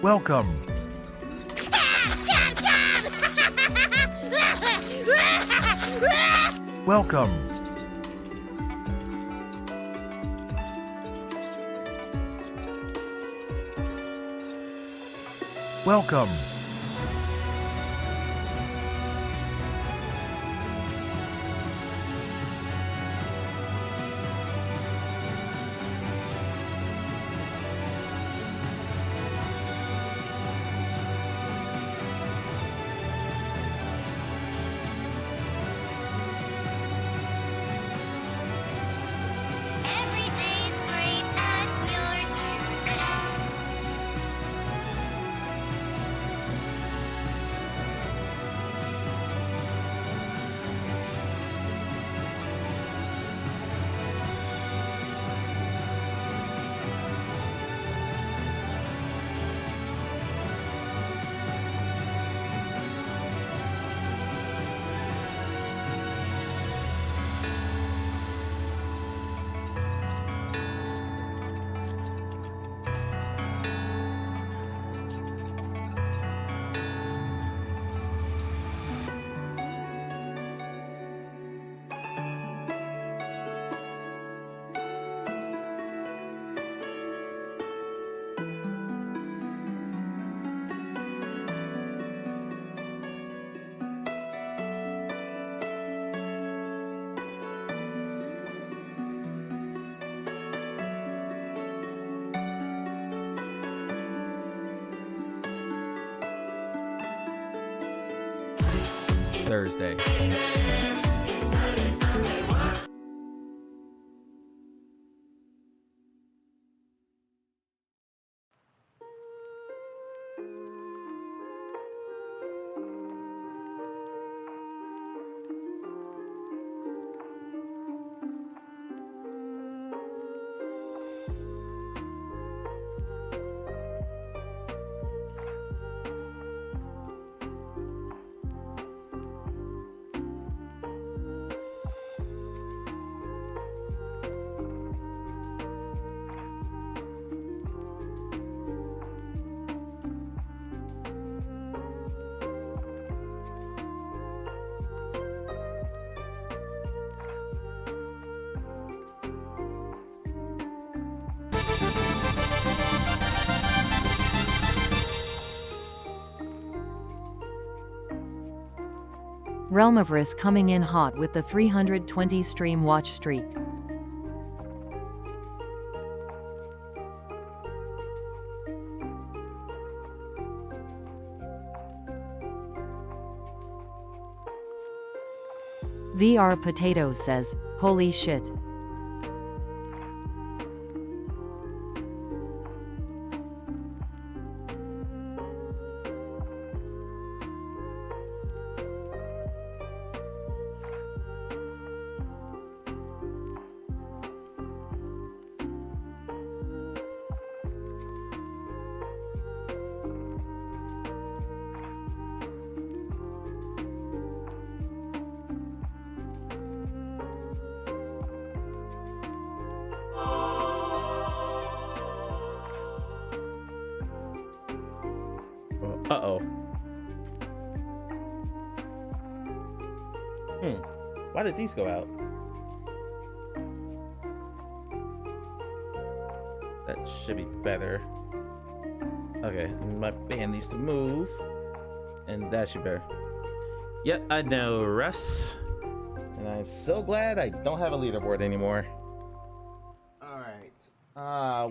Welcome. Welcome. Welcome. Every day's great at your Tunes. Thursday. Realm of Risk coming in hot with the 320 stream watch streak. VR Potato says, holy shit. Uh-oh. Why did these go out? That should be better. Okay, my band needs to move. And that should be better. Yep, I know, Russ. And I'm so glad I don't have a leaderboard anymore. Alright.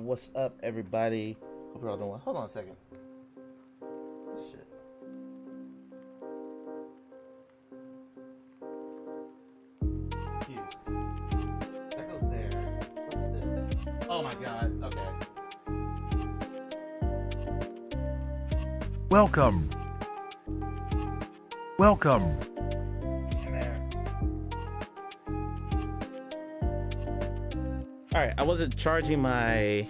What's up, everybody? Hope you're all doing well. Hold on a second. Shit. Confused. That goes there. What's this? Oh my god. Okay. Welcome. Welcome. Alright, I wasn't charging my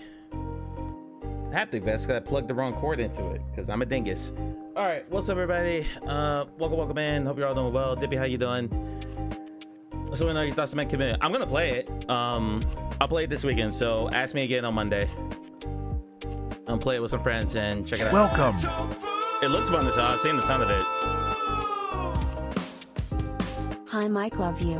haptic vest because I plugged the wrong cord into it because I'm a dingus. Alright, what's up, everybody? Welcome in. Hope you're all doing well. Dippy, how you doing? So we know your thoughts on my commitment. I'm gonna play it. I'll play it this weekend, so ask me again on Monday. and play it with some friends and check it out. Welcome. It looks fun as hell. I've seen a ton of it. Hi, Mike, love you.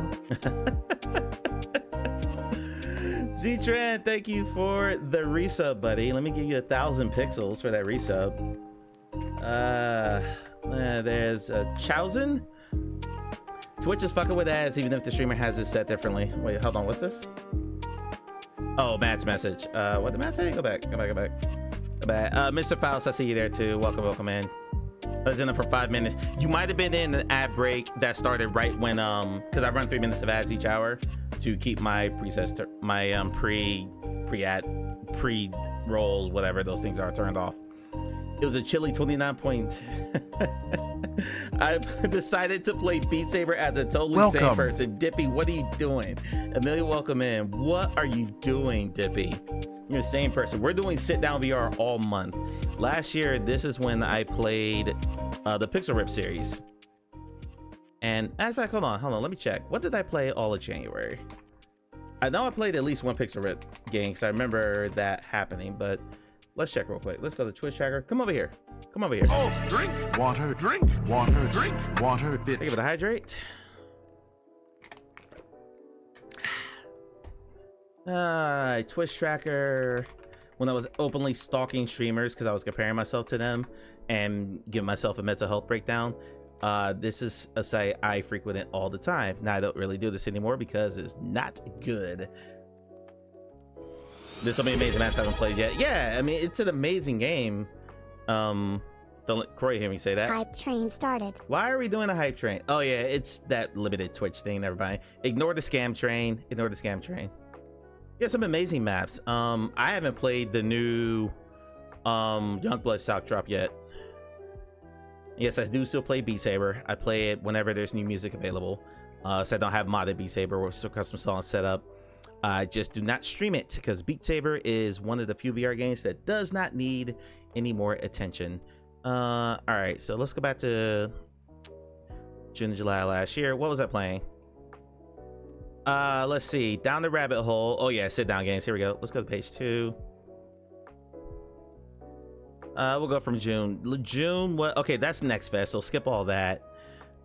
Z-Tran, thank you for the resub, buddy. Let me give you 1,000 pixels for that resub. There's Chowzen. Twitch is fucking with ads even if the streamer has it set differently. Wait, hold on, what's this? Oh, Matt's message. What did Matt say? Go back. Mr. Faust, I see you there too. Welcome in. I was in it for 5 minutes. You might have been in an ad break that started right when because I run 3 minutes of ads each hour to keep my presets, my pre-rolls, whatever those things are, turned off. It was a chilly 29 point. I decided to play Beat Saber as a totally sane person. Dippy, what are you doing? Amelia, welcome in. What are you doing, Dippy? You're the same person. We're doing sit down VR all month. Last year, this is when I played the Pixel Rip series. And in fact, hold on, let me check. What did I play all of January? I know I played at least one Pixel Rip game because I remember that happening, but let's check real quick. Let's go to Twitch tracker. Come over here. Oh, drink water, drink water, drink water, bitch. Give it a hydrate. Twitch tracker. When I was openly stalking streamers because I was comparing myself to them and giving myself a mental health breakdown. This is a site I frequent all the time. Now I don't really do this anymore because it's not good. There's so many amazing maps I haven't played yet. Yeah, I mean, it's an amazing game. Don't let Corey hear me say that. Hype train started. Why are we doing a hype train? Oh yeah, it's that limited Twitch thing, everybody. Ignore the scam train. Yeah, some amazing maps. I haven't played the new Youngblood stock drop yet. Yes, I do still play Beat Saber. I play it whenever there's new music available. So I don't have modded Beat Saber or custom songs set up. I just do not stream it because Beat Saber is one of the few VR games that does not need any more attention. All right, so let's go back to June and July last year. What was I playing? Let's see. Down the rabbit hole. Oh yeah, sit down games. Here we go. Let's go to page 2. We'll go from June. What? Okay, that's Next Fest. So skip all that.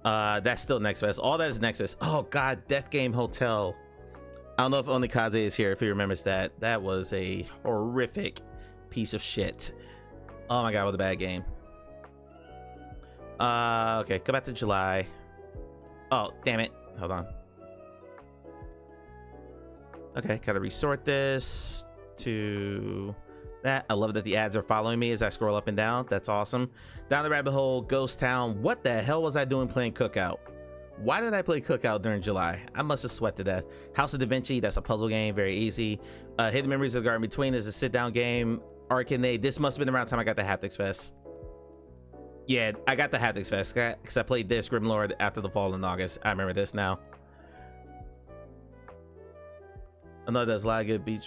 That's still Next Fest. All that is Next Fest. Oh God, Death Game Hotel. I don't know if Onikaze is here. If he remembers that, that was a horrific piece of shit. Oh my God, what a bad game. Okay, go back to July. Oh damn it! Hold on. Okay, gotta resort this to that. I love that the ads are following me as I scroll up and down. That's awesome. Down the rabbit hole, Ghost Town. What the hell was I doing playing Cookout? Why did I play Cookout during July? I must have sweat to death. House of Da Vinci, that's a puzzle game, very easy. Hidden Memories of the Garden Between is a sit-down game. Arcade, this must have been around the time I got the Haptics Fest. Yeah, I got the Haptics Fest because I played this Grimlord after the fall in August. I remember this now. I know there's a lot of good Beat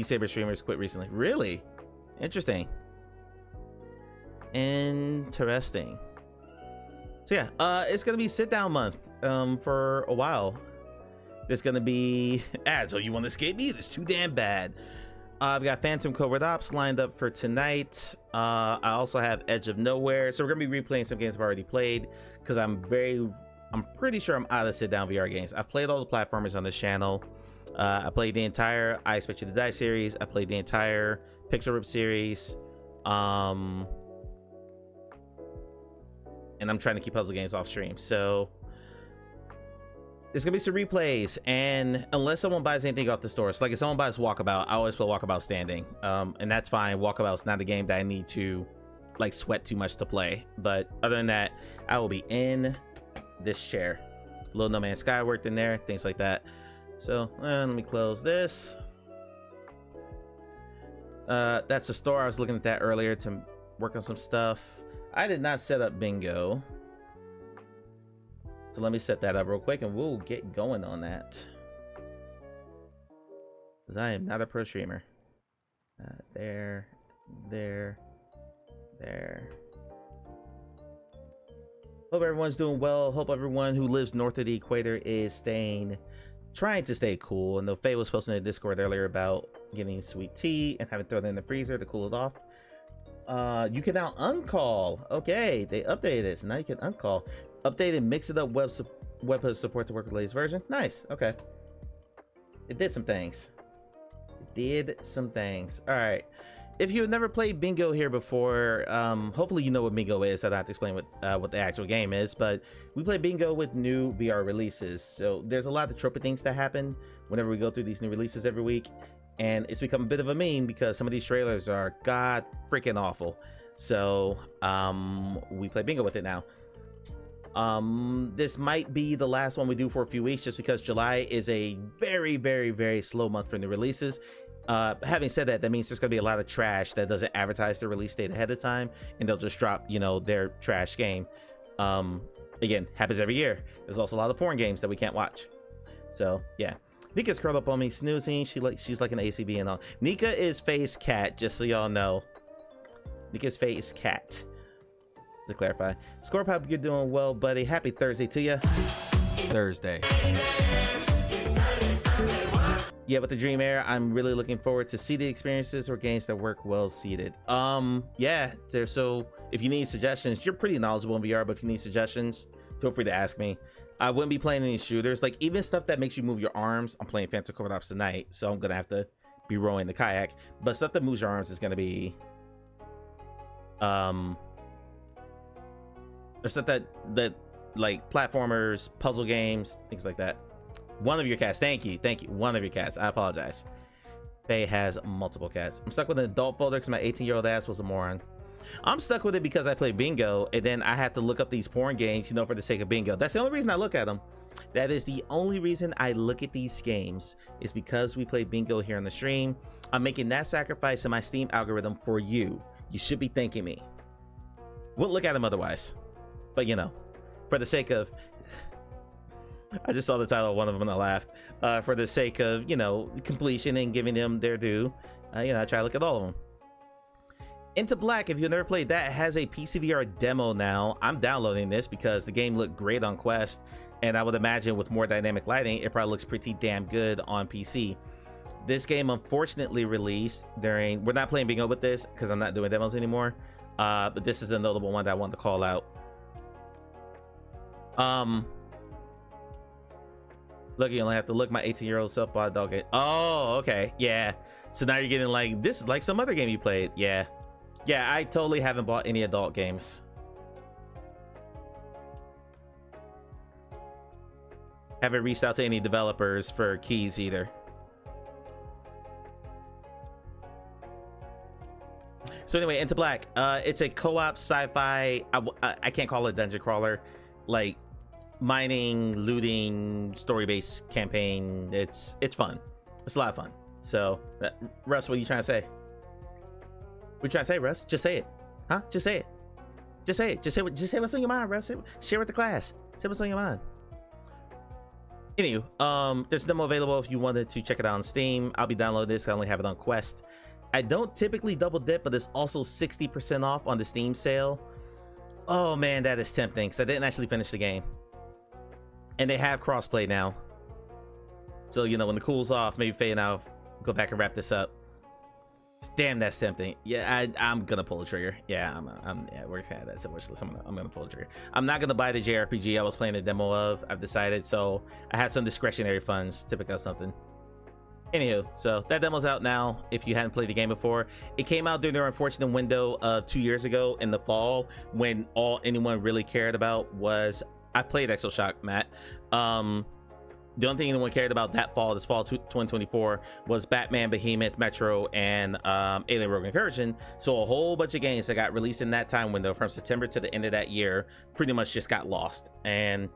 Saber streamers quit recently. Really? Interesting. So yeah, it's gonna be sit down month for a while. There's gonna be ads. Oh, you want to escape me? That's too damn bad. I've got Phantom Covert Ops lined up for tonight. I also have Edge of Nowhere. So we're gonna be replaying some games I've already played because I'm pretty sure I'm out of sit down VR games. I've played all the platformers on this channel. I played the entire I Expect You to Die series. I played the entire Pixel Rip series. And I'm trying to keep puzzle games off stream. So there's gonna be some replays, and unless someone buys anything off the store, so like if someone buys Walkabout, I always play Walkabout standing, and that's fine. Walkabout's not a game that I need to like sweat too much to play, but other than that, I will be in this chair. Little No Man's Sky worked in there, things like that. So let me close this. That's the store. I was looking at that earlier to work on some stuff. I did not set up bingo, so let me set that up real quick and we'll get going on that, because I am not a pro streamer. There. Hope everyone's doing well. Hope everyone who lives north of the equator is trying to stay cool. And though Faye was posting in the Discord earlier about getting sweet tea and having thrown it in the freezer to cool it off. You can now uncall. Okay, they updated this. Now you can uncall. Updated Mix It Up webhook support to work with the latest version. Nice. Okay. It did some things. All right. If you've never played Bingo here before, hopefully you know what Bingo is. I don't have to explain what the actual game is, but we play Bingo with new VR releases. So there's a lot of tropey things that happen whenever we go through these new releases every week, and it's become a bit of a meme because some of these trailers are god freaking awful. So we play Bingo with it now. This might be the last one we do for a few weeks, just because July is a very, very, very slow month for new releases. Having said that, that means there's gonna be a lot of trash that doesn't advertise their release date ahead of time, and they'll just drop, you know, their trash game. Again, happens every year. There's also a lot of porn games that we can't watch. So yeah, Nika's curled up on me snoozing. She's like an ACB and all. Nika is face cat, just so y'all know. Nika's face cat. To clarify, Scorpop, you're doing well, buddy. Happy Thursday to you. Thursday. Yeah, with the Dream Air, I'm really looking forward to seated experiences or games that work well seated. Yeah, so if you need suggestions, you're pretty knowledgeable in VR, but if you need suggestions, feel free to ask me. I wouldn't be playing any shooters, like even stuff that makes you move your arms. I'm playing Phantom Covert Ops tonight, so I'm gonna have to be rowing the kayak, but stuff that moves your arms is gonna be there's stuff that like platformers, puzzle games, things like that. One of your cats. Thank you. One of your cats. I apologize. Faye has multiple cats. I'm stuck with an adult folder because my 18-year-old ass was a moron. I'm stuck with it because I play Bingo, and then I have to look up these porn games, you know, for the sake of Bingo. That's the only reason I look at them. That is the only reason I look at these games, is because we play Bingo here on the stream. I'm making that sacrifice in my Steam algorithm for you. You should be thanking me. Wouldn't look at them otherwise. But, you know, for the sake of... I just saw the title of one of them and I laughed. For the sake of, you know, completion and giving them their due, you know, I try to look at all of them. Into Black, if you've never played that, has a PCVR demo now. I'm downloading this because the game looked great on Quest, and I would imagine with more dynamic lighting, it probably looks pretty damn good on PC. This game unfortunately released during... We're not playing Bingo with this because I'm not doing demos anymore, but this is a notable one that I wanted to call out. Look, you only have to look my 18-year-old self bought a dog game. Oh, okay. Yeah. So now you're getting like, this is like some other game you played. Yeah. Yeah, I totally haven't bought any adult games. Haven't reached out to any developers for keys either. So anyway, Into Black. It's a co-op sci-fi. I can't call it dungeon crawler. Like, mining, looting, story-based campaign. It's fun. It's a lot of fun. So Russ, what are you trying to say? What are you trying to say, Russ? Just say it. Huh? Just say it. Just say it. Just say what's on your mind, Russ. Share with the class. Say what's on your mind. Anywho, there's a demo available if you wanted to check it out on Steam. I'll be downloading this. I only have it on Quest. I don't typically double dip, but it's also 60% off on the Steam sale. Oh man, that is tempting because I didn't actually finish the game. And they have crossplay now. So, you know, when the cools off, maybe Faye and I'll go back and wrap this up. Damn, that's tempting. Yeah, I'm gonna pull the trigger. Yeah, yeah, we're gonna have that wish list. I'm gonna pull the trigger. I'm not gonna buy the JRPG I was playing a demo of. I've decided, so I had some discretionary funds to pick up something. Anywho, so that demo's out now. If you hadn't played the game before, it came out during their unfortunate window of 2 years ago in the fall, when all anyone really cared about was... I've played Exoshock, Matt. The only thing anyone cared about that fall, this fall 2024, was Batman, Behemoth, Metro, and Alien Rogue Incursion. So a whole bunch of games that got released in that time window from September to the end of that year pretty much just got lost. And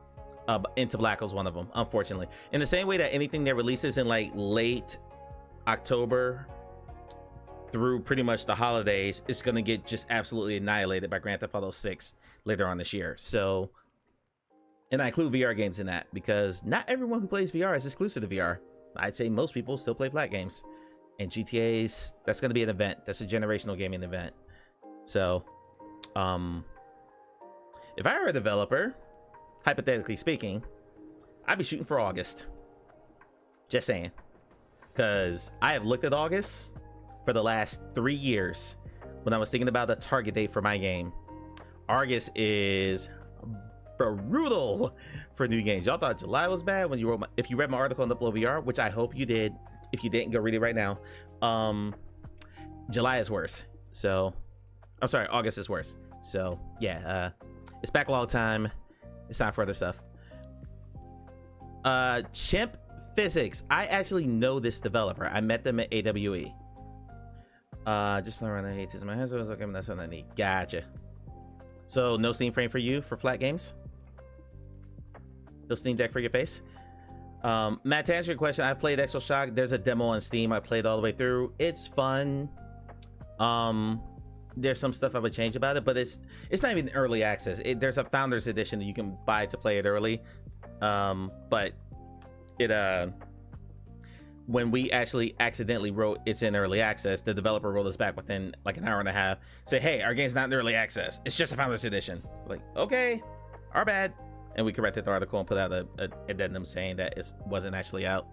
Into Black was one of them, unfortunately. In the same way that anything that releases in like late October through pretty much the holidays is going to get just absolutely annihilated by Grand Theft Auto 6 later on this year. So... And I include VR games in that because not everyone who plays VR is exclusive to VR. I'd say most people still play flat games. And GTA's, that's going to be an event. That's a generational gaming event. So, if I were a developer, hypothetically speaking, I'd be shooting for August. Just saying. because I have looked at August for the last 3 years when I was thinking about a target date for my game. August is brutal for new games. Y'all thought July was bad when you wrote if you read my article on Upload VR, which I hope you did. If you didn't, go read it right now. July is worse. So I'm sorry, August is worse. So yeah, it's backlog time. It's time for other stuff. Chimp Physics. I actually know this developer. I met them at AWE. Just playing around the hate my hands. I was like, that's something I need. Gotcha. So no Steam frame for you for flat games? No Steam Deck for your face? Matt, to answer your question, I've played Exo Shock. There's a demo on Steam. I played all the way through. It's fun. There's some stuff I would change about it, but it's not even early access. There's a Founders Edition that you can buy to play it early. But it when we actually accidentally wrote it's in early access, the developer wrote us back within like an hour and a half, say, hey, our game's not in early access, it's just a Founders Edition. Like, okay, our bad. And we corrected the article and put out a addendum saying that it wasn't actually out.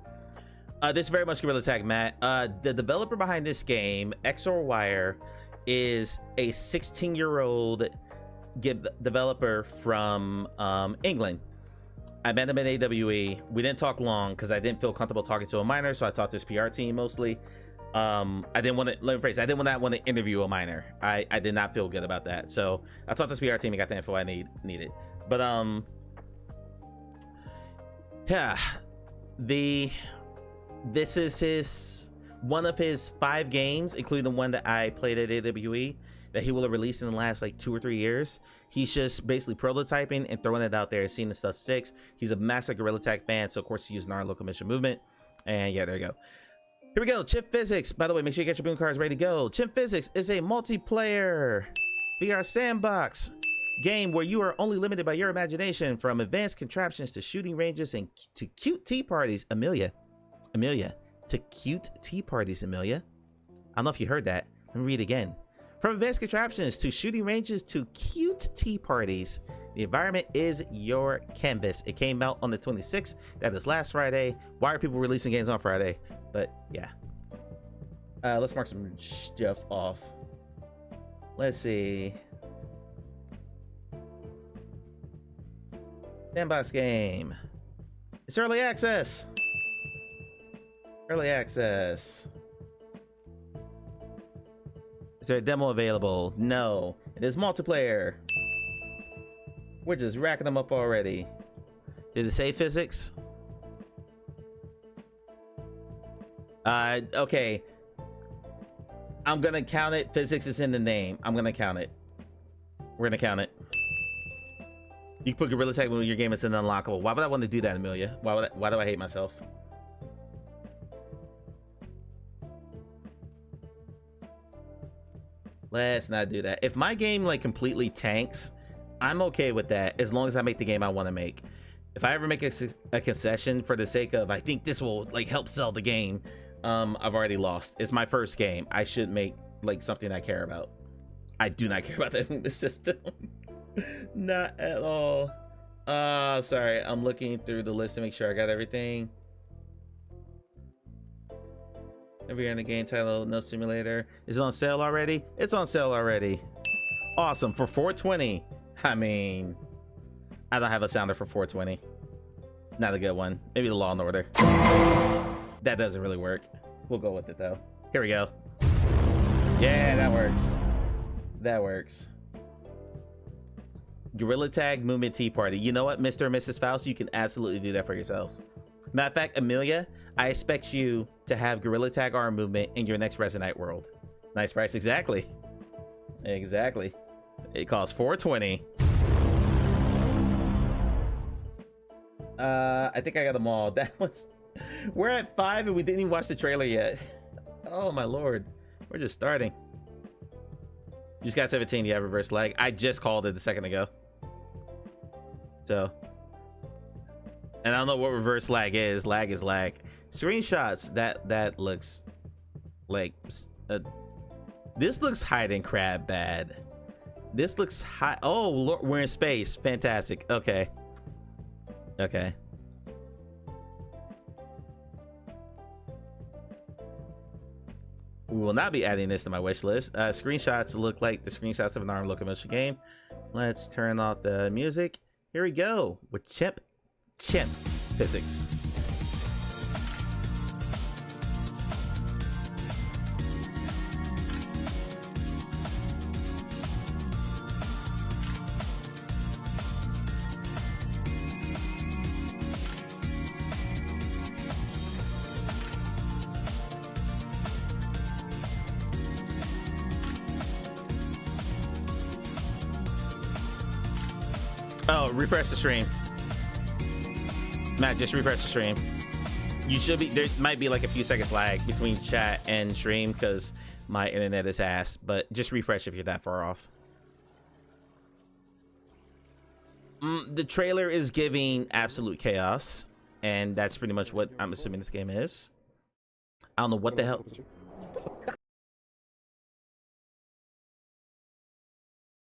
This is very much Gorilla Tag, Matt. The developer behind this game, XOR Wire, is a 16-year-old developer from England. I met him at AWE. We didn't talk long because I didn't feel comfortable talking to a minor, so I talked to his PR team mostly. I didn't want to, let me phrase, I didn't want to interview a minor. I did not feel good about that. So I talked to his PR team and got the info I needed. But yeah, this is one of his 5 games, including the one that I played at AWE, that he will have released in the last like 2 or 3 years. He's just basically prototyping and throwing it out there, seeing the stuff sticks. He's a massive Gorilla Tag fan, so of course he used our local mission movement. And yeah, there you go. Here we go. Chimp Physics. By the way, make sure you get your boom cards ready to go. Chimp Physics is a multiplayer VR sandbox game where you are only limited by your imagination, from advanced contraptions to shooting ranges and to cute tea parties. Amelia, to cute tea parties, Amelia. I don't know if you heard that. Let me read it again. From advanced contraptions to shooting ranges to cute tea parties, the environment is your canvas. It came out on the 26th. That is last Friday. Why are people releasing games on Friday? But yeah. Let's mark some stuff off. Let's see. Sandbox game. It's early access. Early access. Is there a demo available? No. It is multiplayer. We're just racking them up already. Did it say physics? Okay. I'm gonna count it. Physics is in the name. I'm gonna count it. We're gonna count it. You can put Gorilla Tag when your game is an unlockable. Why would I want to do that, Amelia? Why do I hate myself? Let's not do that. If my game like completely tanks, I'm okay with that as long as I make the game I want to make. If I ever make a concession for the sake of I think this will like help sell the game, I've already lost. It's my first game. I should make like something I care about. I do not care about the system. Not at all. Sorry, I'm looking through the list to make sure I got everything. Every year in the game title, no simulator. Is it on sale already? It's on sale already. Awesome. For $420. I mean, I don't have a sounder for $420. Not a good one. Maybe the Law and Order. That doesn't really work. We'll go with it though. Here we go. Yeah, that works. That works. Gorilla Tag Movement Tea Party. You know what, Mr. and Mrs. Faust, you can absolutely do that for yourselves. Matter of fact, Amelia, I expect you to have Gorilla Tag arm movement in your next Resonite world. Nice price. Exactly. Exactly. It costs $420. I think I got them all. That was... We're at 5 and we didn't even watch the trailer yet. Oh my lord. We're just starting. You just got 17. You have reverse lag. I just called it a second ago. So... And I don't know what reverse lag is. Lag is lag. Screenshots. That looks like this looks hide and crab bad. This looks high. Oh, look, we're in space. Fantastic. Okay. Okay. will not be adding this to my wish list. Screenshots look like the screenshots of an ARM locomotion game. Let's turn off the music. Here we go with Chimp Physics. Oh, refresh the stream. Matt, just refresh the stream. You should be, there might be like a few seconds lag between chat and stream because my internet is ass, but just refresh if you're that far off. The trailer is giving absolute chaos, and that's pretty much what I'm assuming this game is. I don't know what the hell.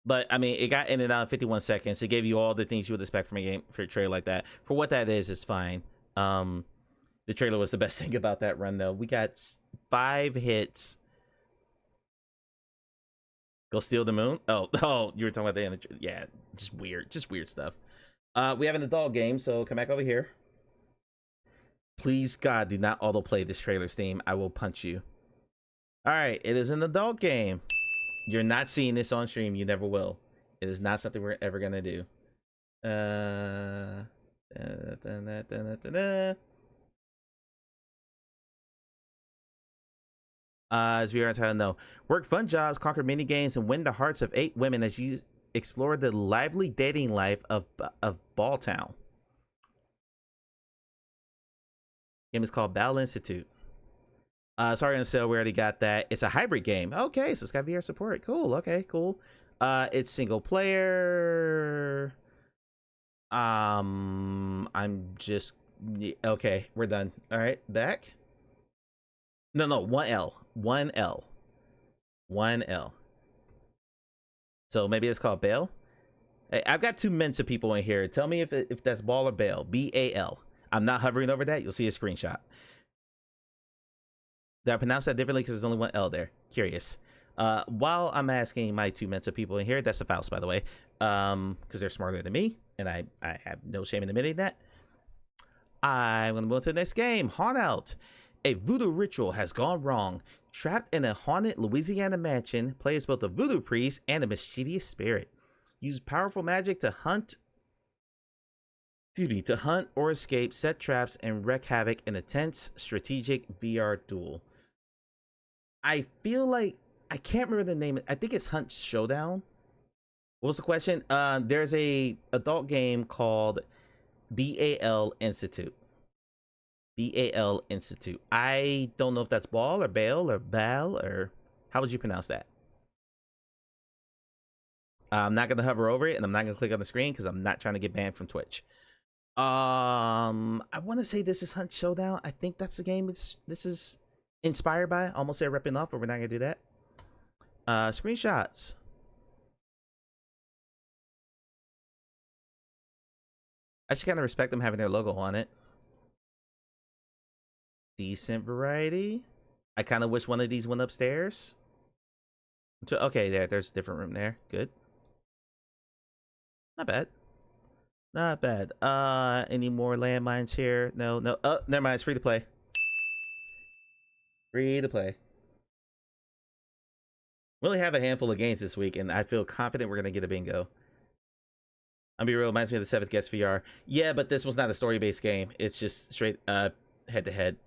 But I mean, it got in and out in 51 seconds. It gave you all the things you would expect from a game for a trailer like that. For what that is, it's fine. The trailer was the best thing about that run, though. We got 5 hits. Go steal the moon. Oh, you were talking about the end. Yeah, just weird stuff. We have an adult game, so come back over here. Please, God, do not autoplay this trailer, Steam. I will punch you. All right, it is an adult game. You're not seeing this on stream. You never will. It is not something we're ever gonna do. As we are trying to know, work fun jobs, conquer mini games, and win the hearts of 8 women as you explore the lively dating life of Balltown. Game is called Battle Institute. Sorry on sale, we already got that. It's a hybrid game. Okay, so it's got VR support. Cool. Okay, cool. It's single player. I'm just okay. We're done. All right, back. No, 1L. So maybe it's called Bale. Hey, I've got 2 Mensa people in here. Tell me if that's Ball or Bale. BAL. I'm not hovering over that. You'll see a screenshot. Did I pronounce that differently because there's only 1 L there? Curious. While I'm asking my 2 Mensa people in here, that's the Faust, by the way, because they're smarter than me, and I have no shame in admitting that. I'm going to move on to the next game, Haunt Out. A voodoo ritual has gone wrong. Trapped in a haunted Louisiana mansion, play as both a voodoo priest and a mischievous spirit. Use powerful magic to hunt or escape, set traps, and wreak havoc in a tense, strategic VR duel. I feel like I can't remember the name. I think it's Hunt Showdown. What was the question? There's a adult game called BAL Institute. BAL Institute. I don't know if that's Ball or Bale or Bal or how would you pronounce that? I'm not gonna hover over it, and I'm not gonna click on the screen because I'm not trying to get banned from Twitch. I want to say this is Hunt Showdown. I think that's the game this is inspired by. Almost said ripping off, but we're not gonna do that. Screenshots. I just kind of respect them having their logo on it. Decent variety. I kind of wish one of these went upstairs. Okay, there's a different room there. Good. Not bad. Not bad. Any more landmines here? No. Oh, never mind. It's free to play. Free to play. We only have a handful of games this week, and I feel confident we're gonna get a bingo. I'll be real. Reminds me of the 7th Guest VR. Yeah, but this was not a story-based game. It's just straight head-to-head.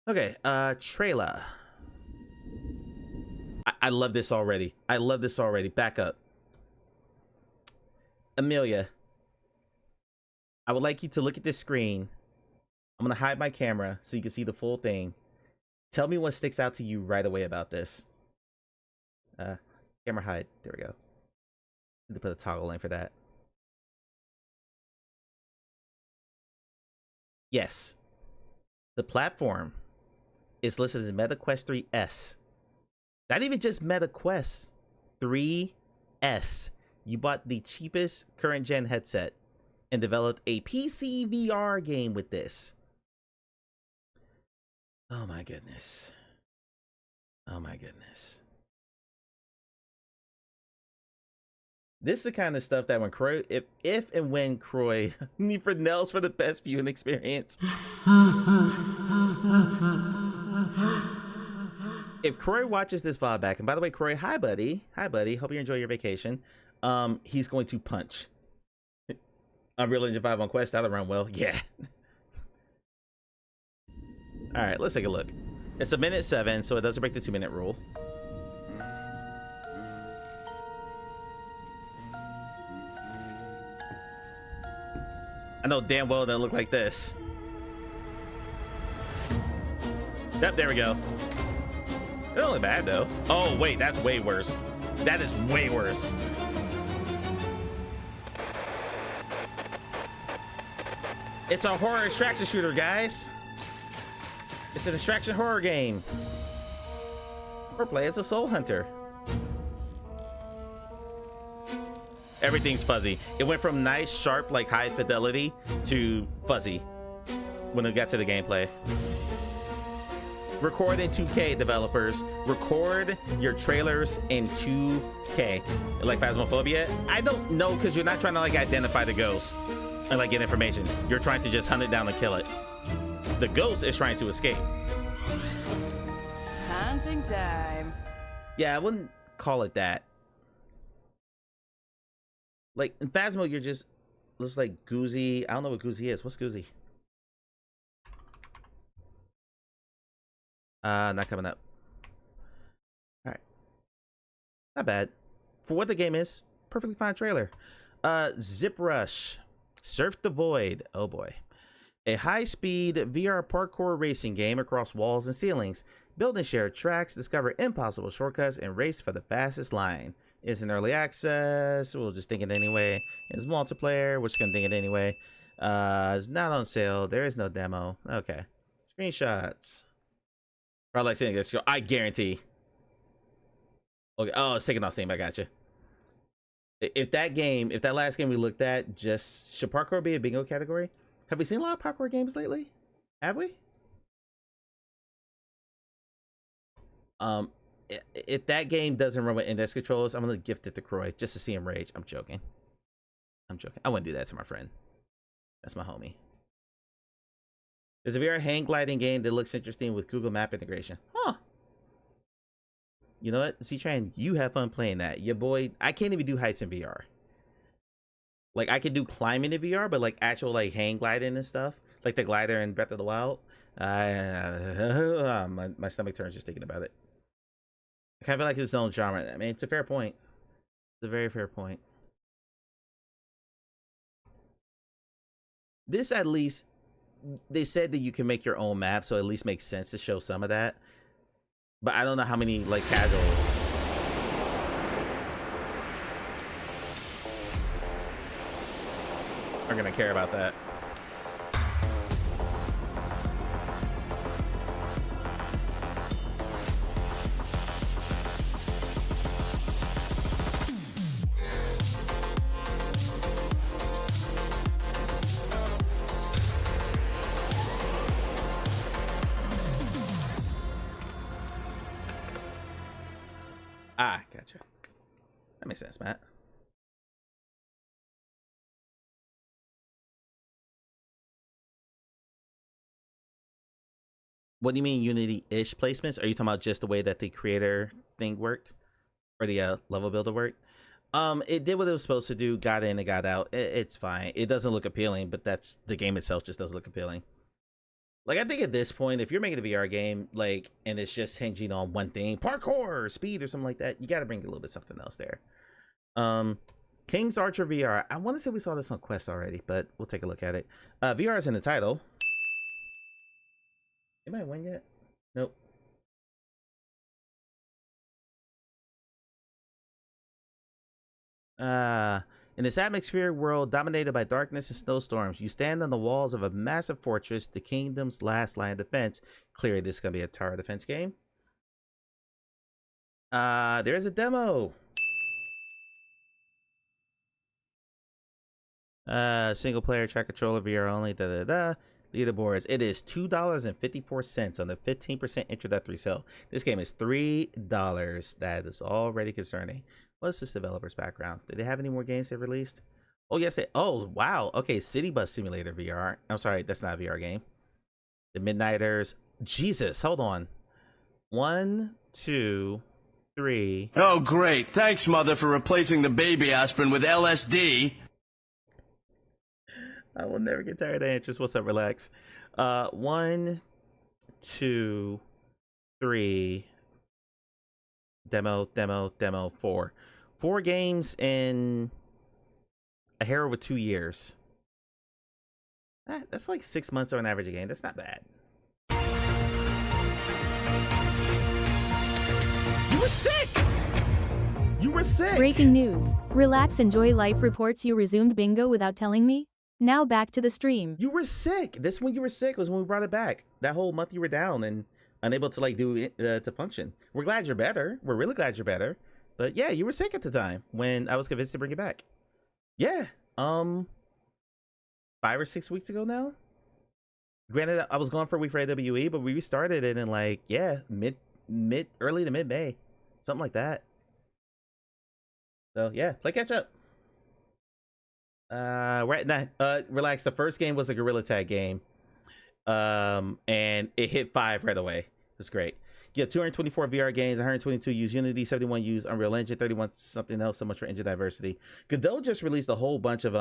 Okay. Trailer. I love this already. Back up. Amelia, I would like you to look at this screen. I'm going to hide my camera so you can see the full thing. Tell me what sticks out to you right away about this. Camera hide. There we go. Need to put a toggle in for that. Yes. The platform is listed as MetaQuest 3S. Not even just MetaQuest 3S. You bought the cheapest current gen headset and developed a PC VR game with this. Oh my goodness. Oh my goodness. This is the kind of stuff that when Croy, if and when Croy need for Nels for the best viewing experience. If Croy watches this VOD back, and by the way, Croy, hi buddy, hope you enjoy your vacation. He's going to punch Unreal Engine 5 on Quest. That'll run well. Yeah. All right, let's take a look. It's 1:07, so it doesn't break the 2-minute rule. I know damn well it doesn't look like this. Yep, there we go. It don't look bad though. Oh wait, that's way worse. That is way worse. It's a horror extraction shooter, guys. It's an extraction horror game. Or play as a soul hunter. Everything's fuzzy. It went from nice, sharp, like high fidelity to fuzzy when it got to the gameplay. Record in 2K, developers. Record your trailers in 2K. Like Phasmophobia? I don't know, because you're not trying to like identify the ghost and like get information. You're trying to just hunt it down and kill it. The ghost is trying to escape. Hunting time. Yeah, I wouldn't call it that. Like in Phasmo, you're just looks like Goozy. I don't know what Goozy is. What's Goozy? Not coming up. All right, not bad for what the game is. Perfectly fine trailer. Zip Rush, Surf the Void. Oh boy, a high-speed VR parkour racing game across walls and ceilings. Build and share tracks, discover impossible shortcuts, and race for the fastest line. It's in early access. We'll just think it anyway. It's multiplayer. We're just gonna think it anyway. It's not on sale. There is no demo. Okay. Screenshots. Probably like saying this. I guarantee. Okay. Oh, it's taking off Steam. I got you. If that last game we looked at, just should parkour be a bingo category? Have we seen a lot of parkour games lately? Have we? If that game doesn't run with index controllers, I'm gonna gift it to Croy just to see him rage. I'm joking. I wouldn't do that to my friend. That's my homie. There's a VR hang gliding game that looks interesting with Google Map integration. Huh. You know what? C-Tran, you have fun playing that. Your boy, I can't even do heights in VR. Like I can do climbing in VR, but like actual like hang gliding and stuff, like the glider in Breath of the Wild. My stomach turns just thinking about it. I kind of feel like it's its own genre. I mean, it's a fair point. It's a very fair point. This, at least, they said that you can make your own map, so it at least makes sense to show some of that. But I don't know how many, like, casuals are gonna care about that. Ah, gotcha. That makes sense, Matt. What do you mean Unity-ish placements? Are you talking about just the way that the creator thing worked? Or the level builder worked? It did what it was supposed to do, got in and got out. It's fine. It doesn't look appealing, but that's the game itself just doesn't look appealing. Like, I think at this point, if you're making a VR game, like, and it's just hinging on one thing, parkour or speed or something like that, you got to bring a little bit something else there. King's Archer VR. I want to say we saw this on Quest already, but we'll take a look at it. VR is in the title. Anybody win yet? Nope. In this atmospheric world dominated by darkness and snowstorms, you stand on the walls of a massive fortress, the kingdom's last line of defense. Clearly, this is going to be a tower defense game. There's a demo. Single player, track controller, VR only, Leaderboards. It is $2.54 on the 15% introductory sale. This game is $3. That is already concerning. What's this developer's background? Did they have any more games they released? Oh, yes. Oh, wow. Okay, City Bus Simulator VR. I'm sorry, that's not a VR game. The Midnighters. Jesus, hold on. 1, 2, 3. Oh, great. Thanks, Mother, for replacing the baby aspirin with LSD. I will never get tired of answers. What's up, relax? 1, 2, 3. Demo, 4. 4 games in a hair over 2 years. That's like 6 months on an average game. That's not bad. You were sick! You were sick! Breaking news. Relax Enjoy Life reports you resumed bingo without telling me. Now back to the stream. You were sick. This when you were sick was when we brought it back. That whole month you were down and unable to like do it to function. We're glad you're better. We're really glad you're better. But yeah, you were sick at the time when I was convinced to bring it back. Yeah. 5 or 6 weeks ago now. Granted, I was gone for a week for AWE, but we restarted it in like, yeah, early to mid May. Something like that. So yeah, play catch up. Right now, relax. The first game was a Gorilla Tag game. And it hit 5 right away. It was great. Yeah, 224 VR games, 122 use Unity, 71 use Unreal Engine, 31 something else. So much for engine diversity. Godot just released a whole bunch of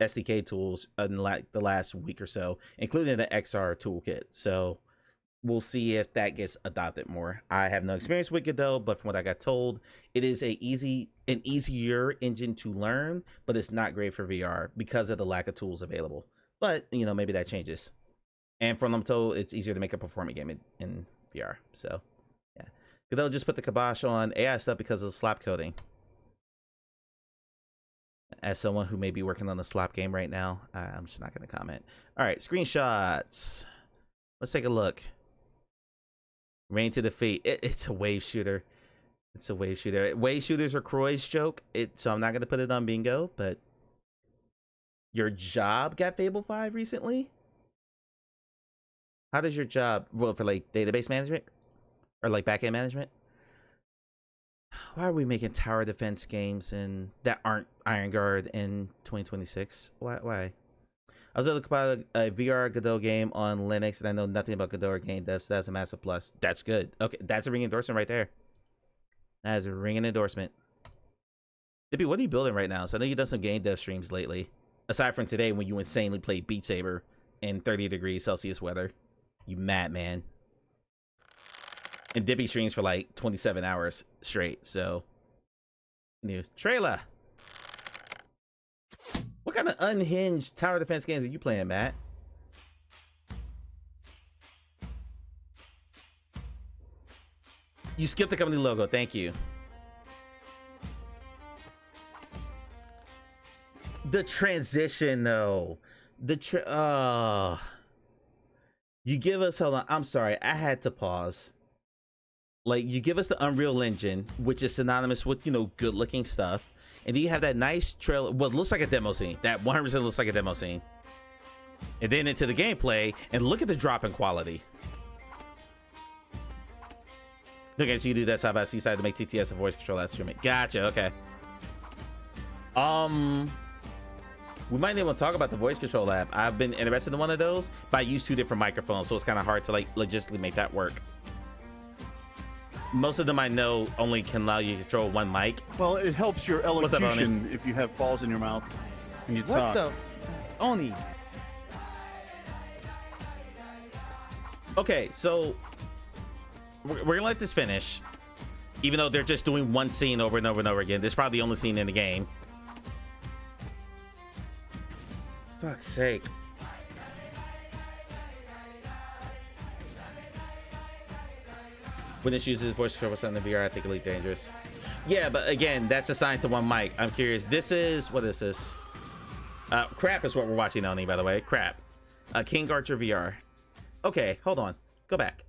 SDK tools in like the last week or so, including the XR toolkit. So we'll see if that gets adopted more. I have no experience with Godot, but from what I got told, it is an easier engine to learn, but it's not great for VR because of the lack of tools available. But you know, maybe that changes. And from what I'm told, it's easier to make a performing game in VR. So yeah, Godot just put the kibosh on AI stuff because of the slap coding. As someone who may be working on the slap game right now, I'm just not going to comment. All right, screenshots. Let's take a look. Rain to Defeat. It's a wave shooter. It's a wave shooter. Wave shooters are Croy's joke. So I'm not going to put it on bingo, but your job got Fable 5 recently? How does your job, well, for like database management or like backend management? Why are we making tower defense games and that aren't Iron Guard in 2026? Why? I was able to compile a VR Godot game on Linux, and I know nothing about Godot or game dev, so that's a massive plus. That's good. Okay, that's a ringing endorsement right there. That is a ringing endorsement. Dippy, what are you building right now? So I know you've done some game dev streams lately. Aside from today when you insanely played Beat Saber in 30 degrees Celsius weather. You madman. And Dippy streams for like 27 hours straight, so. New trailer. What kind of unhinged tower defense games are you playing, Matt? You skipped the company logo. Thank you. The transition, though. You give us, hold on. I'm sorry. I had to pause. Like, you give us the Unreal Engine, which is synonymous with, you know, good looking stuff. And then you have that nice trailer. Well, it looks like a demo scene. That 100% looks like a demo scene. And then into the gameplay, and look at the drop in quality. Okay, so you do that side by side to make TTS a voice control instrument. Gotcha, okay. We might even talk about the voice control app. I've been interested in one of those, but I use 2 different microphones, so it's kind of hard to like logistically make that work. Most of them I know only can allow you to control 1 mic. Well, it helps your What's up, elocution if you have balls in your mouth when you What talk. the Oni? Okay, so we're gonna let this finish, even though they're just doing 1 scene over and over and over again. This is probably the only scene in the game. Fuck's sake. When this uses voice control for something in VR, I think Elite Dangerous. Yeah, but again, that's assigned to 1 mic. I'm curious. This is, what is this? Crap is what we're watching, Oni, by the way. Crap. King Archer VR. Okay, hold on. Go back.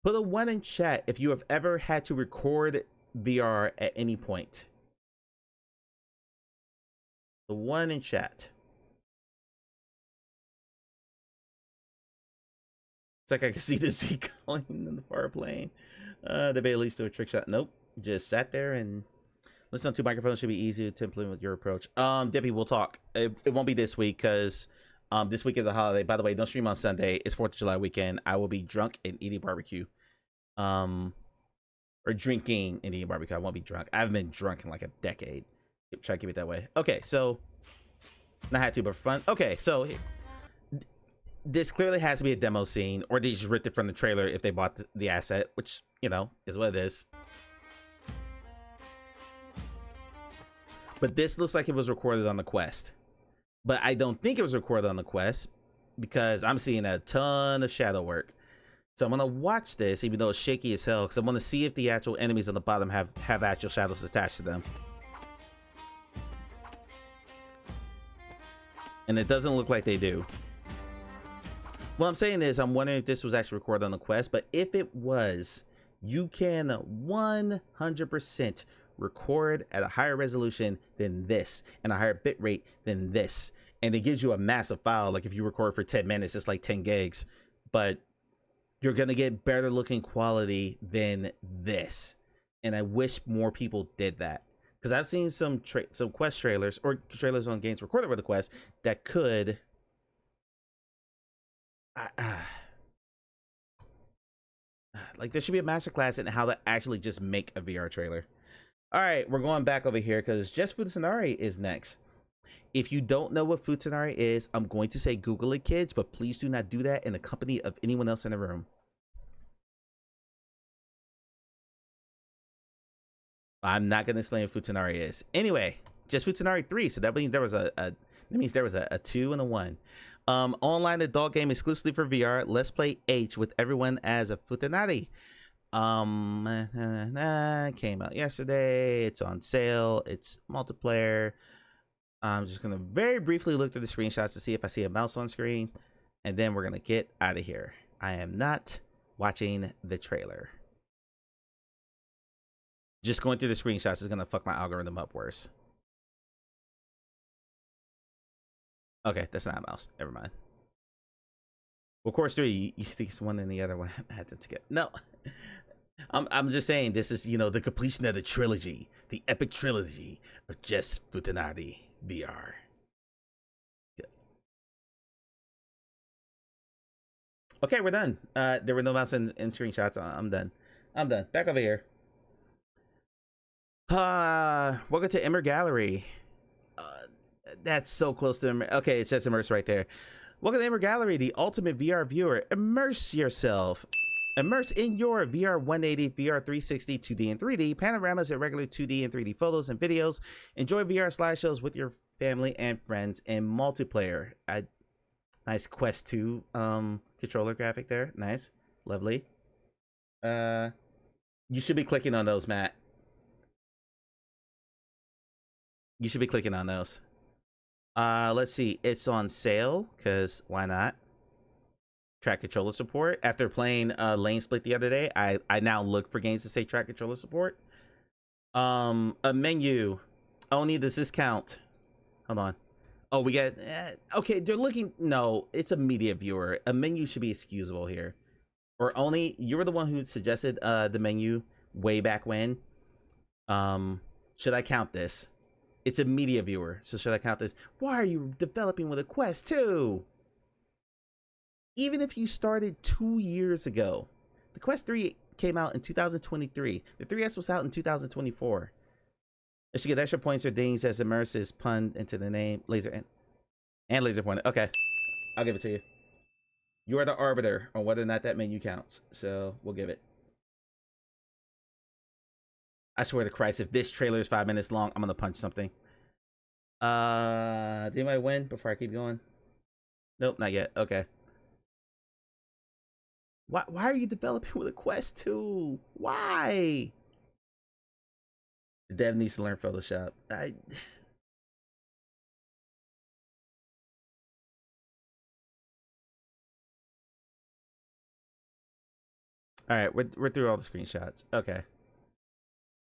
Put a 1 in chat if you have ever had to record VR at any point. The 1 in chat. It's like I can see the Z going in the far plane. The bay leads to a trick shot. Nope. Just sat there and listen on two microphones should be easy to implement with your approach. Debbie, we'll talk. It won't be this week because this week is a holiday. By the way, don't stream on Sunday. It's 4th of July weekend. I will be drunk and eating barbecue. Or drinking and eating barbecue. I won't be drunk. I haven't been drunk in like a decade. Try to keep it that way. Okay, so not had to, but fun. Okay, so this clearly has to be a demo scene, or they just ripped it from the trailer if they bought the asset, which, you know, is what it is. But this looks like it was recorded on the Quest. But I don't think it was recorded on the Quest because I'm seeing a ton of shadow work. So I'm going to watch this, even though it's shaky as hell, because I want to see if the actual enemies on the bottom have actual shadows attached to them. And it doesn't look like they do. What I'm saying is, I'm wondering if this was actually recorded on the Quest, but if it was, you can 100% record at a higher resolution than this, and a higher bit rate than this. And it gives you a massive file, like if you record for 10 minutes, it's like 10 gigs. But you're gonna get better looking quality than this, and I wish more people did that, because I've seen some Quest trailers or trailers on games recorded with the Quest that could like there should be a masterclass in how to actually just make a VR trailer. All right, we're going back over here because Just Futanari is next. If you don't know what Futanari is, I'm going to say Google it, kids, but please do not do that in the company of anyone else in the room. I'm not going to explain what Futanari is. Anyway, Just Futanari 3. So that means there was a 2 and a 1. Online adult game exclusively for VR. Let's Play H with everyone as a Futanari. Came out yesterday. It's on sale. It's multiplayer. I'm just gonna very briefly look through the screenshots to see if I see a mouse on screen, and then we're gonna get out of here. I am not watching the trailer. Just going through the screenshots is gonna fuck my algorithm up worse. Okay, that's not a mouse. Never mind. Well, Course 3, you think it's one and the other one. I had them together. No. I'm just saying this is, you know, the completion of the trilogy, the epic trilogy of Just Futanari VR. Good. Okay, we're done. There were no mouse and screenshots. I'm done. Back over here. Welcome to Immer Gallery. That's so close to Immer. Okay, it says immerse right there. Welcome to Immer Gallery, the ultimate VR viewer. Immerse yourself. Immerse in your VR 180, VR 360, 2D and 3D, panoramas and regular 2D and 3D photos and videos. Enjoy VR slideshows with your family and friends in multiplayer. Nice Quest 2 controller graphic there. Nice. Lovely. You should be clicking on those, Matt. You should be clicking on those. Let's see. It's on sale, because why not? Track controller support. After playing Lane Split the other day, I now look for games to say track controller support. A menu. Only does this count? Hold on. Oh, we got okay, they're looking. No, it's a media viewer. A menu should be excusable here. Or only, you were the one who suggested the menu way back when. Should I count this? It's a media viewer, so should I count this? Why are you developing with a Quest 2? Even if you started 2 years ago, the Quest 3 came out in 2023. The 3S was out in 2024. It should get extra points or dings as immerse is punned into the name. Laser and laser pointed. Okay, I'll give it to you. You are the arbiter on whether or not that menu counts, so we'll give it. I swear to Christ, if this trailer is 5 minutes long, I'm gonna punch something. Did anybody win before I keep going? Nope, not yet. Okay. Why are you developing with a Quest 2? Why? The dev needs to learn Photoshop. Alright, we're through all the screenshots. Okay.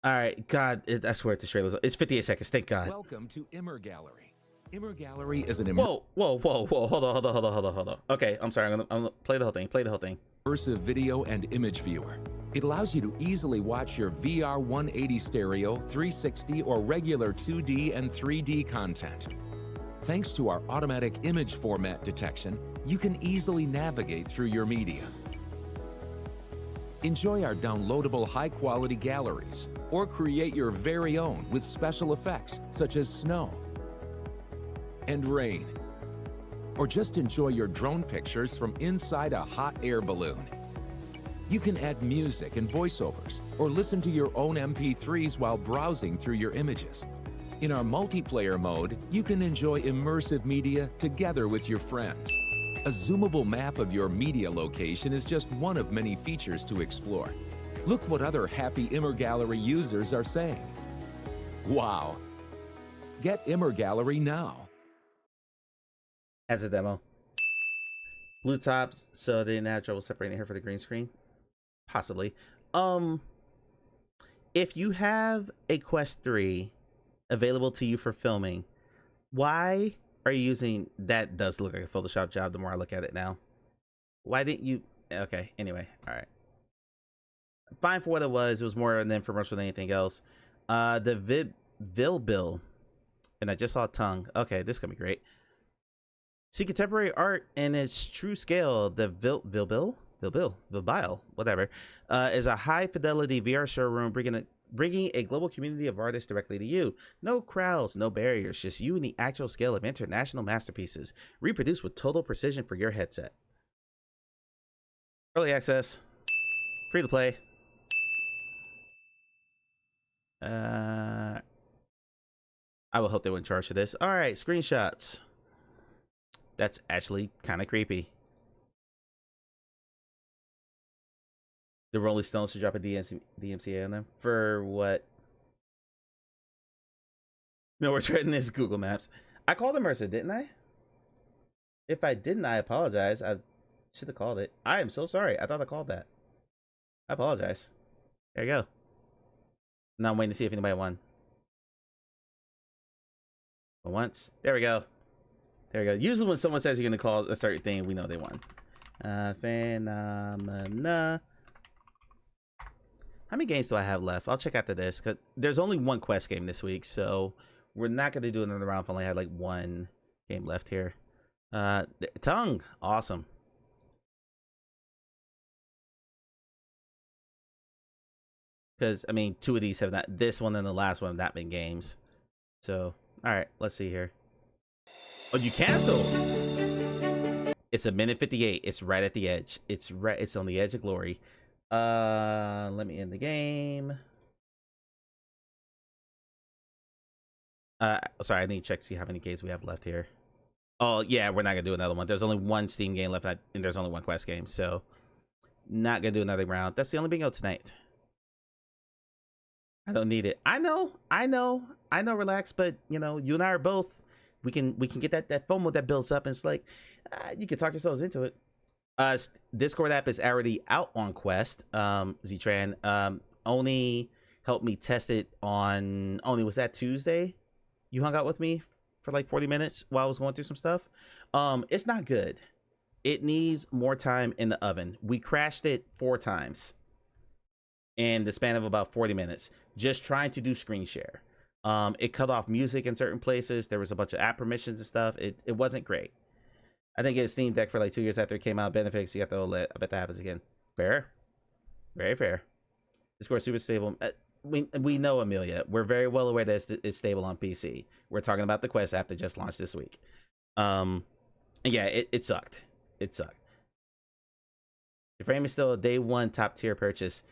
Alright, God, I swear it's the trailer. It's 58 seconds, thank God. Welcome to Immer Gallery. Immer Gallery is an Whoa. Hold on. Okay, I'm sorry. I'm gonna play the whole thing. immersive video and image viewer. It allows you to easily watch your VR 180 stereo, 360, or regular 2D and 3D content. Thanks to our automatic image format detection, you can easily navigate through your media. Enjoy our downloadable high-quality galleries, or create your very own with special effects such as snow and rain. Or just enjoy your drone pictures from inside a hot air balloon. You can add music and voiceovers, or listen to your own MP3s while browsing through your images. In our multiplayer mode, you can enjoy immersive media together with your friends. A zoomable map of your media location is just one of many features to explore. Look what other happy Immer Gallery users are saying. Wow! Get Immer Gallery now. As a demo. Blue tops, so they didn't have trouble separating her for the green screen? Possibly. If you have a Quest 3 available to you for filming, why are you using... That does look like a Photoshop job the more I look at it now. Why didn't you... Okay, anyway, alright. Fine for what it was more an infomercial than anything else. The Vilbill, and I just saw tongue. Okay, this is gonna be great. See contemporary art in its true scale. The Vilbill, whatever, is a high fidelity VR showroom bringing a global community of artists directly to you. No crowds, no barriers, just you and the actual scale of international masterpieces, reproduced with total precision for your headset. Early access, free to play. I will hope they wouldn't charge for this. All right, screenshots. That's actually kind of creepy. The Rolling Stones should drop a DMCA on them. For what? No, we're writing this Google Maps. I called immersive, didn't I? If I didn't, I apologize. I should have called it. I am so sorry. I thought I called that. I apologize. There you go. Now I'm waiting to see if anybody won. For once. There we go. There we go. Usually when someone says you're going to call a certain thing, we know they won. Phenomena. How many games do I have left? I'll check after this, because there's only one Quest game this week, so we're not going to do another round. I've only had like one game left here. Tongue. Awesome. Because, I mean, two of these have not... This one and the last one have not been games. So, alright, let's see here. Oh, you canceled! It's a minute 58. It's right at the edge. It's on the edge of glory. Let me end the game. Sorry, I need to check to see how many games we have left here. Oh, yeah, we're not gonna do another one. There's only one Steam game left, and there's only one Quest game, so not gonna do another round. That's the only bingo tonight. I don't need it. I know, relax, but you know, you and I are both... We can get that FOMO that builds up, and it's like you can talk yourselves into it. Discord app is already out on Quest. Ztran only helped me test it on was that Tuesday? You hung out with me for like 40 minutes while I was going through some stuff. It's not good. It needs more time in the oven. We crashed it 4 times in the span of about 40 minutes just trying to do screen share. It cut off music in certain places. There was a bunch of app permissions and stuff. It wasn't great. I think it's Steam Deck for like 2 years after it came out. Benefits, you got the OLED. I bet that happens again. Fair. Very fair. Discord super stable. We know, Amelia. We're very well aware that it's stable on PC. We're talking about the Quest app that just launched this week. And yeah, it sucked. It sucked. The frame is still a day one top tier purchase.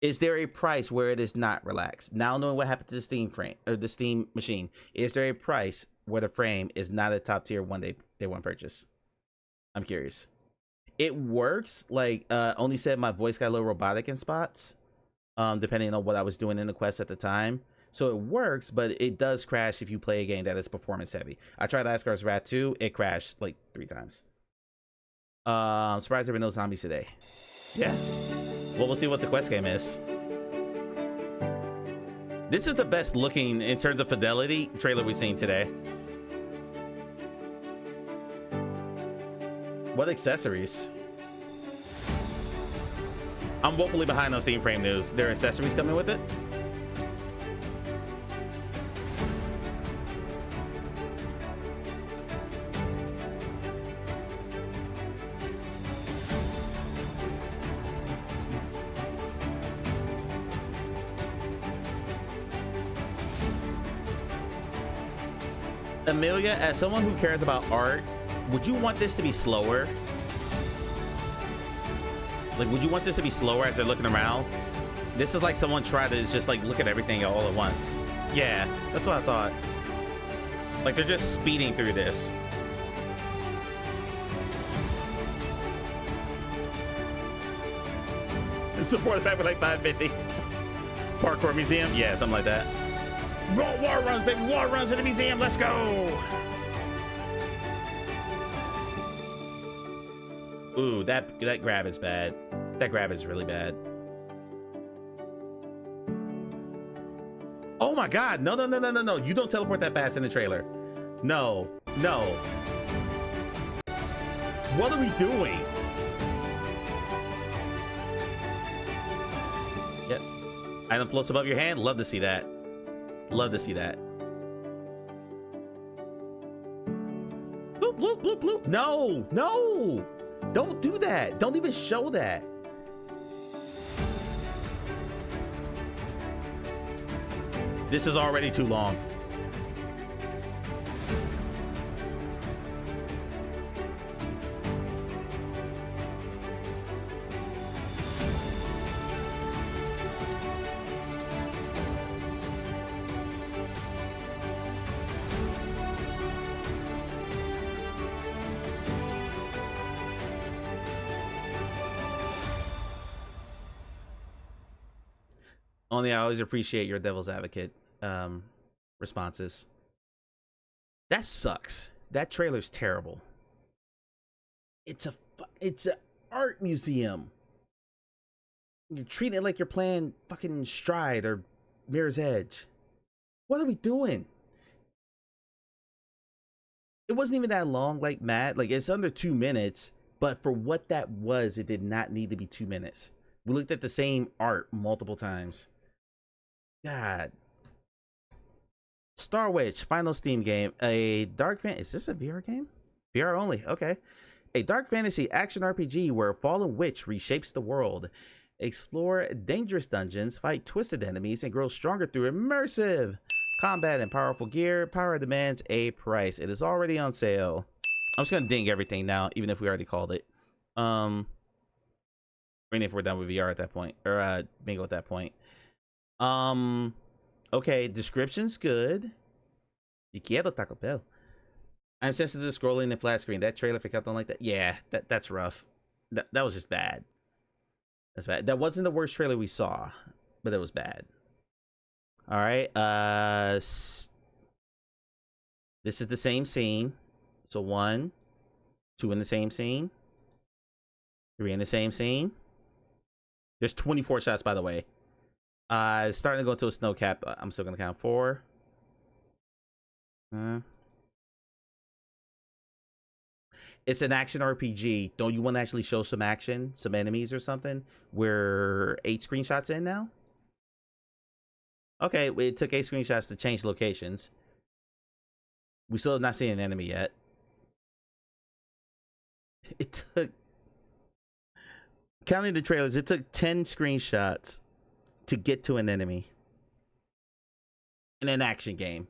Is there a price where it is not relaxed? Now knowing what happened to the Steam frame or the Steam machine, is there a price where the frame is not a top tier day one purchase? I'm curious. It works. Like only said my voice got a little robotic in spots, depending on what I was doing in the Quest at the time. So it works, but it does crash if you play a game that is performance heavy. I tried Asgard's Wrath 2. It crashed like 3 times. I'm surprised there were no zombies today. Yeah. Well, we'll see what the Quest game is. This is the best looking in terms of fidelity trailer we've seen today. What accessories? I'm woefully behind on Steam Frame news. There are accessories coming with it? Amelia, as someone who cares about art, would you want this to be slower? Like, would you want this to be slower as they're looking around? This is like someone tried to just like look at everything all at once. Yeah, that's what I thought. Like they're just speeding through this. Support back with like 550. Parkour museum, yeah, something like that. War runs, baby, war runs in the museum. Let's go. Ooh, that grab is bad. That grab is really bad. Oh my God! No! You don't teleport that fast in the trailer. No. What are we doing? Yep. Item floats above your hand. Love to see that. Love to see that. Bloop, bloop, bloop, bloop. No! Don't do that. Don't even show that. This is already too long. Only I always appreciate your devil's advocate responses. That sucks. That trailer's terrible. It's a art museum. You're treating it like you're playing fucking Stride or Mirror's Edge. What are we doing? It wasn't even that long, like Matt. Like it's under 2 minutes, but for what that was, it did not need to be 2 minutes. We looked at the same art multiple times. God. Star Witch, final Steam game. A dark fan. Is this a VR game? VR only. Okay. A dark fantasy action RPG where a fallen witch reshapes the world. Explore dangerous dungeons, fight twisted enemies, and grow stronger through immersive combat and powerful gear. Power demands a price. It is already on sale. I'm just gonna ding everything now, even if we already called it. Even if we're done with VR at that point, or bingo at that point. Okay, description's good. You quiero Taco Bell. I'm sensitive to scrolling and flat screen. That trailer for Captain like that. Yeah, that's rough. That was just bad. That's bad. That wasn't the worst trailer we saw, but it was bad. All right. This is the same scene. So 1, 2 in the same scene. 3 in the same scene. There's 24 shots, by the way. It's starting to go into a snow cap. I'm still gonna count 4. It's an action RPG. Don't you want to actually show some action, some enemies or something? We're 8 screenshots in now. Okay, it took 8 screenshots to change locations. We still have not seen an enemy yet. It took, counting the trailers, it took 10 screenshots to get to an enemy in an action game.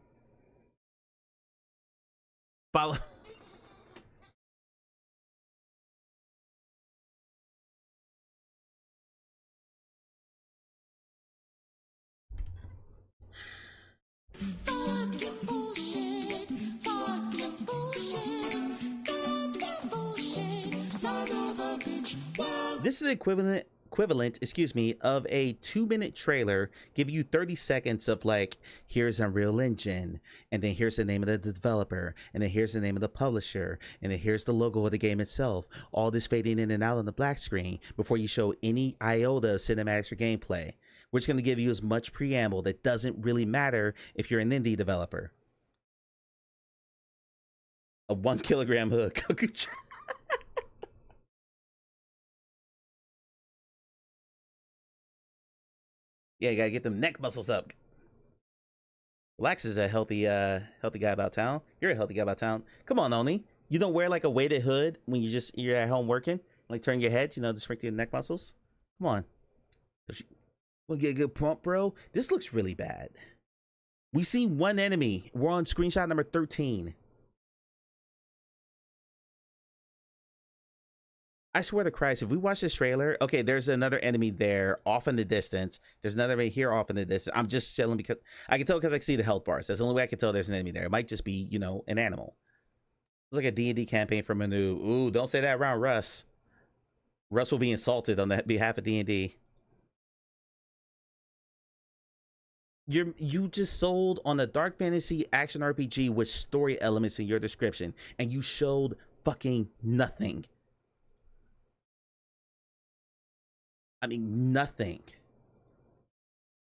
Follow. Fucking bullshit. Fucking bullshit. Fucking bullshit. Son of a bitch. Wow. This is equivalent, excuse me, of a 2-minute trailer. Give you 30 seconds of like, here's Unreal Engine, and then here's the name of the developer, and then here's the name of the publisher, and then here's the logo of the game itself. All this fading in and out on the black screen before you show any iota of cinematics or gameplay. We're just going to give you as much preamble that doesn't really matter if you're an indie developer. A 1 kilogram hook. Yeah, you gotta get them neck muscles up. Lax is a healthy guy about town. You're a healthy guy about town. Come on, Oni. You don't wear like a weighted hood when you're at home working, like turn your head, to strengthen your neck muscles. Come on. Wanna get a good pump, bro? This looks really bad. We've seen one enemy. We're on screenshot number 13. I swear to Christ, if we watch this trailer, okay, there's another enemy there off in the distance. There's another enemy here off in the distance. I'm just chilling because I can tell because I see the health bars. That's the only way I can tell there's an enemy there. It might just be, an animal. It's like a D&D campaign for Manu. Ooh, don't say that around Russ. Russ will be insulted on the behalf of D&D. You just sold on a dark fantasy action RPG with story elements in your description, and you showed fucking nothing. I mean, nothing.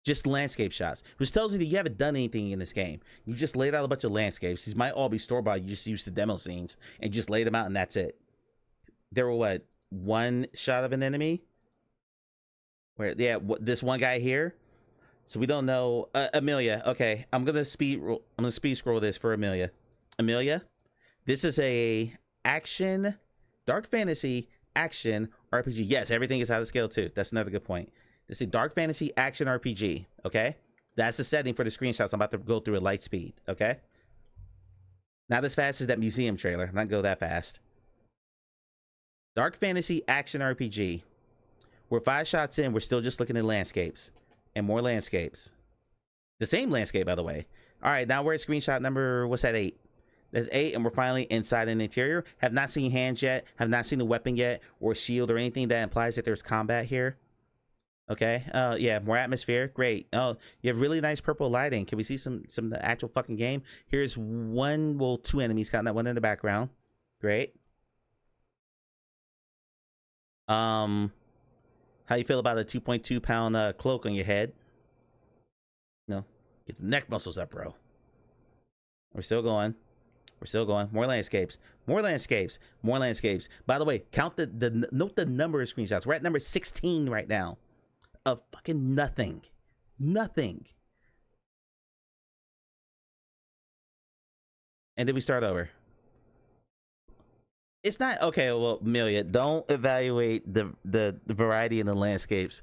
Just landscape shots, which tells you that you haven't done anything in this game. You just laid out a bunch of landscapes. These might all be store-bought. You just used the demo scenes and just laid them out, and that's it. There were one shot of an enemy? This one guy here. So we don't know. Amelia. Okay, I'm gonna speed scroll this for Amelia. Amelia, this is a action, dark fantasy action RPG. Yes, everything is out of scale too. That's another good point. It's a dark fantasy action RPG. Okay, that's the setting for the screenshots. I'm about to go through at light speed. Okay, not as fast as that museum trailer. I'm not go that fast. Dark fantasy action RPG. We're 5 shots in. We're still just looking at landscapes and more landscapes. The same landscape, by the way. All right, now we're at screenshot number, what's that, 8? That's 8, and we're finally inside an interior. Have not seen hands yet. Have not seen the weapon yet, or shield, or anything that implies that there's combat here. Okay. Yeah, more atmosphere. Great. Oh, you have really nice purple lighting. Can we see some of the actual fucking game? Here's 2 enemies. Got that one in the background. Great. How you feel about a 2.2 pound cloak on your head? No, get the neck muscles up, bro. We're still going. We're still going. More landscapes. More landscapes. More landscapes. By the way, count note the number of screenshots. We're at number 16 right now. Of fucking nothing. Nothing. And then we start over. It's not okay. Well, Amelia, don't evaluate the variety in the landscapes.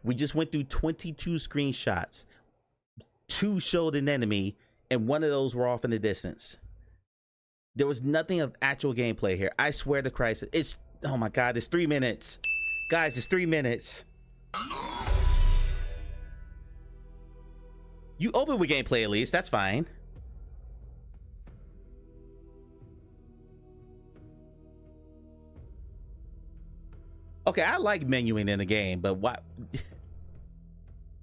We just went through 22 screenshots. 2 showed an enemy, and 1 of those were off in the distance. There was nothing of actual gameplay here. I swear to Christ, oh my God, it's 3 minutes, guys. It's 3 minutes. You open with gameplay at least. That's fine. Okay, I like menuing in the game, but what?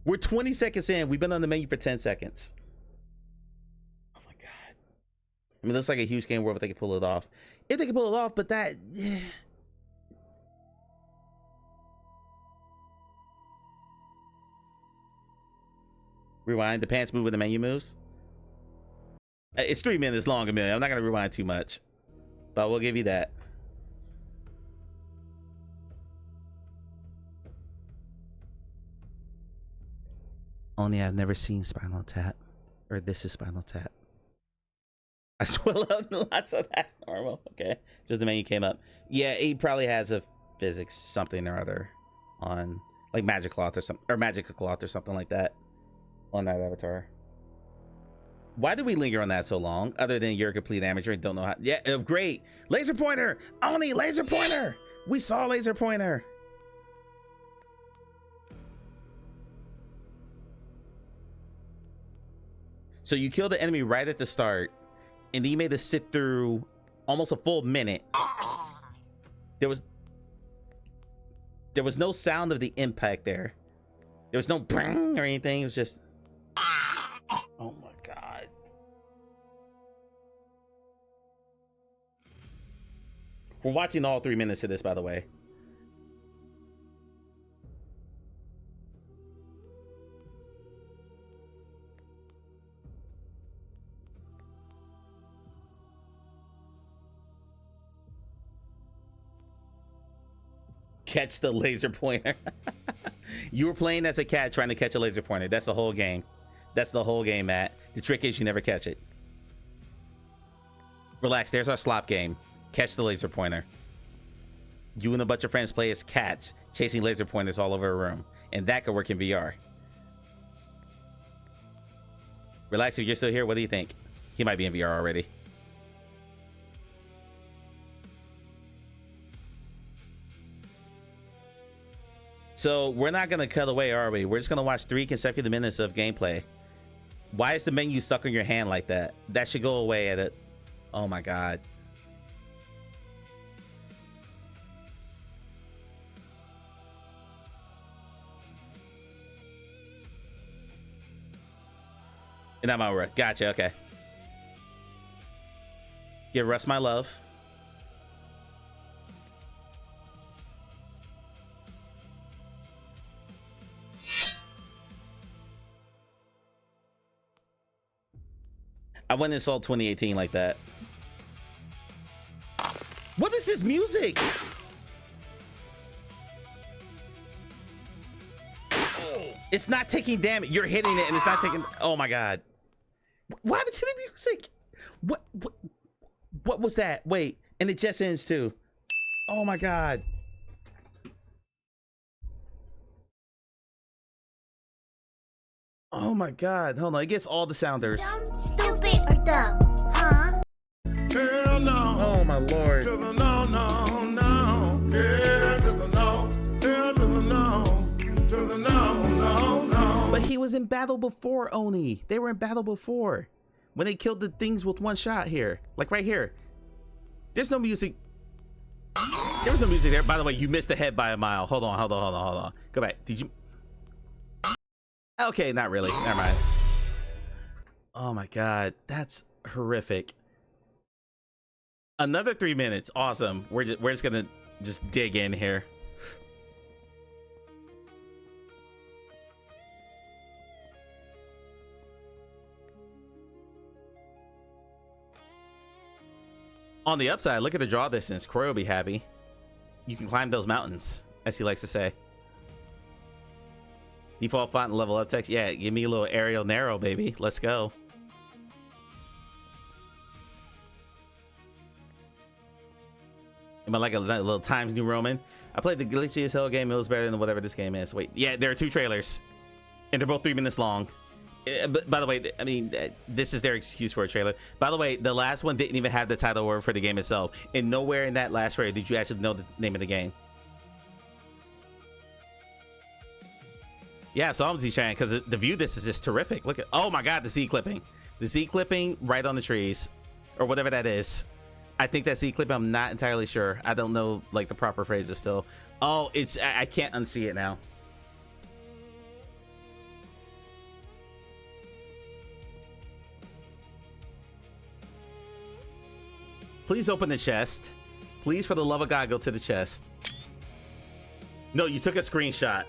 We're 20 seconds in. We've been on the menu for 10 seconds. Oh my God. I mean, it looks like a huge game world if they can pull it off. If they can pull it off, but that... Yeah. Rewind. The pants move when the menu moves. It's 3 minutes long, Amelia. I'm not going to rewind too much, but we'll give you that. Only I've never seen Spinal Tap, or this is Spinal Tap. I swell out lots of that's normal. Okay, just the menu came up. Yeah, he probably has a physics something or other on, like Magic Cloth or something, or Magic Cloth or something like that on that avatar. Why did we linger on that so long? Other than you're a complete amateur and don't know how. Yeah, great laser pointer. Oni, laser pointer. We saw laser pointer. So you killed the enemy right at the start, and then you made us sit through almost a full minute. There was no sound of the impact there. There was no bang or anything. It was just, oh my God. We're watching all 3 minutes of this, by the way. Catch the laser pointer. You were playing as a cat trying to catch a laser pointer. That's the whole game. That's the whole game, Matt. The trick is you never catch it. Relax, there's our slop game. Catch the laser pointer. You and a bunch of friends play as cats, chasing laser pointers all over a room. And that could work in VR. Relax, if you're still here, what do you think? He might be in VR already. So we're not gonna cut away, are we? We're just gonna watch 3 consecutive minutes of gameplay. Why is the menu stuck on your hand like that? That should go away at it. Oh my god. And I'm over. Gotcha, okay. Give Russ my love. I wouldn't install 2018 like that. What is this music? It's not taking damage. You're hitting it and it's not taking. Oh my god. What happened to the music? What was that? Wait, and it just ends too. Oh my god. Oh my god. Hold on, it gets all the sounders. Dumb, stupid, or dumb, huh? Hell no. Oh my lord. To the no, no, no. Yeah, to the no. Yeah, to the no. To the no, no, no. But he was in battle before, Oni. They were in battle before. When they killed the things with one shot here. Like right here. There's no music. There was no music there. By the way, you missed the head by a mile. Hold on. Go back. Did you? Okay, not really. Never mind. Oh my god. That's horrific. Another 3 minutes. Awesome. We're just gonna just dig in here. On the upside, look at the draw distance. Croy will be happy. You can climb those mountains, as he likes to say. Default font and level up text. Yeah, give me a little Arial Narrow, baby. Let's go. Am I like a little Times New Roman? I played the glitchy as hell game. It was better than whatever this game is. Wait, yeah, there are 2 trailers. And they're both 3 minutes long. But by the way, I mean, this is their excuse for a trailer. By the way, the last one didn't even have the title word for the game itself. And nowhere in that last trailer did you actually know the name of the game. Yeah, so I'm just trying because the view this is just terrific. Look at, oh my god, the Z clipping. The Z clipping right on the trees. Or whatever that is. I think that's Z clipping. I'm not entirely sure. I don't know like the proper phrases still. Oh, it's, I can't unsee it now. Please open the chest. Please, for the love of God, go to the chest. No, you took a screenshot.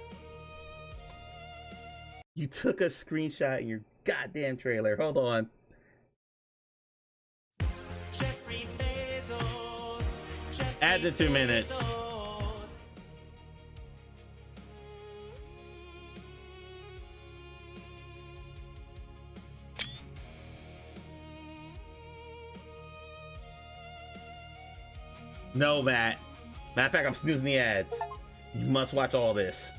You took a screenshot in your goddamn trailer. Hold on. Add the 2 minutes. No, Matt. Matter of fact, I'm snoozing the ads. You must watch all this.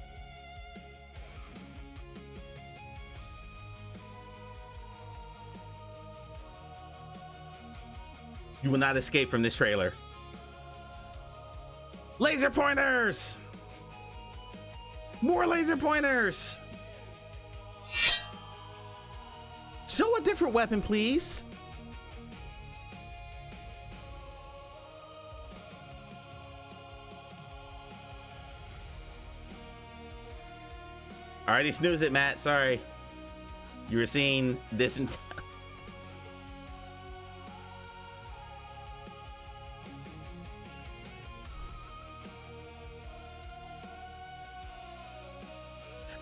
You will not escape from this trailer. Laser pointers! More laser pointers! Show a different weapon, please. Alrighty, snooze it, Matt. Sorry. You were seeing this in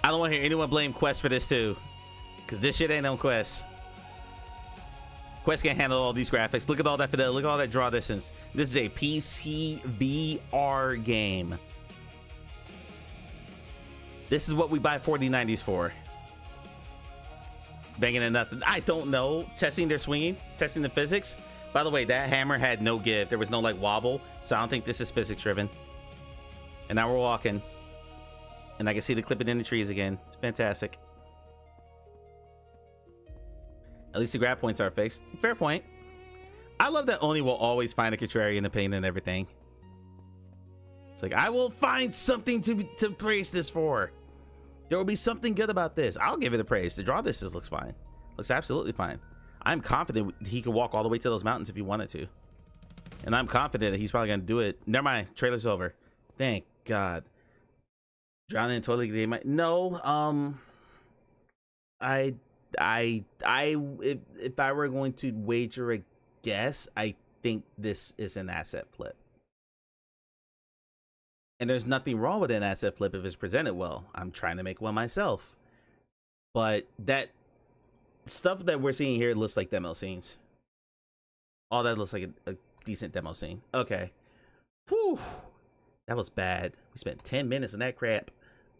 I don't want to hear anyone blame Quest for this too, because this shit ain't on Quest. Quest can't handle all these graphics. Look at all that fidelity. Look at all that draw distance. This is a PC VR game. This is what we buy 4090s for. Banging in nothing. I don't know. Testing their swinging, testing the physics. By the way, that hammer had no give. There was no like wobble. So I don't think this is physics driven. And now we're walking. And I can see the clipping in the trees again. It's fantastic. At least the grab points are fixed. Fair point. I love that Oni will always find a contrarian in the paint and everything. It's like, I will find something to praise this for. There will be something good about this. I'll give it a praise. The draw distance looks fine. Looks absolutely fine. I'm confident he could walk all the way to those mountains if he wanted to. And I'm confident that he's probably going to do it. Never mind. Trailer's over. Thank God. Drowning in totally. They might. No. If I were going to wager a guess, I think this is an asset flip. And there's nothing wrong with an asset flip if it's presented well. I'm trying to make one myself. But that stuff that we're seeing here looks like demo scenes. All that looks like a decent demo scene. Okay. Whew. That was bad. We spent 10 minutes on that crap.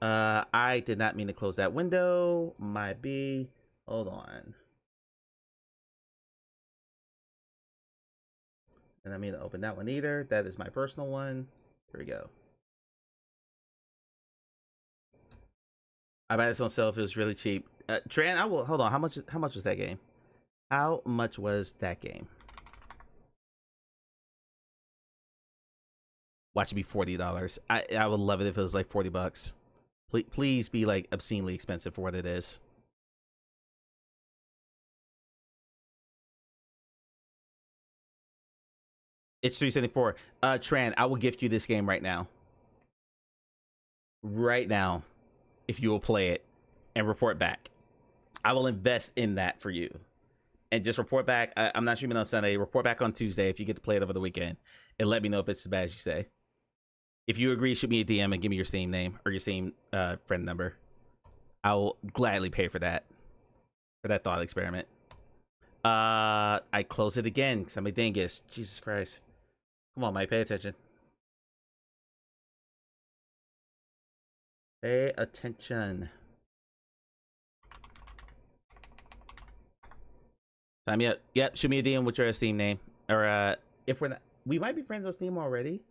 I did not mean to close that window. Might be. Hold on. And I mean to open that one either. That is my personal one. Here we go. I buy this on sale if it was really cheap. Tran, I will hold on. How much was that game? How much was that game? Watch it be $40. I would love it if it was like $40. Please be like obscenely expensive for what it is. It's $374. Tran, I will gift you this game right now. Right now. If you will play it and report back. I will invest in that for you. And just report back. I'm not streaming on Sunday. Report back on Tuesday if you get to play it over the weekend. And let me know if it's as bad as you say. If you agree, shoot me a DM and give me your Steam name or your Steam friend number. I will gladly pay for that. For that thought experiment. I close it again because I'm a dingus. Jesus Christ. Come on, Mike, pay attention. Pay attention. Time me up. Yep, shoot me a DM with your Steam name. Or if we're not, we might be friends on Steam already.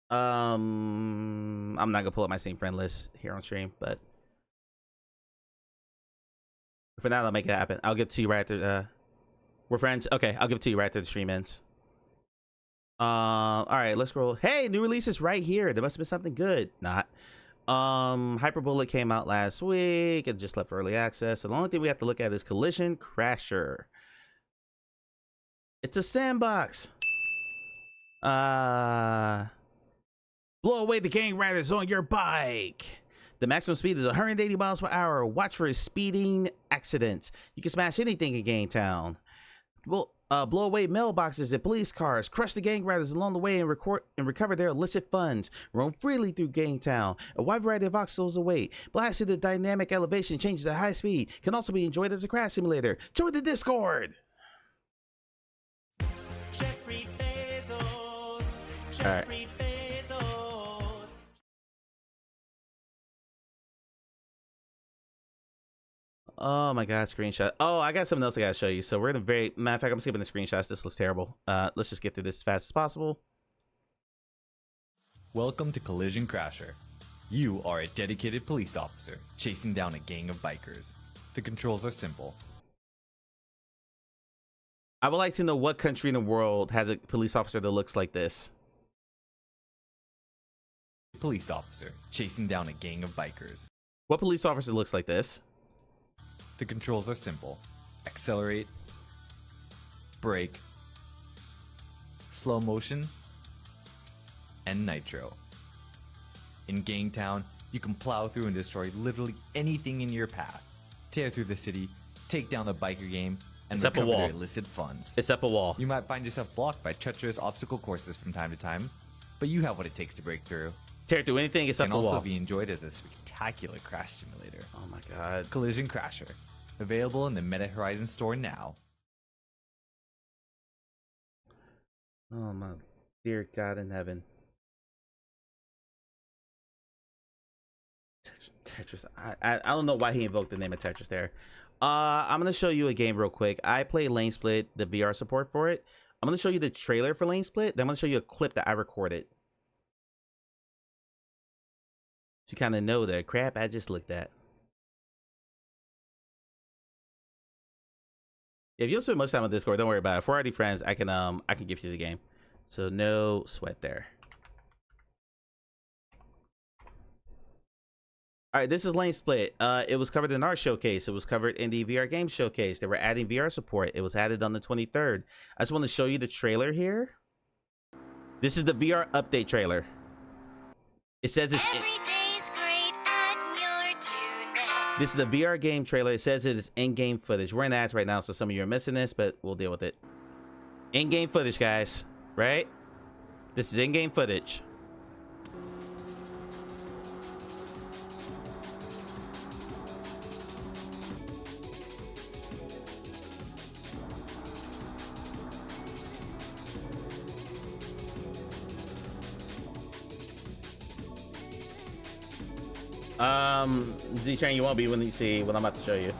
I'm not gonna pull up my Steam friend list here on stream, but for now I'll make it happen. I'll give it to you right after we're friends. Okay, I'll give it to you right after the stream ends. All right, let's scroll. Hey, new releases right here. There must have been something good. Not. Hyperbullet came out last week. It just left for early access. So the only thing we have to look at is Collision Crasher. It's a sandbox. Blow away the gang riders on your bike. The maximum speed is 180 miles per hour. Watch for a speeding accident. You can smash anything in Gangtown. Well, blow away mailboxes and police cars. Crush the gang riders along the way and recover their illicit funds. Roam freely through Gangtown. A wide variety of obstacles await. Blast through the dynamic elevation changes at high speed. Can also be enjoyed as a crash simulator. Join the Discord. Jeffrey Bezos. Jeffrey Bezos. Oh my god, screenshot. Oh, I got something else I gotta show you. So we're in a very matter of fact, I'm skipping the screenshots. This looks terrible. Let's just get through this as fast as possible. Welcome to Collision Crasher. You are a dedicated police officer chasing down a gang of bikers. The controls are simple. I would like to know what country in the world has a police officer that looks like this. Police officer chasing down a gang of bikers. What police officer looks like this? The controls are simple. Accelerate, brake, slow motion, and nitro. In Gangtown, you can plow through and destroy literally anything in your path. Tear through the city, take down the biker game, and Except a recover wall. their illicit funds. It's up a wall. You might find yourself blocked by treacherous obstacle courses from time to time, but you have what it takes to break through. Tear through anything except Can a also wall. be enjoyed as a spectacular crash simulator. Oh my god. Collision Crasher. Available in the Meta Horizon store now. Oh my dear God in heaven. Tetris. I don't know why he invoked the name of Tetris there. I'm gonna show you a game real quick. I play Lane Split, the VR support for it. I'm gonna show you the trailer for Lane Split. Then I'm gonna show you a clip that I recorded. So you kind of know the crap I just looked at. If you don't spend much time on Discord, don't worry about it. If we're already friends, I can give you the game. So no sweat there. All right, this is Lane Split. It was covered in our showcase. It was covered in the VR game showcase. They were adding VR support. It was added on the 23rd. I just want to show you the trailer here. This is the VR update trailer. It says it's... This is the VR game trailer. It says it is in-game footage. We're in ads right now, so some of you are missing this, but we'll deal with it. In-game footage, guys. Right? This is in-game footage. Z-Train, you won't be when you see what I'm about to show you.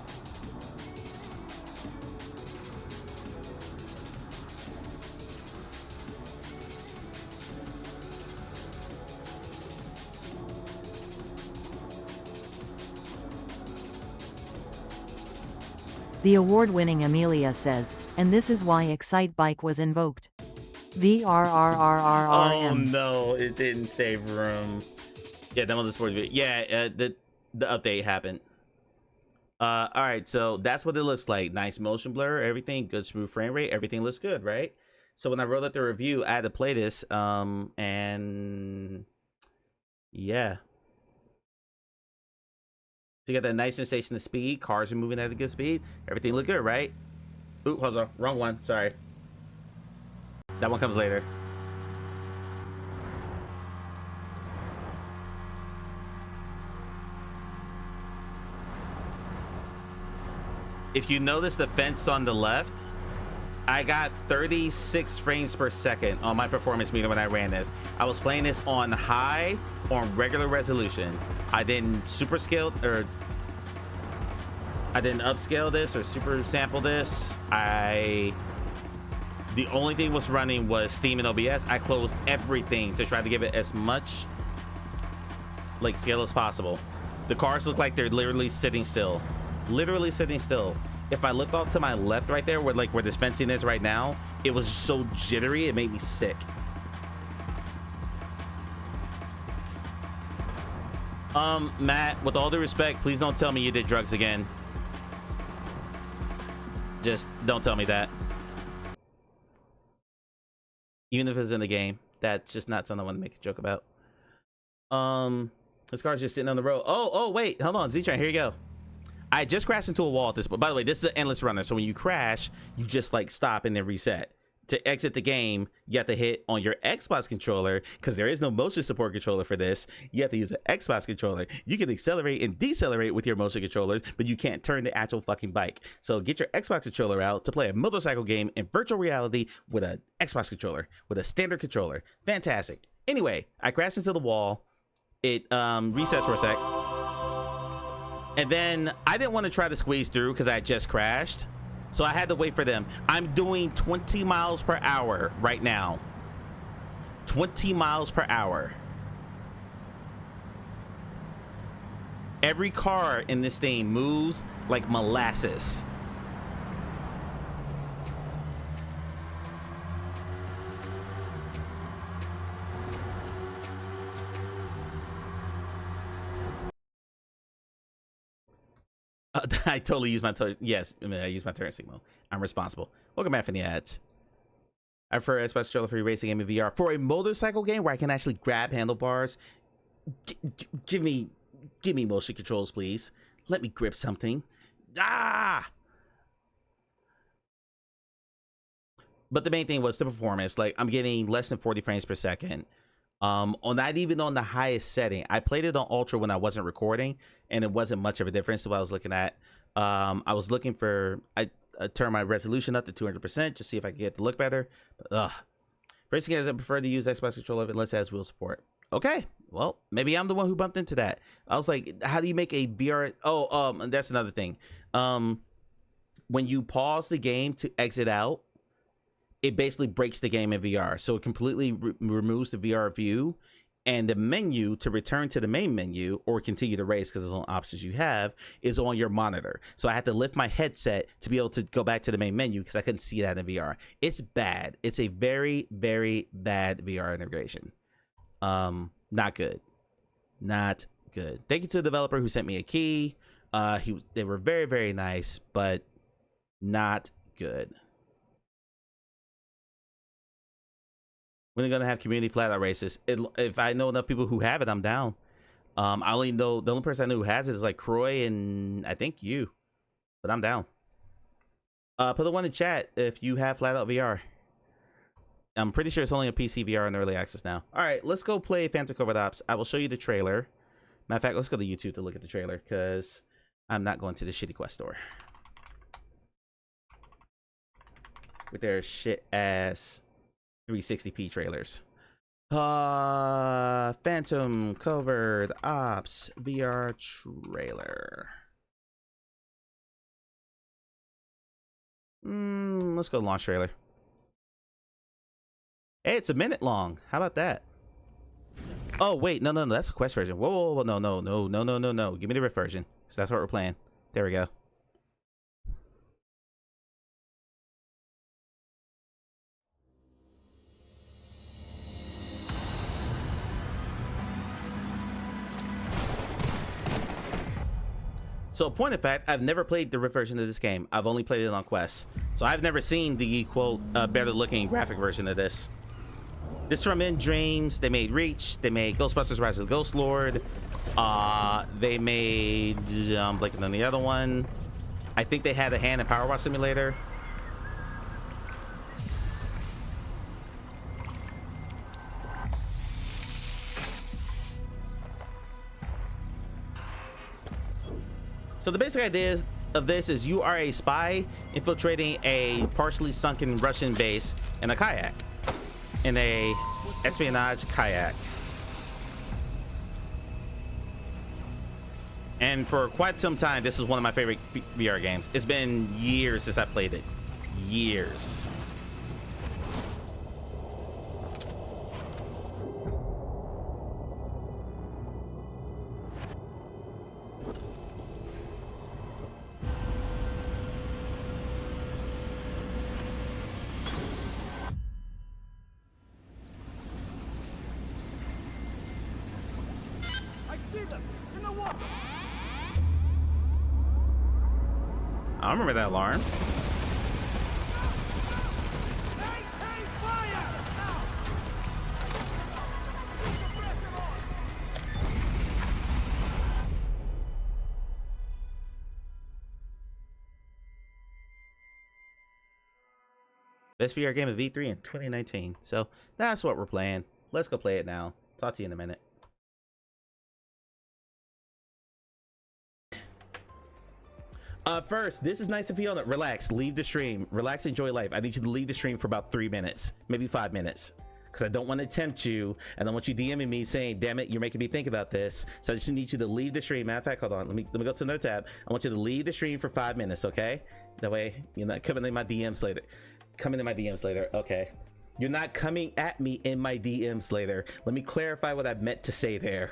The award-winning Amelia says, and this is why Excite Bike was invoked. VRRRRRM. Oh no, it didn't save room. Yeah, demo the sports video. Yeah, the update happened. All right, so that's what it looks like. Nice motion blur, everything good, smooth frame rate, everything looks good, right? So when I wrote up the review, I had to play this, and yeah. So you got that nice sensation of speed. Cars are moving at a good speed. Everything look good, right? Ooh, hold on, wrong one. Sorry. That one comes later. If you notice the fence on the left, I got 36 frames per second on my performance meter when I ran this. I was playing this on high, on regular resolution. I didn't super scale, or I didn't upscale this or super sample this. The only thing was running was Steam and OBS. I closed everything to try to give it as much like scale as possible. The cars look like they're literally sitting still. Literally sitting still. If I look off to my left right there where the fencing is right now, it was so jittery it made me sick. Matt, with all due respect, please don't tell me you did drugs again. Just don't tell me that. Even if it's in the game, that's just not something I want to make a joke about. This car's just sitting on the road. Oh wait, hold on, Z-Train, here you go. I just crashed into a wall at this point. By the way, this is an endless runner, so when you crash, you just like stop and then reset. To exit the game, you have to hit on your Xbox controller, because there is no motion support controller for this. You have to use an Xbox controller. You can accelerate and decelerate with your motion controllers, but you can't turn the actual fucking bike. So get your Xbox controller out to play a motorcycle game in virtual reality with an Xbox controller, with a standard controller. Fantastic. Anyway, I crashed into the wall. It resets for a sec. And then I didn't want to try to squeeze through because I had just crashed. So I had to wait for them. I'm doing 20 miles per hour right now. 20 miles per hour. Every car in this thing moves like molasses. I totally use my yes. I use my turn signal. I'm responsible. Welcome back from the ads. I prefer a special controller for a racing game in VR. For a motorcycle game where I can actually grab handlebars, give me motion controls, please. Let me grip something. Ah! But the main thing was the performance. Like, I'm getting less than 40 frames per second. Not even on the highest setting. I played it on ultra when I wasn't recording, and it wasn't much of a difference to what I was looking at. I was looking for, I turned my resolution up to 200% to see if I could get it to look better. But personally, I prefer to use Xbox controller unless it has wheel support. Okay, well, maybe I'm the one who bumped into that. I was like, how do you make a VR? Oh, and that's another thing. When you pause the game to exit out, it basically breaks the game in VR. So it completely removes the VR view, and the menu to return to the main menu or continue to race, because there's no options you have, is on your monitor. So I had to lift my headset to be able to go back to the main menu because I couldn't see that in VR. It's bad. It's a very, very bad VR integration. Not good. Not good. Thank you to the developer who sent me a key. They were very, very nice, but not good. When are they gonna have community flat out races? If I know enough people who have it, I'm down. I only know the only person I know who has it is like Croy and I think you, but I'm down. Put the one in chat if you have flat out VR. I'm pretty sure it's only a PC VR in early access now. All right, let's go play Phantom Covert Ops. I will show you the trailer. Matter of fact, let's go to YouTube to look at the trailer because I'm not going to the shitty Quest store with their shit ass 360p trailers. Phantom Covert Ops VR trailer. Let's go launch trailer. Hey, it's a minute long. How about that? Oh wait, no, that's a Quest version. Whoa, no. Give me the Rift version. So that's what we're playing. There we go. So, point of fact, I've never played the Rift version of this game. I've only played it on Quest. So I've never seen the, quote, better looking graphic version of this. This is from In Dreams. They made Reach. They made Ghostbusters Rise of the Ghost Lord. They made, I'm blanking on the other one. I think they had a Hand and Power Wash Simulator. So the basic idea of this is you are a spy infiltrating a partially sunken Russian base in a kayak, in a espionage kayak. And for quite some time, this is one of my favorite VR games. It's been years since I played it. Years. I remember that alarm. Best VR game of V3 in 2019. So that's what we're playing. Let's go play it now. Talk to you in a minute. First, this is nice of Fiona. Relax, leave the stream. Relax, enjoy life. I need you to leave the stream for about 3 minutes, maybe 5 minutes, because I don't want to tempt you. I don't want you DMing me saying, "Damn it, you're making me think about this." So I just need you to leave the stream. Matter of fact, hold on. Let me go to another tab. I want you to leave the stream for 5 minutes, okay? That way you're not coming in my DMs later. Coming in my DMs later, okay? You're not coming at me in my DMs later. Let me clarify what I meant to say there.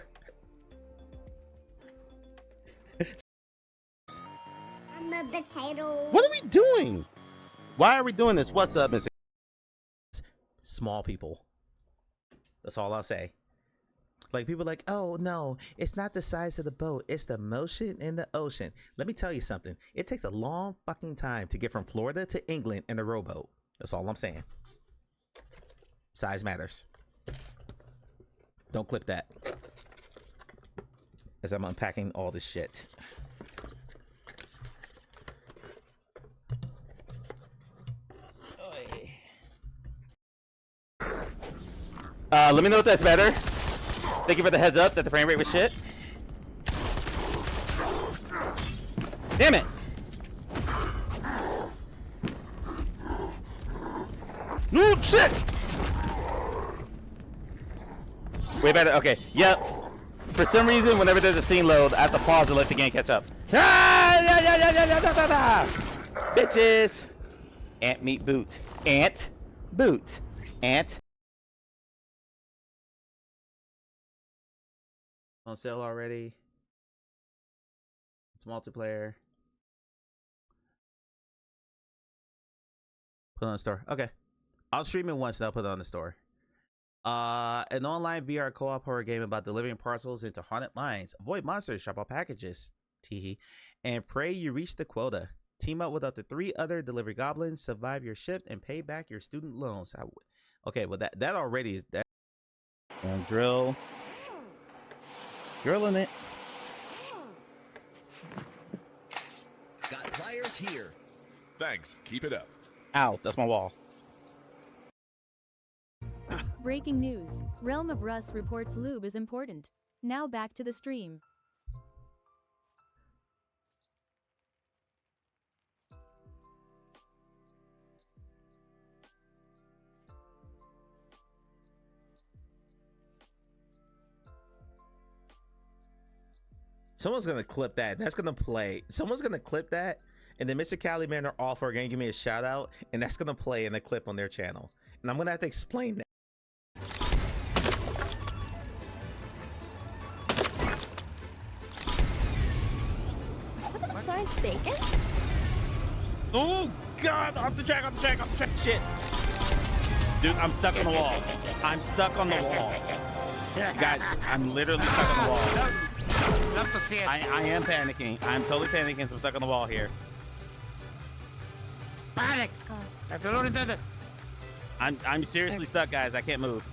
Potato. What are we doing? Why are we doing this? What's up, Mr. Small people. That's all I'll say. Like, people are like, oh no, it's not the size of the boat, it's the motion in the ocean. Let me tell you something. It takes a long fucking time to get from Florida to England in a rowboat. That's all I'm saying. Size matters. Don't clip that, as I'm unpacking all this shit. Let me know if that's better. Thank you for the heads up that the frame rate was shit. Damn it! No shit! Way better. Okay. Yep. For some reason, whenever there's a scene load, I have to pause to let the game catch up. Bitches. Ant meat boot. Ant boot. Ant. On sale already. It's multiplayer. Put it on the store. Okay. I'll stream it once and I'll put it on the store. An online VR co-op horror game about delivering parcels into haunted mines. Avoid monsters, shop out packages. Teehee. And pray you reach the quota. Team up with up to 3 other delivery goblins, survive your shift, and pay back your student loans. Okay, well that already is that. And drill. Drilling it. Got pliers here. Thanks. Keep it up. Ow, that's my wall. Breaking news. Realm of Russ reports lube is important. Now back to the stream. Someone's gonna clip that. That's gonna play. Someone's gonna clip that, and then Mr. Caliman or All for are gonna give me a shout out, and that's gonna play in a clip on their channel. And I'm gonna have to explain that. Size bacon? Oh God! Off the track! Off the track! Off the track! Shit! Dude, I'm stuck on the wall. I'm stuck on the wall. Guys, I'm literally stuck on the wall. Love to see it. I am panicking. I'm totally panicking, so I'm stuck on the wall here. Panic. That's what it does. I'm seriously stuck, guys. I can't move.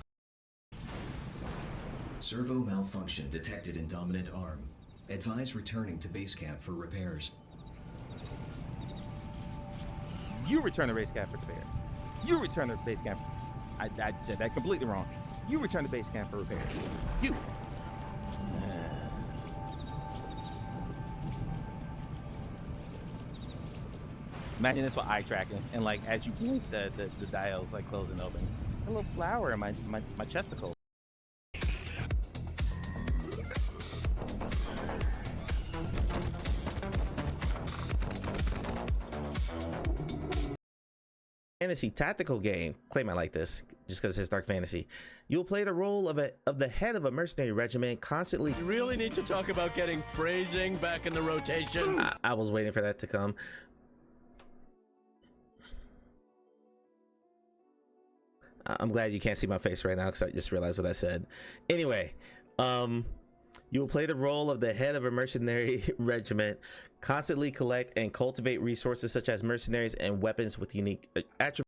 Servo malfunction detected in dominant arm. Advise returning to base camp for repairs. You return the race camp for repairs. You return the base camp. I said that completely wrong. You return to base camp for repairs. You. Imagine this with eye tracking, and like as you blink, the dials like close and open. A little flower in my chesticle. Fantasy tactical game. Claim I like this just because it's dark fantasy. You'll play the role of the head of a mercenary regiment, constantly. You really need to talk about getting phrasing back in the rotation. I was waiting for that to come. I'm glad you can't see my face right now because I just realized what I said. Anyway, you will play the role of the head of a mercenary regiment, constantly collect and cultivate resources such as mercenaries and weapons with unique attributes.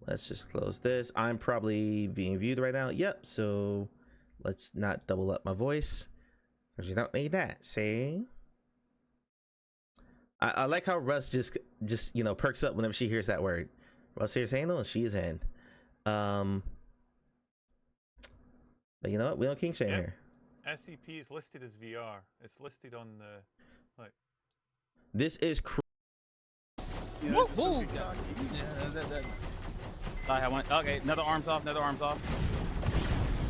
Let's just close this. I'm probably being viewed right now. Yep, so let's not double up my voice because you don't need that. See? I like how Russ just you know perks up whenever she hears that word. Russ hears handle and she is in. But you know what? We don't king shame here. SCP is listed as VR. It's listed on the like. This is. Woo, woo. I want. Okay, another arms off. Another arms off.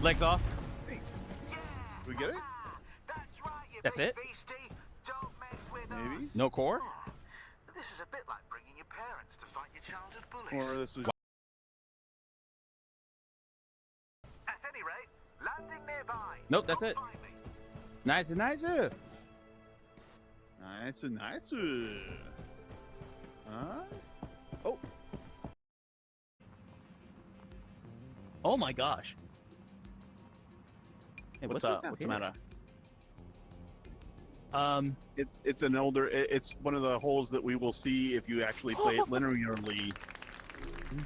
Legs off. Hey. We get it? That's it. Maybe. No core. This is a bit like bringing your parents to fight your childhood bullies. Or this was. At any rate, landing nearby. Nope, that's it. Nice and nice. Nice and nice. Huh? Oh. Oh my gosh. Hey, what's up? What's the matter? It's an older. It's one of the holes that we will see if you actually play it linearly.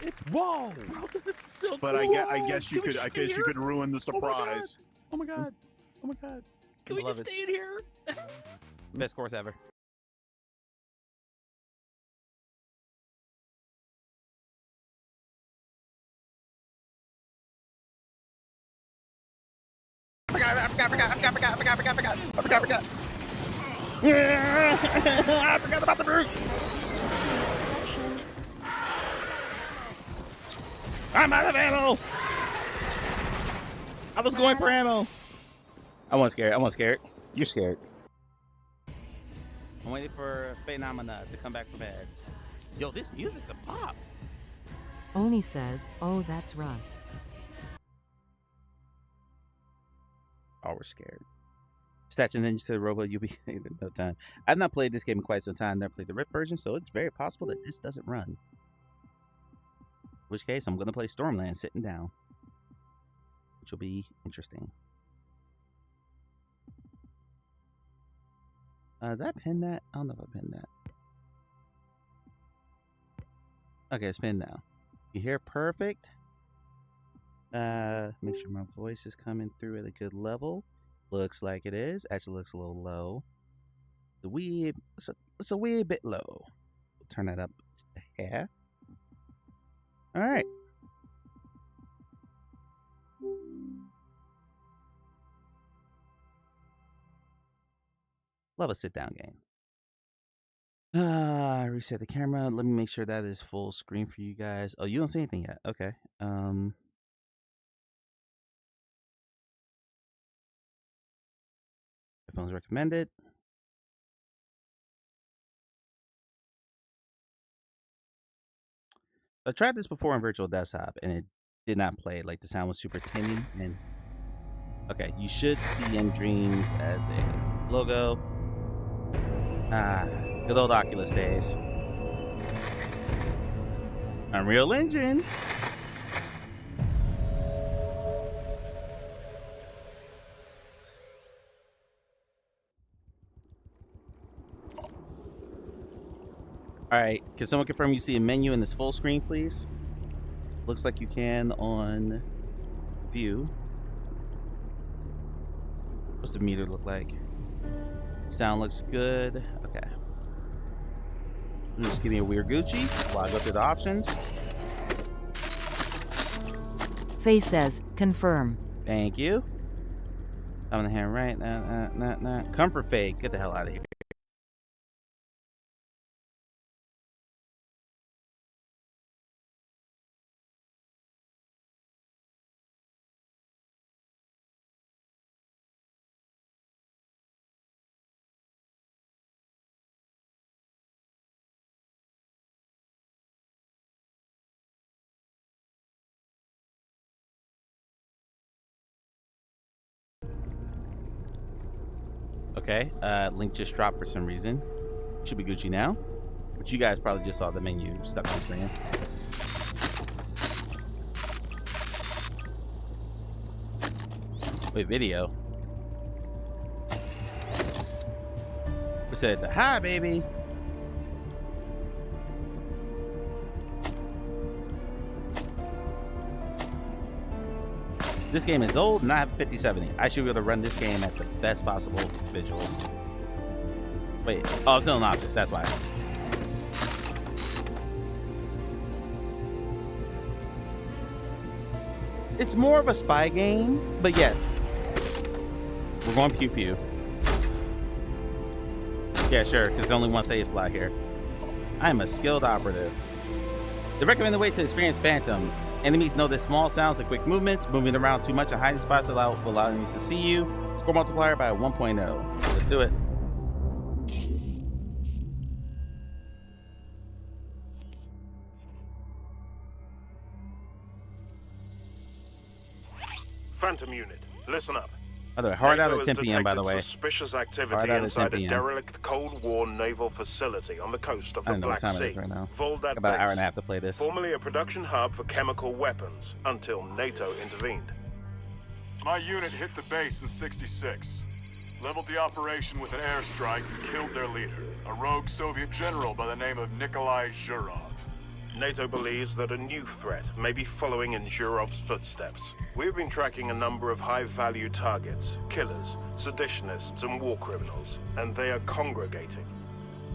It's whoa. This is so But cool. I guess you could. I guess you could ruin the surprise. Oh my god. Oh my god. Can we just stay in here? Best course ever. I forgot. I forgot about the brutes. I'm out of ammo. I was going for ammo. I wasn't scared. I wasn't scared. You're scared. I'm waiting for Phenomena to come back from ads. Yo, this music's a pop. Oni says, oh, that's Russ. Oh, we're scared. Statue Ninja to the robot, you'll be in no time. I've not played this game in quite some time. Never played the Rift version, so it's very possible that this doesn't run. In which case, I'm going to play Stormland sitting down, which will be interesting. Did I pin that? I don't know if I pinned that. Okay, it's pinned now. You hear perfect. Make sure my voice is coming through at a good level. Looks like it is. Actually looks a little low. It's a wee bit low. We'll turn that up to half. Alright. Love a sit-down game. Reset the camera. Let me make sure that is full screen for you guys. Oh, you don't see anything yet. Okay. Headphones recommended. I tried this before on virtual desktop and it did not play. Like the sound was super tinny. And okay, you should see Young Dreams as a logo. Good old Oculus days. Unreal Engine. All right, can someone confirm you see a menu in this full screen, please? Looks like you can on view. What's the meter look like? Sound looks good. Okay. Just give me a weird Gucci while I go through the options. Faye says, confirm. Thank you. I'm in the hand right. Comfort Faye, get the hell out of here. Okay, link just dropped for some reason. Should be Gucci now. But you guys probably just saw the menu stuck on screen. Wait, video. We said it's a hi, baby. This game is old and I have 5070. I should be able to run this game at the best possible visuals. Wait, oh, I'm still in options, that's why. It's more of a spy game, but yes. We're going pew pew. Yeah, sure, because there's only one save slot here. I am a skilled operative. The recommended way to experience Phantom. Enemies know the small sounds and quick movements. Moving around too much and hiding spots will allow enemies to see you. Score multiplier by 1.0. Let's do it. Phantom unit, listen up. By the way, hard out at NATO 10 p.m. by the way. Suspicious activity inside a derelict Cold War naval facility on the coast of the Black Sea. I don't know what time it is right now. Voldat About an hour Base, and a half to play this. Formerly a production hub for chemical weapons until NATO intervened. My unit hit the base in '66. Leveled the operation with an airstrike and killed their leader, a rogue Soviet general by the name of Nikolai Zhurov. NATO believes that a new threat may be following in Zhurov's footsteps. We've been tracking a number of high-value targets, killers, seditionists, and war criminals, and they are congregating,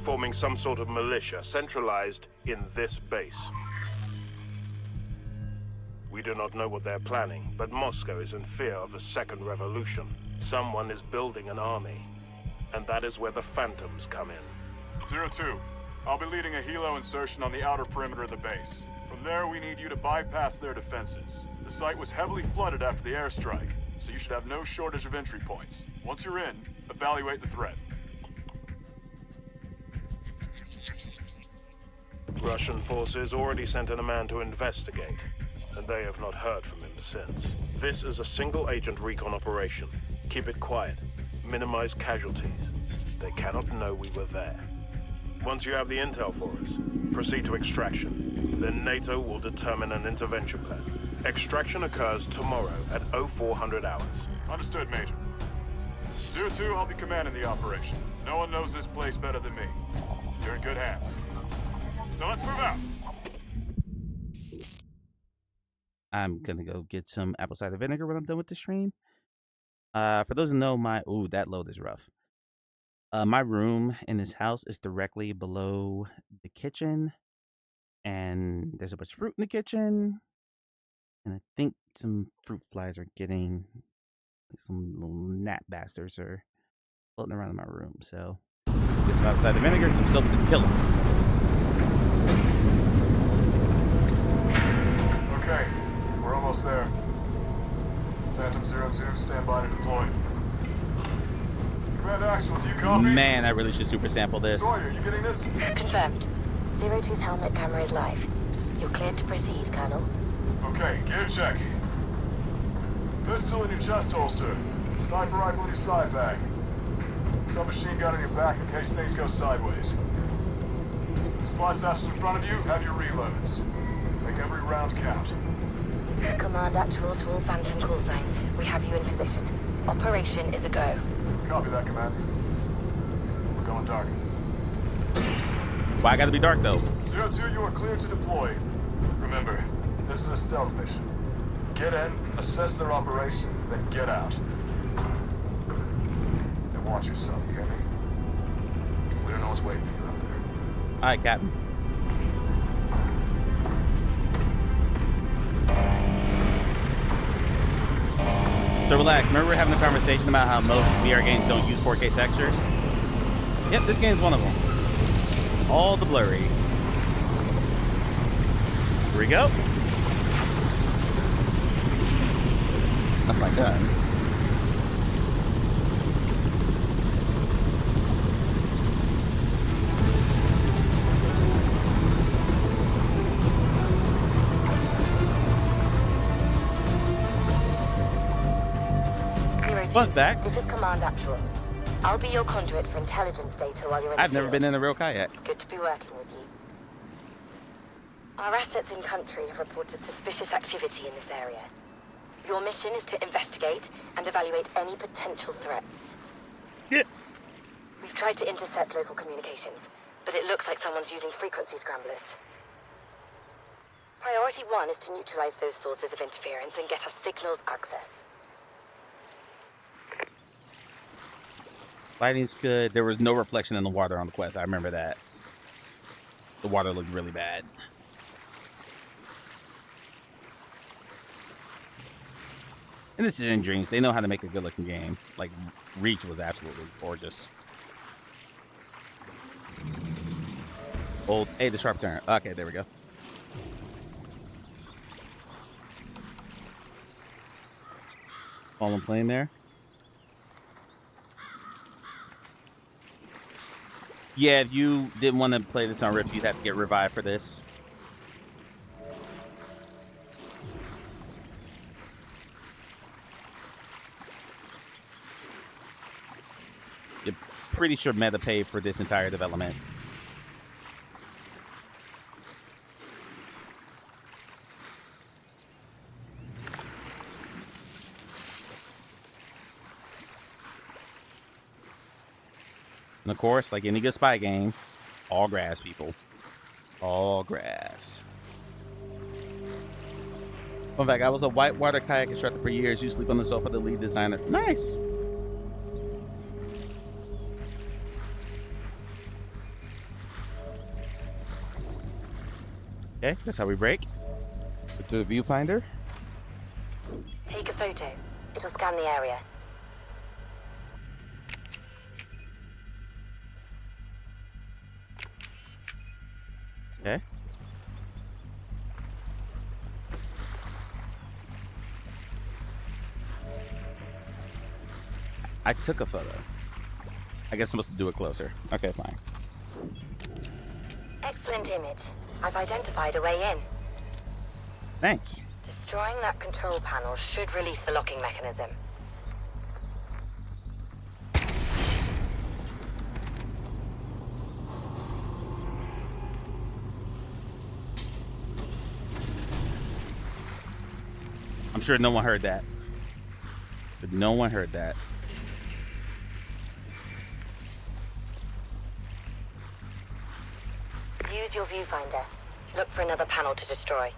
forming some sort of militia centralized in this base. We do not know what they're planning, but Moscow is in fear of a second revolution. Someone is building an army, and that is where the Phantoms come in. 02. I'll be leading a helo insertion on the outer perimeter of the base. From From there, we need you to bypass their defenses. The site was heavily flooded after the airstrike, so you should have no shortage of entry points. Once you're in, evaluate the threat. Russian forces already sent in a man to investigate, and they have not heard from him since. This is a single-agent recon operation. Keep it quiet. Minimize casualties. They cannot know we were there. Once you have the intel for us, proceed to extraction. Then NATO will determine an intervention plan. Extraction occurs tomorrow at 0400 hours. Understood, Major. 02, I'll be commanding the operation. No one knows this place better than me. You're in good hands. So let's move out. I'm gonna go get some apple cider vinegar when I'm done with the stream. For those who know, that load is rough. My room in this house is directly below the kitchen, and there's a bunch of fruit in the kitchen, and I think some fruit flies are getting, like, some little gnat bastards are floating around in my room. So get some apple cider vinegar, some soap to kill them. Okay, we're almost there. Phantom 02, stand by to deploy. Command Actual, do you copy? Man, I really should super sample this. Sawyer, you getting this? Confirmed. 02's helmet camera is live. You're cleared to proceed, Colonel. Okay, gear check. Pistol in your chest holster. Sniper rifle in your side bag. Submachine gun in your back in case things go sideways. Supply satchels in front of you, have your reloads. Make every round count. Command Actual to all Phantom call signs. We have you in position. Operation is a go. Copy that, Command. We're going dark. Why I gotta be dark, though? 02, you are cleared to deploy. Remember, this is a stealth mission. Get in, assess their operation, then get out. And watch yourself, you hear me? We don't know what's waiting for you out there. All right, Captain. So relax. Remember we were having a conversation about how most VR games don't use 4K textures? Yep, this game's one of them. All the blurry. Here we go. That's my gun. Fun fact. This is Command Actual. I'll be your conduit for intelligence data while you're in the I've never field. been in a real kayak. It's good to be working with you. Our assets in country have reported suspicious activity in this area. Your mission is to investigate and evaluate any potential threats. Yeah. We've tried to intercept local communications, but it looks like someone's using frequency scramblers. Priority 1 is to neutralize those sources of interference and get us signals access. Lighting's good. There was no reflection in the water on the quest. I remember that. The water looked really bad. And this is in Dreams. They know how to make a good-looking game. Like, Reach was absolutely gorgeous. Hey, the sharp turn. Okay, there we go. Fallen plane there. Yeah, if you didn't want to play this on Rift, you'd have to get revived for this. You're pretty sure Meta paid for this entire development. And of course, like any good spy game, all grass, people. All grass. In fact, I was a whitewater kayak instructor for years. You sleep on the sofa, the lead designer. Nice. Okay, that's how we break. Go to the viewfinder. Take a photo. It'll scan the area. Okay. I took a photo. I guess I'm supposed to do it closer. Okay, fine. Excellent image. I've identified a way in. Thanks. Destroying that control panel should release the locking mechanism. I'm sure no one heard that. But no one heard that. Use your viewfinder. Look for another panel to destroy.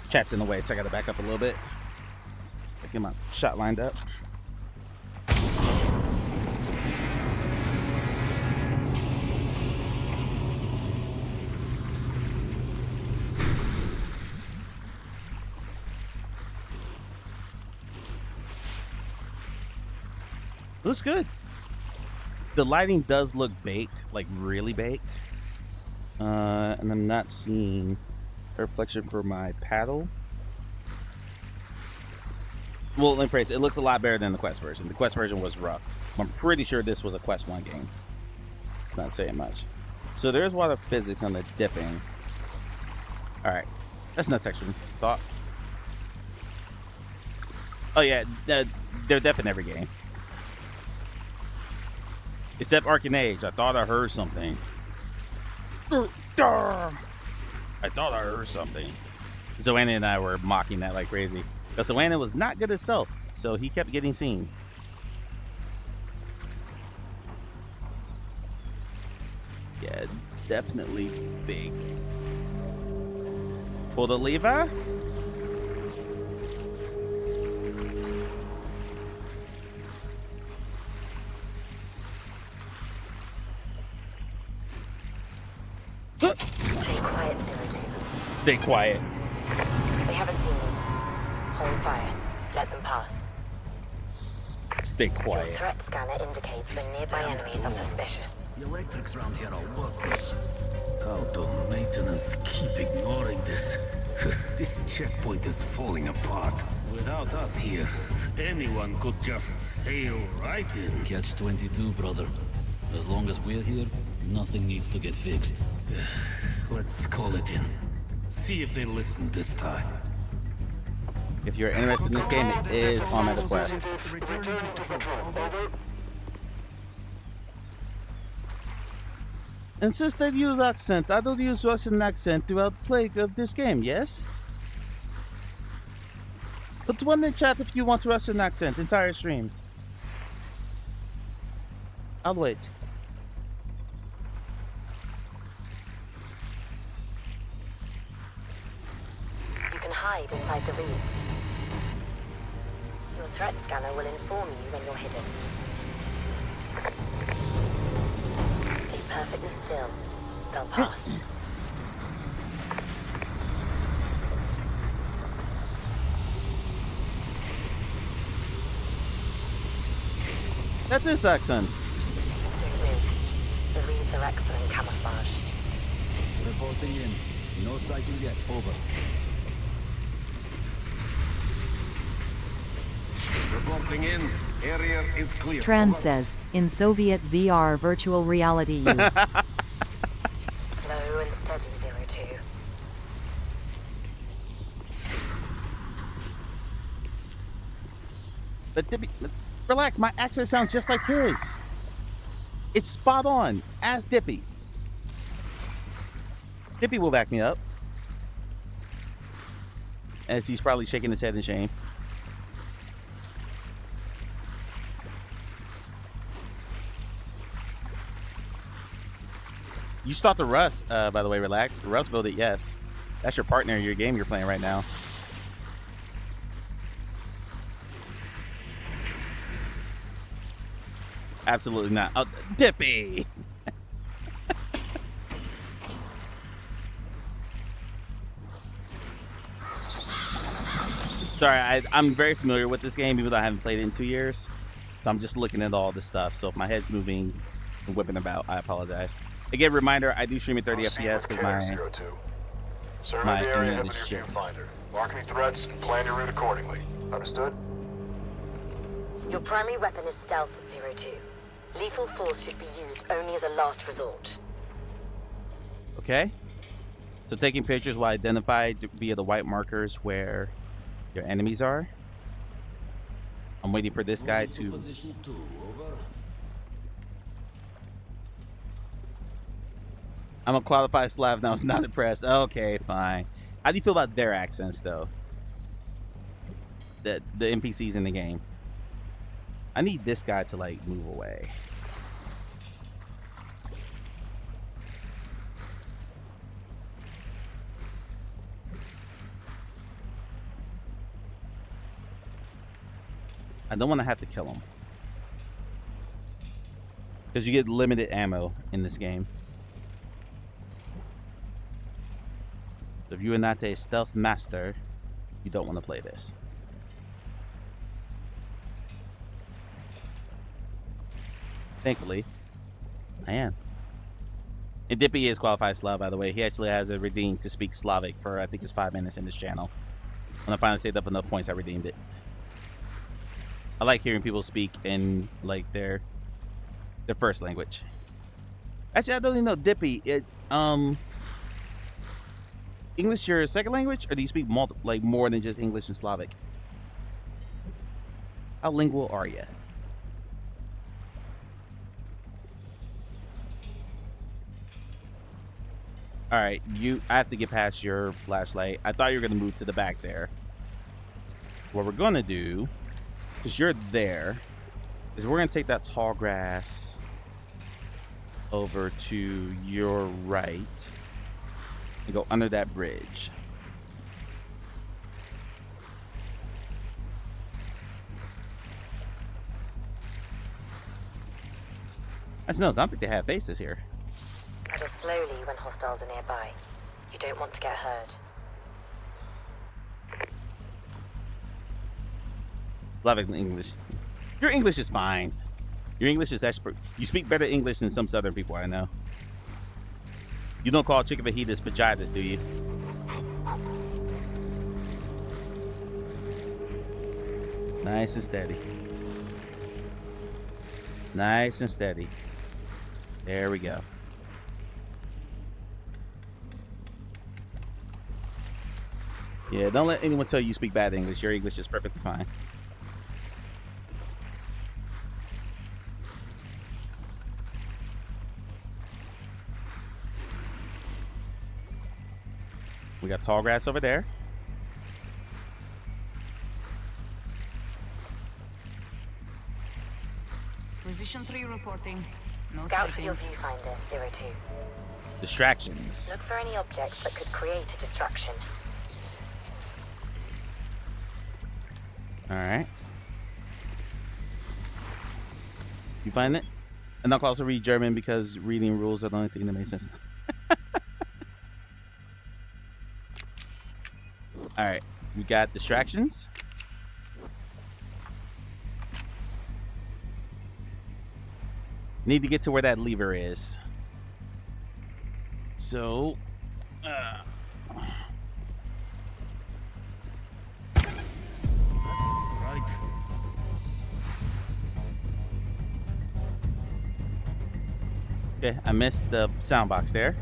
Chat's in the way, so I gotta back up a little bit. Get my shot lined up. Looks good. The lighting does look baked, like really baked. And I'm not seeing a reflection for my paddle. Well, let me phrase it. It looks a lot better than the Quest version. The Quest version was rough. I'm pretty sure this was a Quest 1 game. Not saying much. So there's a lot of physics on the dipping. Alright. That's no texture talk. Oh yeah, they're deaf in every game. Except Arcane Age. I thought I heard something. I thought I heard something. Zoanna and I were mocking that like crazy. But Zoanna was not good at stealth, so he kept getting seen. Yeah, definitely big. Pull the lever. Stay quiet, 02. Stay quiet. They haven't seen me. Hold fire. Let them pass. Stay Your quiet. threat scanner indicates when nearby enemies are suspicious. The electrics around here are worthless. How the maintenance keep ignoring this? This checkpoint is falling apart. Without us here, anyone could just sail right in. Catch-22, brother. As long as we're here, nothing needs to get fixed. Let's call it in. See if they listen this time. If you're interested in this game, it is on MetaQuest. Insist I use accent. I don't use Russian accent throughout play of this game, yes? Put one in chat if you want Russian accent, entire stream. I'll wait. You can hide inside the reeds. Your threat scanner will inform you when you're hidden. Stay perfectly still. They'll pass. That is accent. Don't move. The reeds are excellent camouflage. Reporting in. No sighting yet. Over. Reporting in. Area is clear. Trans says, in Soviet VR virtual reality you. Slow and steady, 02. But Dippy, relax, my accent sounds just like his. It's spot on. Ask Dippy. Dippy will back me up. As he's probably shaking his head in shame. You start the Russ, by the way, relax. Russ voted yes. That's your partner in your game you're playing right now. Absolutely not. Oh, Dippy! Sorry, I'm very familiar with this game, even though I haven't played it in 2 years. So I'm just looking at all this stuff. So if my head's moving and whipping about, I apologize. Again, reminder, I do stream at 30 FPS because my Survey my the area English ahead with your shit. viewfinder. Mark any threats and plan your route accordingly. Understood? Your primary weapon is Stealth 02. Lethal force should be used only as a last resort. Okay. So taking pictures will identify via the white markers where your enemies are. I'm waiting for this guy to... Position 2, over. I'm a qualified Slav now. I was not impressed. Okay, fine. How do you feel about their accents, though? The NPCs in the game. I need this guy to, like, move away. I don't want to have to kill him. Because you get limited ammo in this game. So if you are not a stealth master, you don't want to play this. Thankfully, I am. And Dippy is qualified Slav, by the way. He actually has a redeemed to speak Slavic for, I think it's 5 minutes in this channel. When I finally saved up enough points, I redeemed it. I like hearing people speak in, like, their first language. Actually, I don't even know, Dippy, English your second language, or do you speak more than just English and Slavic? How lingual are you? All right, I have to get past your flashlight. I thought you were gonna move to the back there. What we're gonna do, because you're there, is we're gonna take that tall grass over to your right and go under that bridge. That's no, I don't think they have faces here. Pedal slowly when hostiles are nearby. You don't want to get hurt. Slavic English. Your English is fine. Your English is actually... You speak better English than some Southern people I know. You don't call chicken fajitas vaginas, do you? Nice and steady. Nice and steady. There we go. Yeah, don't let anyone tell you speak bad English. Your English is perfectly fine. We got tall grass over there. Position 3 reporting. No Scout for sighting. your viewfinder, 02. Distractions. Look for any objects that could create a distraction. All right. You find it? And I'll also read German because reading rules are the only thing that makes sense. All right. We got distractions. Need to get to where that lever is. So, okay, I missed the sound box there.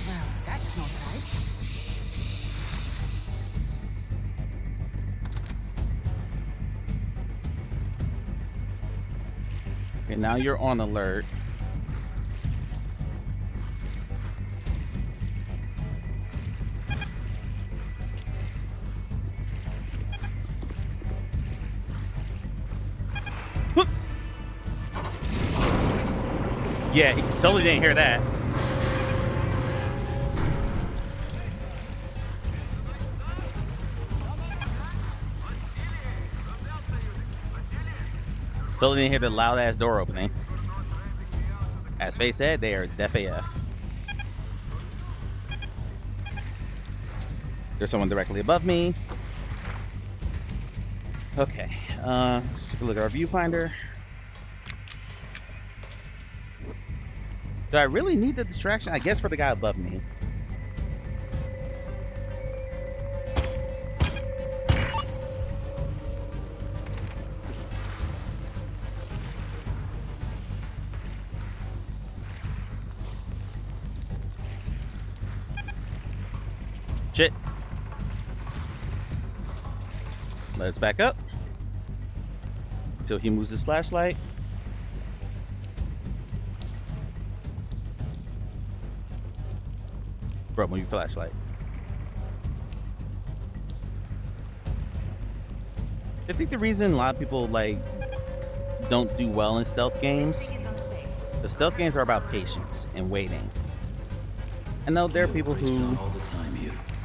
Well, that's not right. Okay, now you're on alert. Yeah, he totally didn't hear that. Totally didn't hear the loud ass door opening. As Faye said, they are deaf AF. There's someone directly above me. Okay, let's take a look at our viewfinder. Do I really need the distraction? I guess for the guy above me. Shit. Let's back up until he moves his flashlight. Bro, move your flashlight. I think the reason a lot of people like don't do well in stealth games, the stealth games are about patience and waiting. I know there are people who,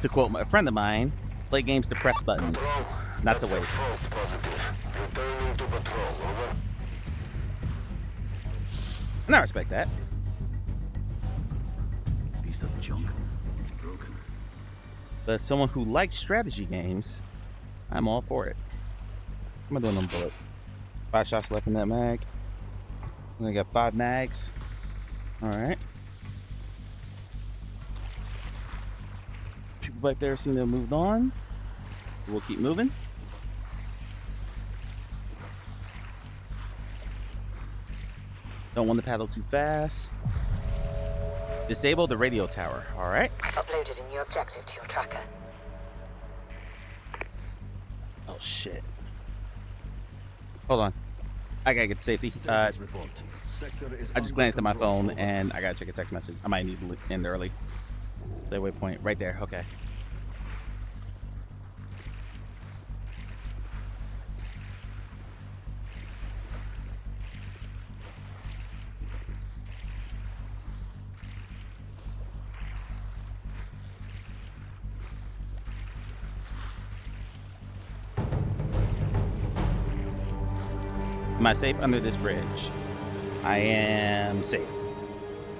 to quote a friend of mine, play games to press buttons, not to wait. And I respect that. Piece of junk. It's broken. But as someone who likes strategy games, I'm all for it. What am I doing them bullets? 5 shots left in that mag. And I got 5 mags. Alright. People back there seem to have moved on. We'll keep moving. Don't want to paddle too fast. Disable the radio tower. Alright. I've uploaded a new objective to your tracker. Oh shit. Hold on. I gotta get to safety. I just glanced at my phone and I gotta check a text message. I might need to end early. Stay waypoint right there. Okay. Am I safe under this bridge? I am safe.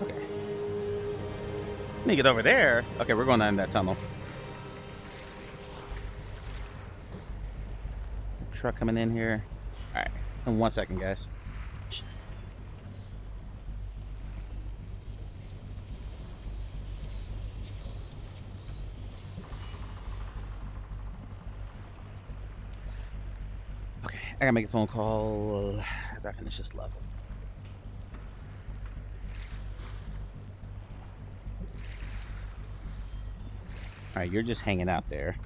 Okay. Let me get over there. Okay, we're going down that tunnel. Truck coming in here. All right. In 1 second, guys. I gotta make a phone call after I finish this level. Alright, you're just hanging out there.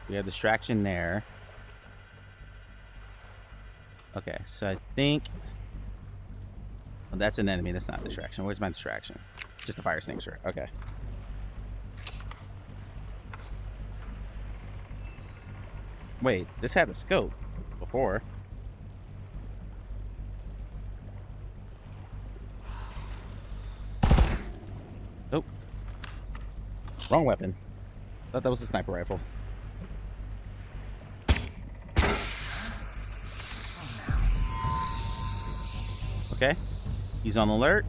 We have distraction there. Okay, so I think... Oh, that's an enemy, that's not a distraction. Where's my distraction? Just a fire extinguisher. Okay. Wait, this had a scope before. Nope. Wrong weapon. Thought that was a sniper rifle. Okay. He's on alert.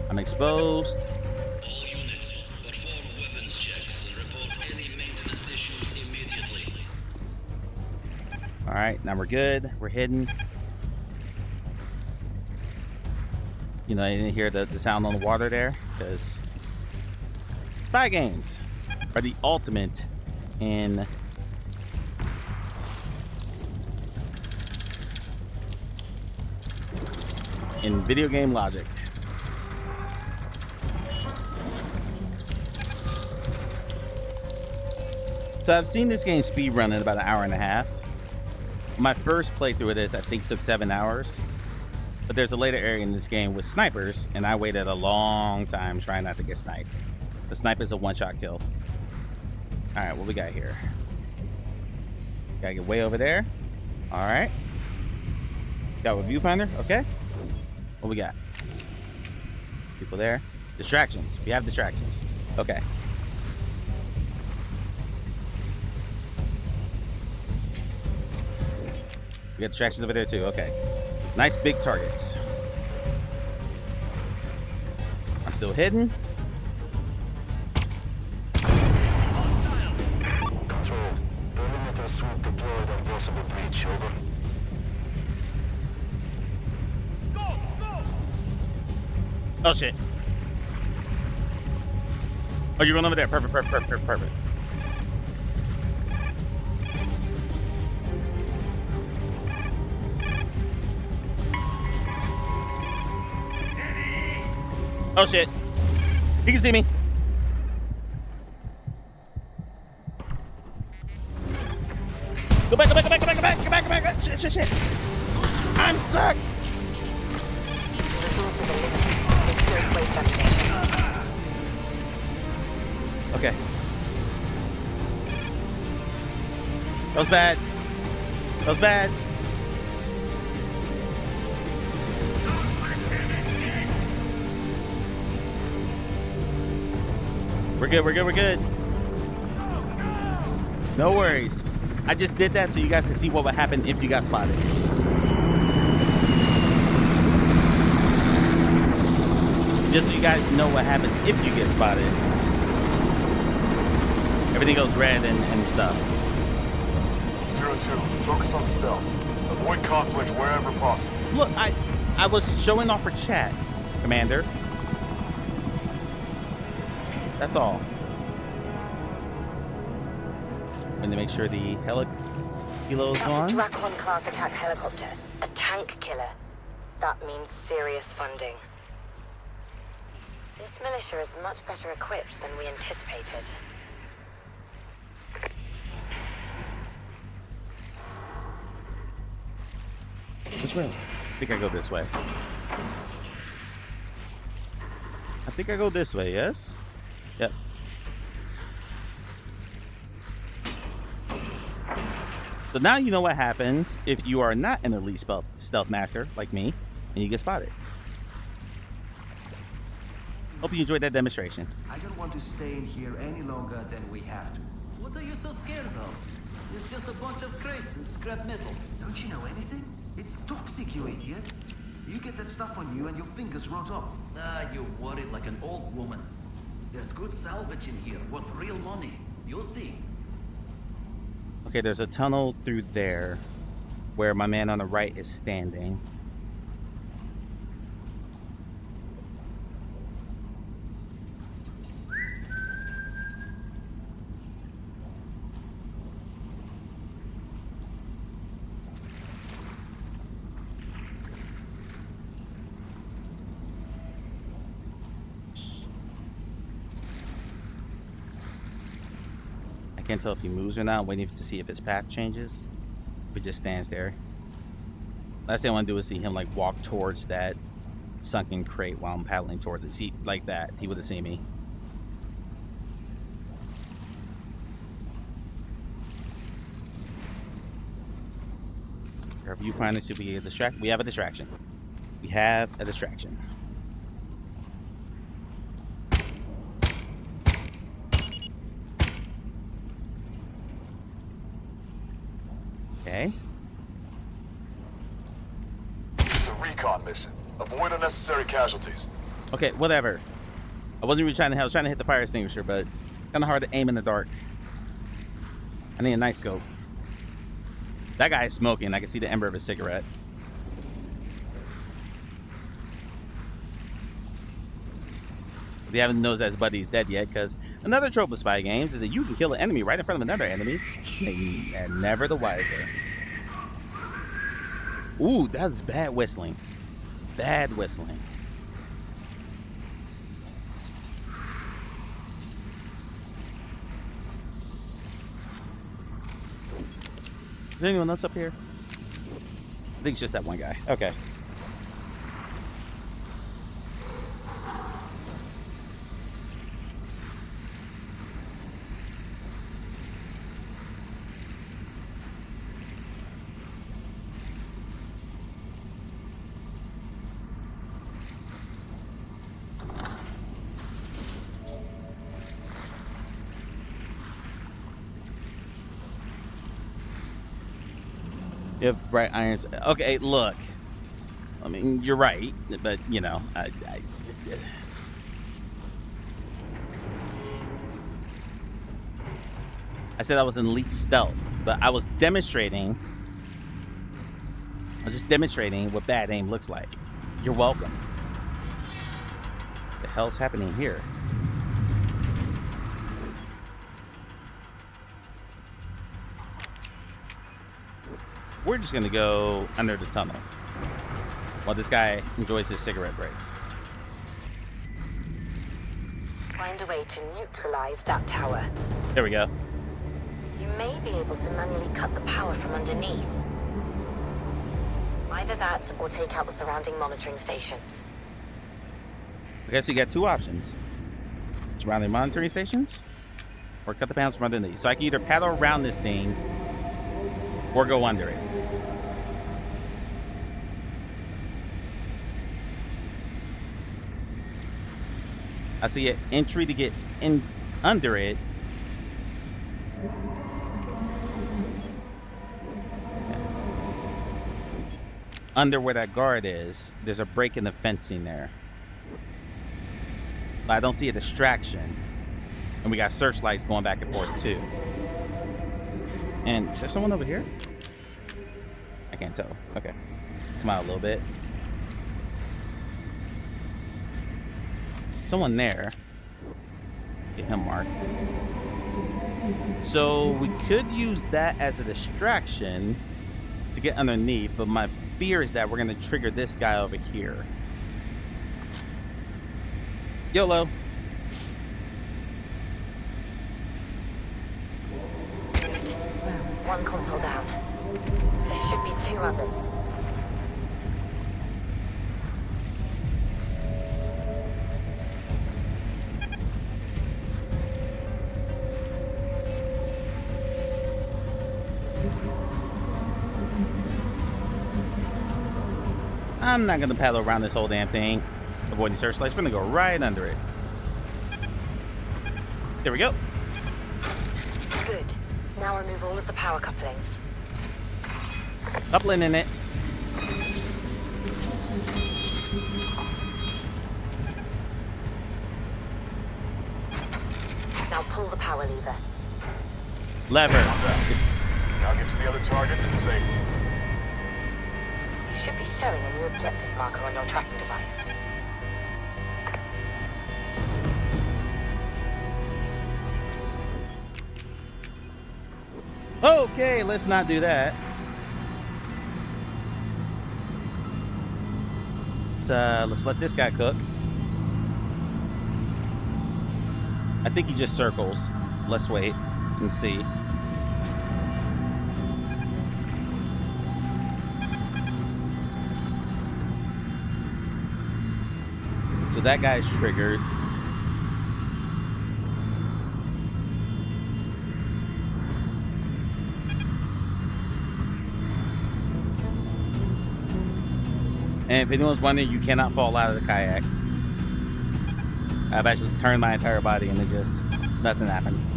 I'm exposed. All units, perform weapons checks and report any maintenance issues immediately. Alright, now we're good. We're hidden. You know, I didn't hear the sound on the water there, because spy games are the ultimate in video game logic. So I've seen this game speed run in about an hour and a half. My first playthrough of this, I think, took 7 hours. But there's a later area in this game with snipers, and I waited a long time trying not to get sniped. The sniper's a one-shot kill. All right, what we got here? Gotta get way over there. All right. Got a viewfinder. Okay. What we got? People there. Distractions. We have distractions. Okay. We got distractions over there too. Okay. Nice big targets. still hidden. Control. Perimeter suite deployed on possible breach. Over. Oh shit. Oh, you're going over there. Perfect. Oh shit. He can see me. Go back. Shit. I'm stuck. Resources are limited. Secure waste ammunition. Okay. That was bad. We're good. No worries. I just did that so you guys can see what would happen if you got spotted. Just so you guys know what happens if you get spotted. Everything goes red and stuff. 0-2, focus on stealth. Avoid conflict wherever possible. Look, I was showing off for chat, Commander. That's all. And to make sure the helo is That's gone. a Drakon-class attack helicopter. A tank killer. That means serious funding. This militia is much better equipped than we anticipated. Which way? I think I go this way. Yes? Yep. So now you know what happens if you are not an elite stealth master like me and you get spotted. Hope you enjoyed that demonstration. I don't want to stay in here any longer than we have to. What are you so scared of? It's just a bunch of crates and scrap metal. Don't you know anything? It's toxic, you idiot. You get that stuff on you and your fingers rot off. Ah, you're worried like an old woman. There's good salvage in here, worth real money. You'll see. Okay, there's a tunnel through there where my man on the right is standing. I can't tell if he moves or not. I'm waiting to see if his path changes. If it just stands there. Last thing I want to do is see him like walk towards that sunken crate while I'm paddling towards it. See, like that, he would have seen me. Our viewfinder, see if we get a distract. We have a distraction. Okay. This is a recon mission. Avoid unnecessary casualties. Okay, whatever. I wasn't really trying to help. I was trying to hit the fire extinguisher, but kind of hard to aim in the dark. I need a night scope. That guy is smoking. I can see the ember of his cigarette. They haven't noticed that his buddy's dead yet, because another trope of spy games is that you can kill an enemy right in front of another enemy. They're never the wiser. Ooh, that's bad whistling. Bad whistling. Is anyone else up here? I think it's just that one guy. Okay. You have bright irons. Okay, look. I mean, you're right, but you know, said I was in elite stealth, but I was demonstrating. I'm just demonstrating what bad aim looks like. You're welcome. What the hell's happening here? We're just gonna go under the tunnel while this guy enjoys his cigarette break. Find a way to neutralize that tower. There we go. You may be able to manually cut the power from underneath. Either that or take out the surrounding monitoring stations. Okay, so you got two options. Surrounding monitoring stations or cut the panels from underneath. So I can either paddle around this thing or go under it. I see an entry to get in under it. Under where that guard is, there's a break in the fencing there. But I don't see a distraction. And we got searchlights going back and forth too. And is there someone over here? I can't tell. Okay. Come out a little bit. Someone there. Get him marked. So we could use that as a distraction to get underneath, but my fear is that we're going to trigger this guy over here. YOLO. Good. One console down. There should be two others. I'm not gonna paddle around this whole damn thing, avoiding searchlights. We're gonna go right under it. There we go. Good. Now remove all of the power couplings. Coupling in it. Now pull the power lever. Lever. Now get to the other target and safely. You should be showing a new objective marker on your tracking device. Okay, let's not do that. Let's let this guy cook. I think he just circles. Let's wait and see. So that guy's triggered. And if anyone's wondering, you cannot fall out of the kayak. I've actually turned my entire body and it just, nothing happens.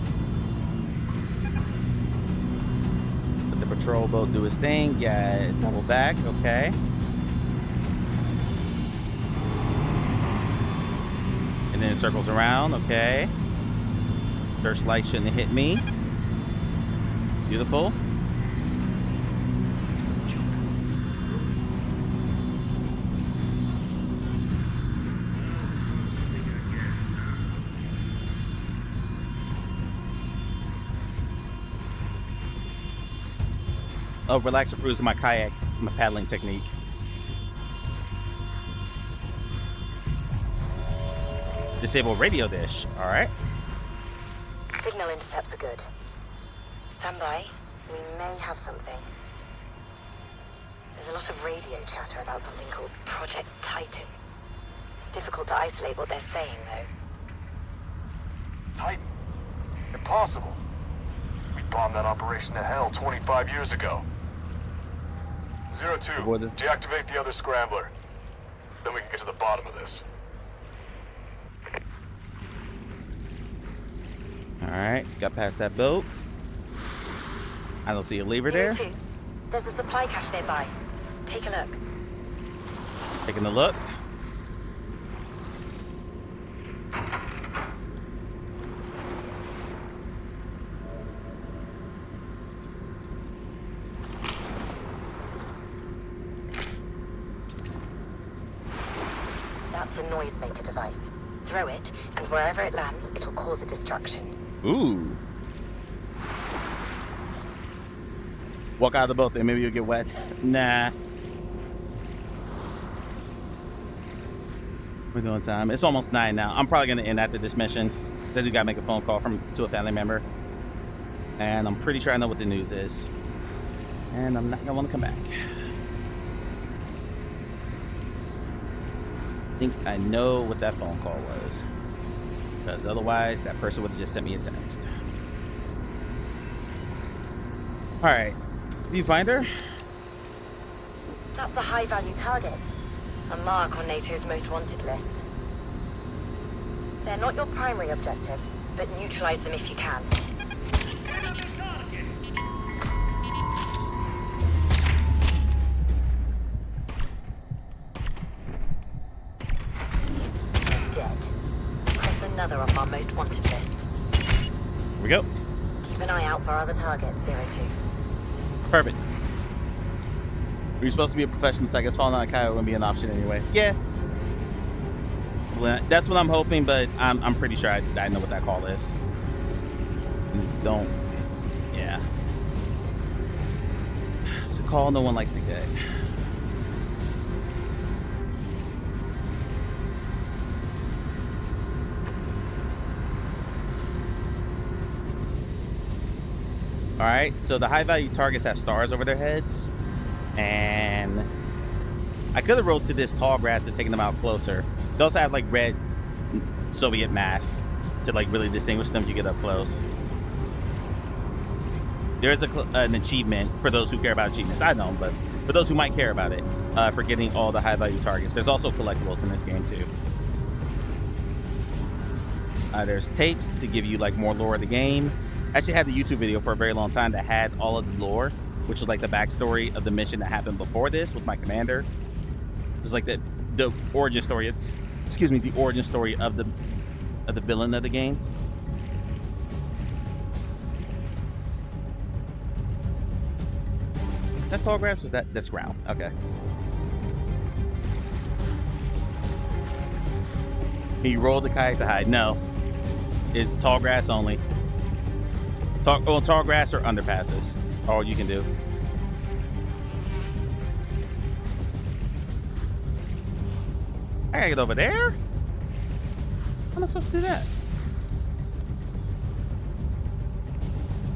Let the patrol boat do his thing. Yeah, double back, okay. And then it circles around, okay. First light shouldn't have hit me. Beautiful. Oh, relax approves of my kayak, my paddling technique. Disable radio dish. All right. Signal intercepts are good. Stand by. We may have something. There's a lot of radio chatter about something called Project Titan. It's difficult to isolate what they're saying, though. Titan? Impossible. We bombed that operation to hell 25 years ago. 02, deactivate the other scrambler. Then we can get to the bottom of this. Alright, got past that boat. I don't see a lever there. 02, there's a supply cache nearby. Take a look. Taking a look. It's a noisemaker device. Throw it, and wherever it lands, it'll cause a distraction. Ooh. Walk out of the boat there, maybe you'll get wet. Nah. We're doing time. It's almost 9 now. I'm probably gonna end after this mission. Because I do gotta make a phone call to a family member. And I'm pretty sure I know what the news is. And I'm not gonna wanna come back. I think I know what that phone call was. Because otherwise, that person would have just sent me a text. Alright. Did you find her? That's a high-value target. A mark on NATO's most wanted list. They're not your primary objective, but neutralize them if you can. Dead. Cross another off our most wanted list. Here we go. Keep an eye out for other targets, 02. Perfect. We're supposed to be a professional, so I guess falling on a coyote wouldn't be an option anyway. Yeah. Well, that's what I'm hoping, but I'm pretty sure I know what that call is. Don't. Yeah. It's a call no one likes to get. Alright, so the high value targets have stars over their heads. And I could have rolled to this tall grass and taken them out closer. They also have like red Soviet masks to like really distinguish them if you get up close. There's an achievement for those who care about achievements. I don't, but for those who might care about it, for getting all the high value targets. There's also collectibles in this game too. There's tapes to give you like more lore of the game. I actually had the YouTube video for a very long time that had all of the lore, which was like the backstory of the mission that happened before this with my commander. It was like the origin story, the origin story of the villain of the game. That tall grass was that's ground. Okay. Can you roll the kayak to hide? No. It's tall grass only. Tall grass or underpasses. All you can do. I gotta get over there? How am I supposed to do that?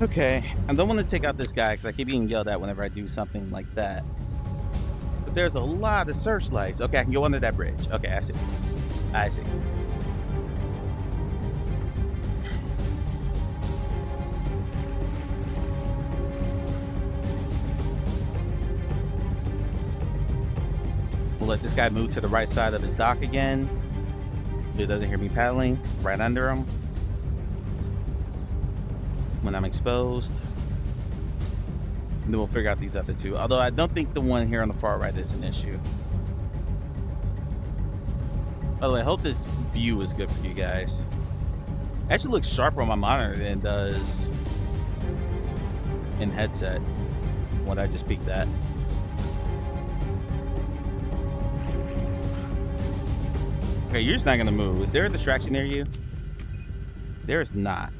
Okay, I don't want to take out this guy because I keep being yelled at whenever I do something like that. But there's a lot of searchlights. Okay, I can go under that bridge. Okay, I see. I see. We'll let this guy move to the right side of his dock again. He doesn't hear me paddling. Right under him. When I'm exposed. And then we'll figure out these other two. Although I don't think the one here on the far right is an issue. By the way, I hope this view is good for you guys. It actually looks sharper on my monitor than it does in headset. What I just peeked at. Okay, you're just not gonna move. Is there a distraction near you? There is not.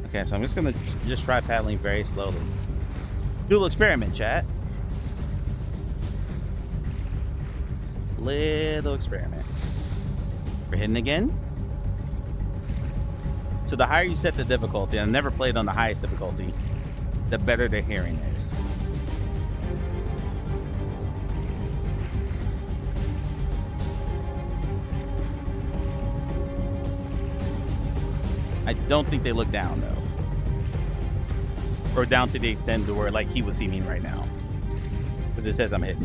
Okay, so I'm just gonna try paddling very slowly. Do a little experiment, chat. Little experiment. We're hitting again. So the higher you set the difficulty, and I've never played on the highest difficulty, the better the hearing is. I don't think they look down though. Or down to the extent to where like he would see me right now. Because it says I'm hidden.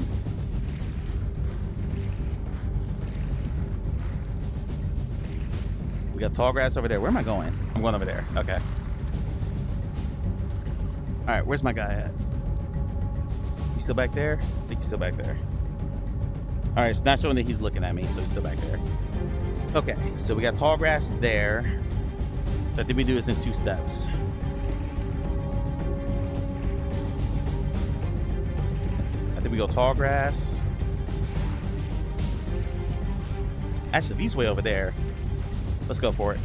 We got tall grass over there. Where am I going? I'm going over there. Okay. Alright, where's my guy at? He's still back there? I think he's still back there. Alright, it's not showing that he's looking at me, so he's still back there. Okay, so we got tall grass there. I think we do this in 2 steps. I think we go tall grass. Actually, if he's way over there, let's go for it.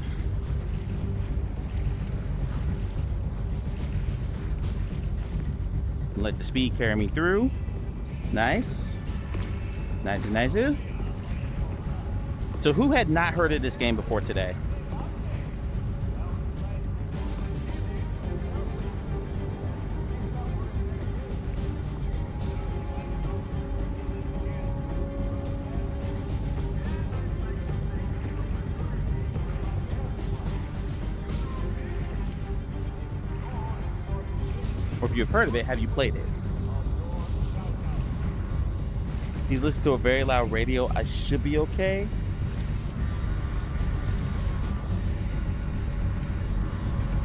Let the speed carry me through. Nice. Nice, nice. So who had not heard of this game before today? Or if you've heard of it, have you played it? He's listening to a very loud radio. I should be okay.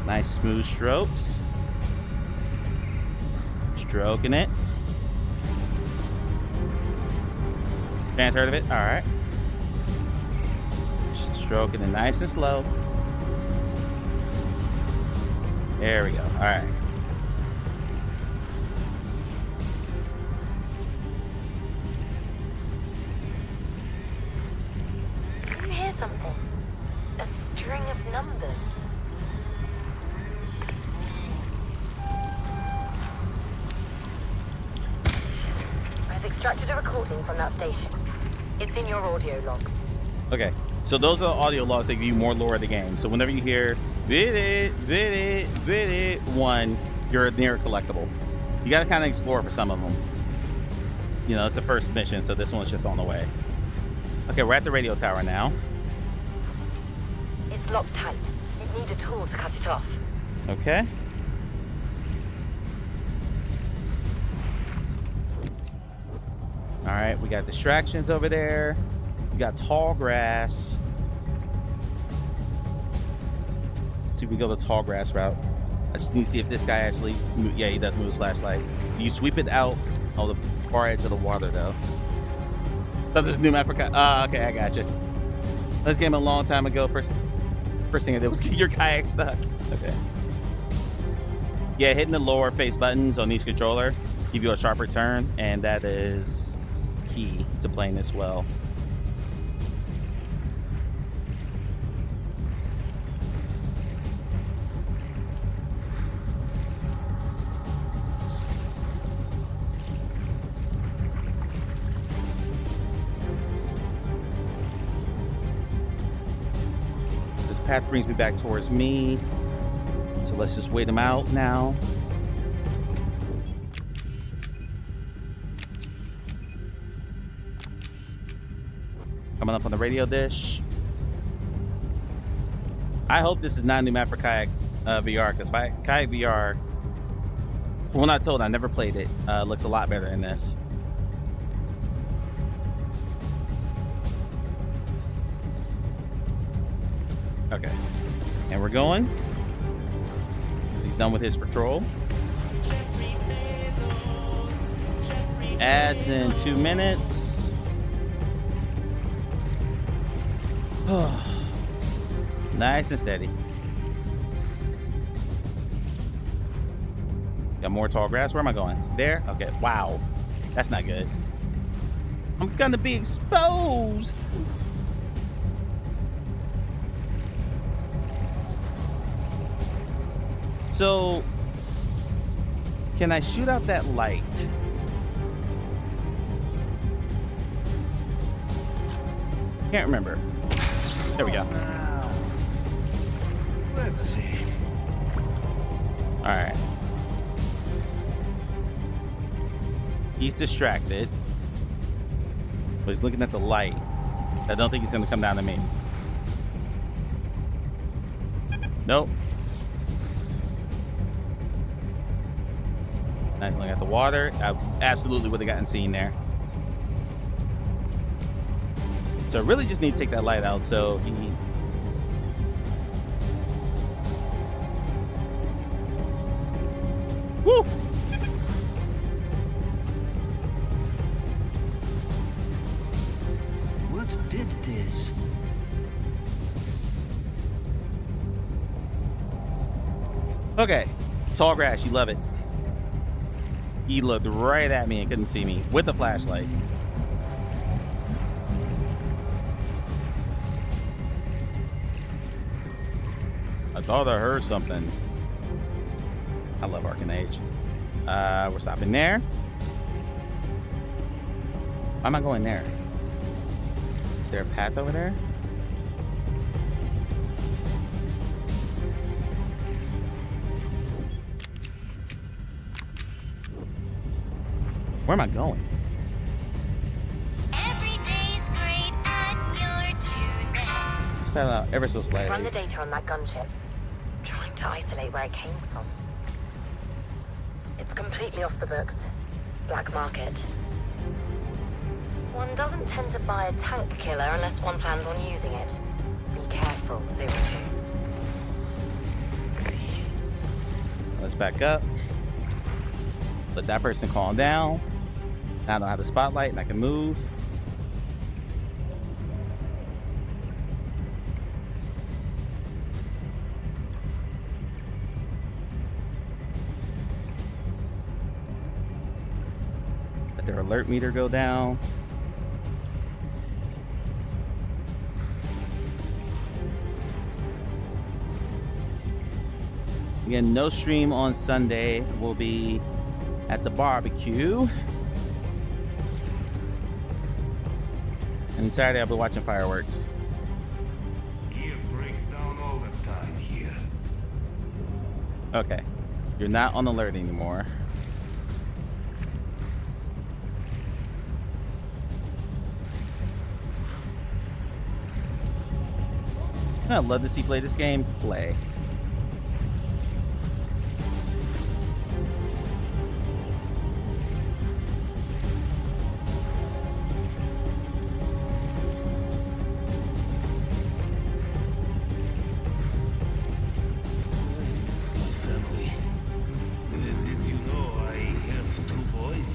Nice smooth strokes. Stroking it. Fans heard of it? All right. Stroking it nice and slow. There we go. All right. Can you hear something? A string of numbers. I've extracted a recording from that station. It's in your audio logs. Okay, so those are the audio logs that give you more lore of the game. So whenever you hear vid it one, you're near a collectible. You gotta kind of explore for some of them. You know, it's the first mission, so this one's just on the way. Okay, we're at the radio tower now. It's locked tight. You'd need a tool to cut it off. Okay. All right, we got distractions over there. We got tall grass. See if we go the tall grass route. I just need to see if this guy actually, yeah, he does move his flashlight. You sweep it out on the far edge of the water, though. Thought this was New Africa. Okay, I got you. This game a long time ago. First thing I did was get your kayak stuck. Okay. Yeah, hitting the lower face buttons on each controller give you a sharper turn, and that is key to playing this well. Path brings me back towards me, so let's just wait him out now. Coming up on the radio dish. I hope this is not New Map for Kayak VR, because Kayak VR, from what I'm told, I never played it, looks a lot better than this. Okay, and we're going, because he's done with his patrol. Ads in 2 minutes. Nice and steady. Got more tall grass. Where am I going? There? Okay, wow. That's not good. I'm gonna be exposed. So, can I shoot out that light? Can't remember. There we go. Let's see. All right. He's distracted, but he's looking at the light. I don't think he's gonna come down to me. Nope. Nice look at the water. I absolutely would have gotten seen there. So I really just need to take that light out so he... Woo! What did this? Okay. Tall grass, you love it. He looked right at me and couldn't see me with the flashlight. Thought I heard something. I love Arcane Age. We're stopping there. Why am I going there? Is there a path over there? Where am I going? Every day's great and you're too next. Spell out ever so slightly. Run the data on that gunship. Trying to isolate where it came from. It's completely off the books. Black market. One doesn't tend to buy a tank killer unless one plans on using it. Be careful, 02. Let's back up. Let that person calm down. Now I don't have the spotlight and I can move. Let their alert meter go down. Again, no stream on Sunday. We'll be at the barbecue. And Saturday I'll be watching fireworks. Gear breaks down all the time here. Okay. You're not on alert anymore. I'd love to see play this game. Play. It's my family. Did you know I have 2 boys?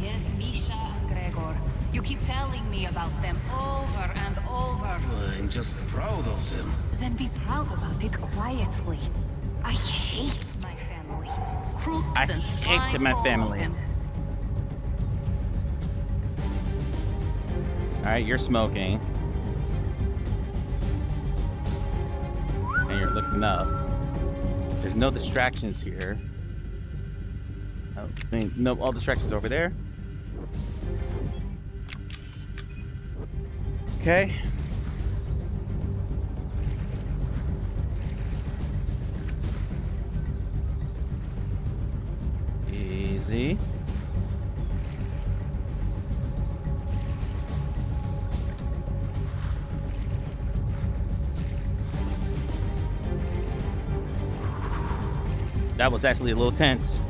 Yes, Misha and Gregor. You keep telling me about them over and over. I'm just proud of them. Then be proud about it quietly. I hate my family. Crooks I and hate swine, my all of family. them. Alright, you're smoking. And you're looking up. There's no distractions here. Oh, no, all distractions over there. Okay. Easy. That was actually a little tense.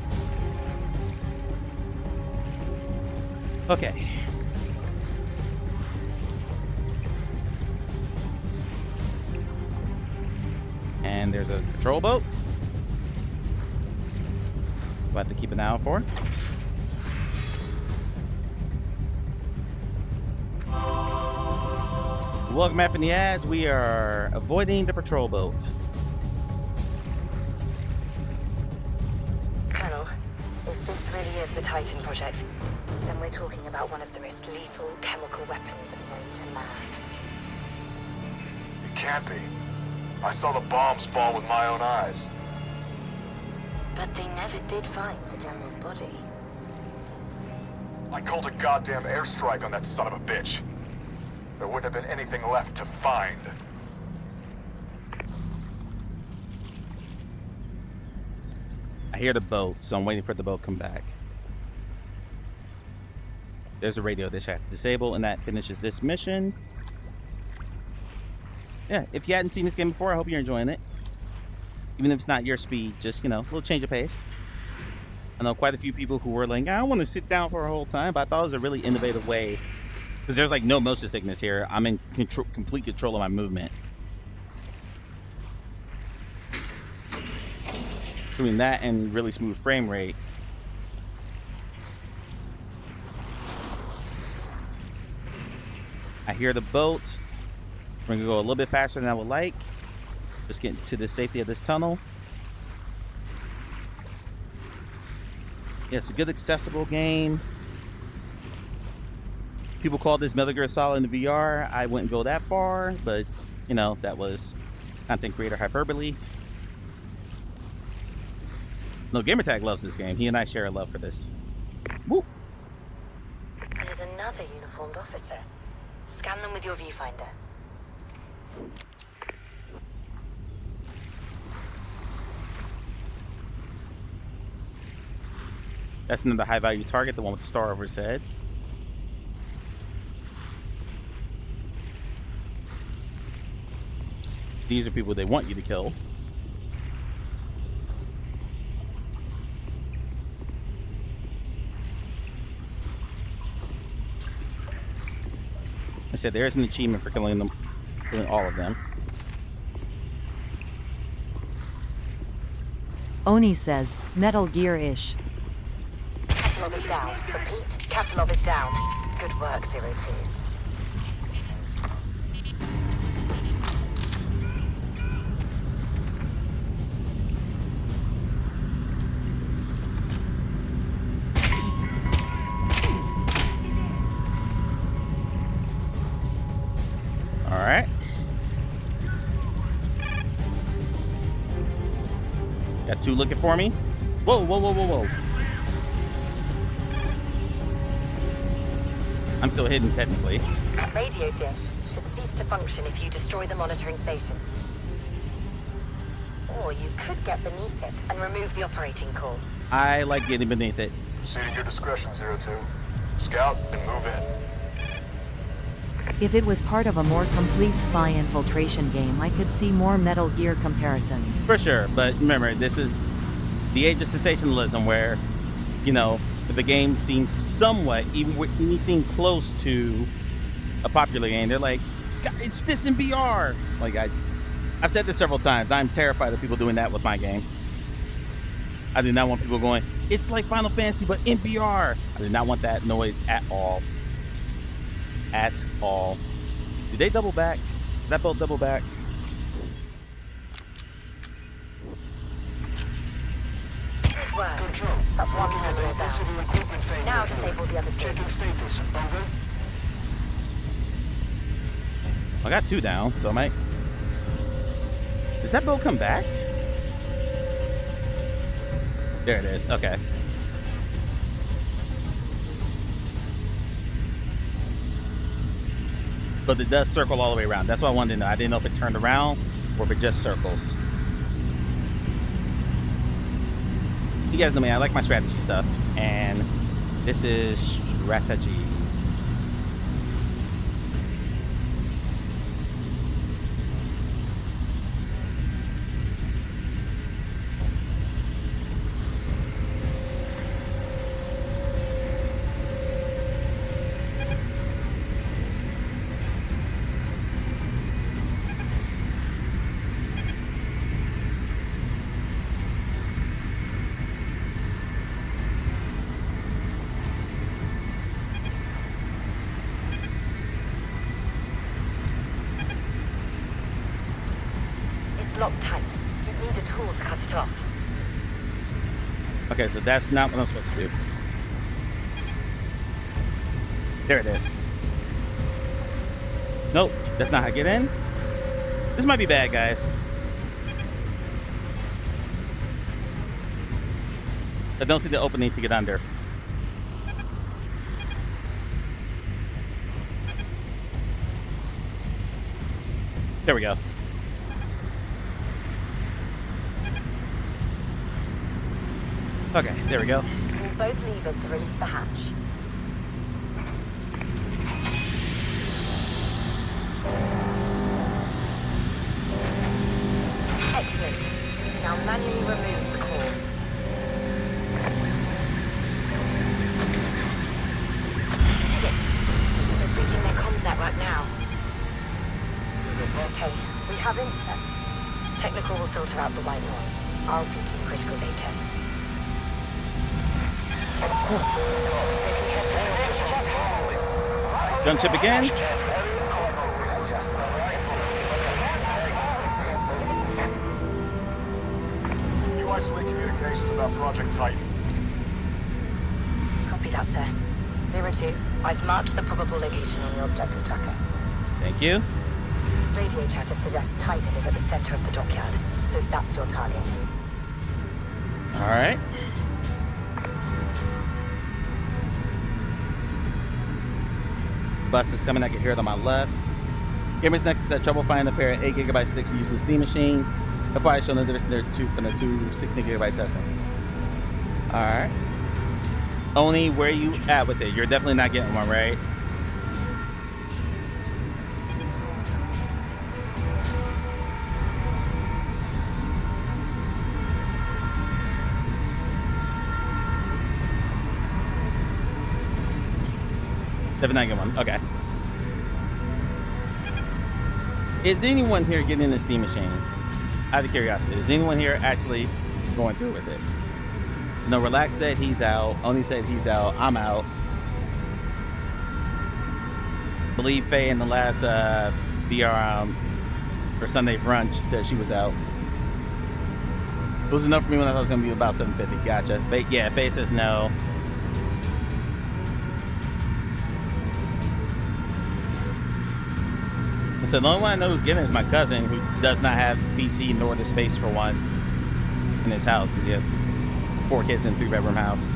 Okay. And there's a patrol boat. We'll have to keep an eye out for. Welcome back from the ads. We are avoiding the patrol boat. Colonel, if this really is the Titan project, then we're talking about one of the most lethal chemical weapons known to man. It can't be. I saw the bombs fall with my own eyes. But they never did find the General's body. I called a goddamn airstrike on that son of a bitch. There wouldn't have been anything left to find. I hear the boat, so I'm waiting for the boat to come back. There's a radio dish I have to disable, and that finishes this mission. Yeah, if you hadn't seen this game before, I hope you're enjoying it. Even if it's not your speed, just, you know, a little change of pace. I know quite a few people who were like, I don't want to sit down for a whole time, but I thought it was a really innovative way. Because there's like no motion sickness here. I'm in complete control of my movement. Between that and really smooth frame rate. I hear the boat. We're gonna go a little bit faster than I would like. Just getting to the safety of this tunnel. Yeah, it's a good accessible game. People call this Metal Gear Solid in the VR. I wouldn't go that far, but you know, that was content creator hyperbole. No, Gamertag loves this game. He and I share a love for this. Woo. There's another uniformed officer. Scan them with your viewfinder. That's another high-value target, the one with the star over his head. These are people they want you to kill. I said there is an achievement for killing them, killing all of them. Oni says, Metal Gear-ish. Katilov is down. Repeat, Katilov is down. Good work, 02. All right. Got two looking for me. Whoa, whoa, whoa, whoa, whoa. I'm still hidden, technically. That radio dish should cease to function if you destroy the monitoring stations. Or you could get beneath it and remove the operating core. I like getting beneath it. Proceed at your discretion, 02. Scout and move in. If it was part of a more complete spy infiltration game, I could see more Metal Gear comparisons. For sure, but remember, this is the age of sensationalism where, you know, if the game seems somewhat, even with anything close to a popular game, they're like, God, it's this in VR. Like, I've said this several times. I'm terrified of people doing that with my game. I do not want people going, it's like Final Fantasy, but in VR. I did not want that noise at all. At all. Did they double back? Did that boat double back? Good work. That's one terminal down. Now disable the other two. I got two down, so I might... Does that boat come back? There it is. Okay. But it does circle all the way around. That's what I wanted to know. I didn't know if it turned around or if it just circles. You guys know me. I like my strategy stuff. And this is strategy. Locked tight. You'd need a tool to cut it off. Okay, so that's not what I'm supposed to do. There it is. Nope, that's not how I get in. This might be bad, guys. I don't see the opening to get under. There we go. Okay, there we go. Pull both levers to release the hatch. Excellent. Now manually remove the core. You did it. We're breaching their comms network now. Okay, we have intercept. Technical will filter out the white noise. I'll feed you the critical data. Gunship again. You isolate communications about Project Titan. Copy that, sir. 02, I've marked the probable location on your objective tracker. Thank you. Radio chatter suggests Titan is at the center of the dockyard, so that's your target. All right. Bus is coming. I can hear it on my left. Gamers Nexus had trouble finding a pair of 8GB sticks using Steam Machine. Before I show them the difference in their two from the two 16GB testing. All right. Oni, where you at with it? You're definitely not getting one, right? Definitely not getting one. Okay. Is anyone here getting the Steam Machine? Out of curiosity, is anyone here actually going through with it? No, Relax said he's out. Oni said he's out. I'm out. Believe Faye in the last VR or Sunday brunch said she was out. It was enough for me when I thought it was going to be about 750. Gotcha. Faye, yeah, Faye says no. So the only one I know who's getting it is my cousin, who does not have PC nor the space for one in his house because he has 4 kids in a 3-bedroom house.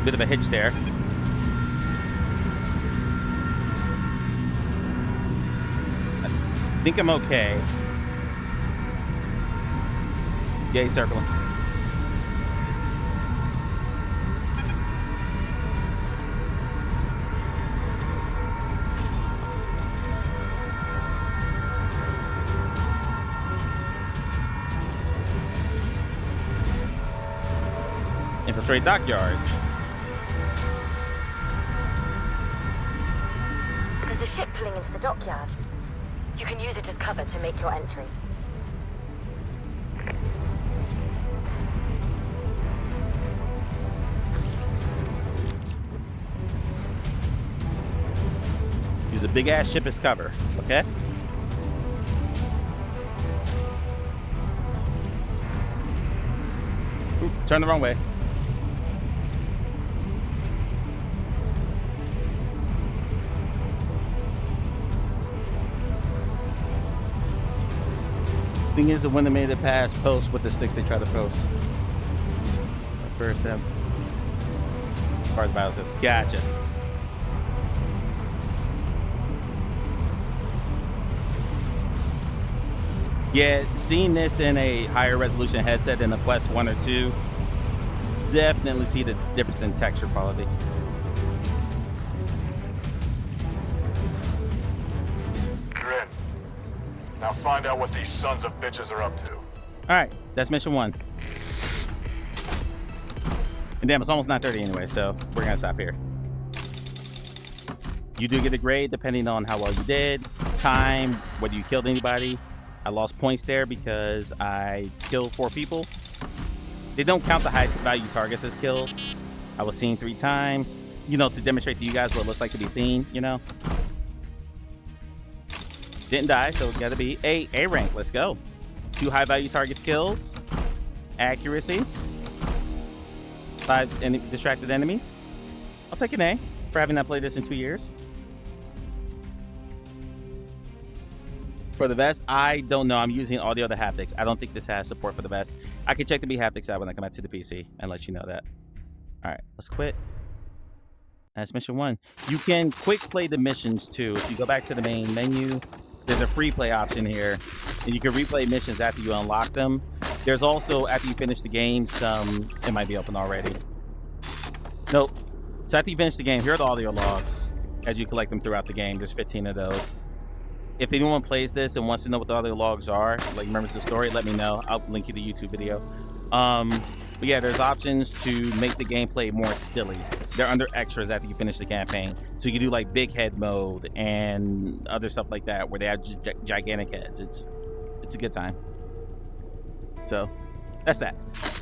Bit of a hitch there. I think I'm okay. Yeah, he's circling. Infiltrate dockyard. There's a ship pulling into the dockyard. You can use it as cover to make your entry. Use a big ass ship as cover, okay? Ooh, turn the wrong way. Thing is that when they made it past post with the sticks, they try to post. First step. As far as bio says, gotcha. Yeah, seeing this in a higher resolution headset than the Quest 1 or 2, definitely see the difference in texture quality. You're in. Now find out what these sons of bitches are up to. All right, that's mission 1. And damn, it's almost 9:30 anyway, so we're gonna stop here. You do get a grade depending on how well you did, time, whether you killed anybody. I lost points there because I killed 4 people. They don't count the high value targets as kills. I was seen 3 times, you know, to demonstrate to you guys what it looks like to be seen, you know. Didn't die, so it's got to be A rank. Let's go. 2 high value target kills, accuracy, 5 distracted enemies. I'll take an A for having not played this in 2 years. For the vest, I don't know. I'm using all the other haptics. I don't think this has support for the vest. I can check the B haptics out when I come back to the PC and let you know that. All right, let's quit. That's mission 1. You can quick play the missions too. If you go back to the main menu, there's a free play option here, and you can replay missions after you unlock them. There's also, after you finish the game, some, it might be open already. Nope. So after you finish the game, here are the audio logs as you collect them throughout the game. There's 15 of those. If anyone plays this and wants to know what the other logs are, like remembers the story, let me know. I'll link you the YouTube video. But yeah, there's options to make the gameplay more silly. They're under extras after you finish the campaign. So you can do like big head mode and other stuff like that where they have gigantic heads. It's a good time. So that's that.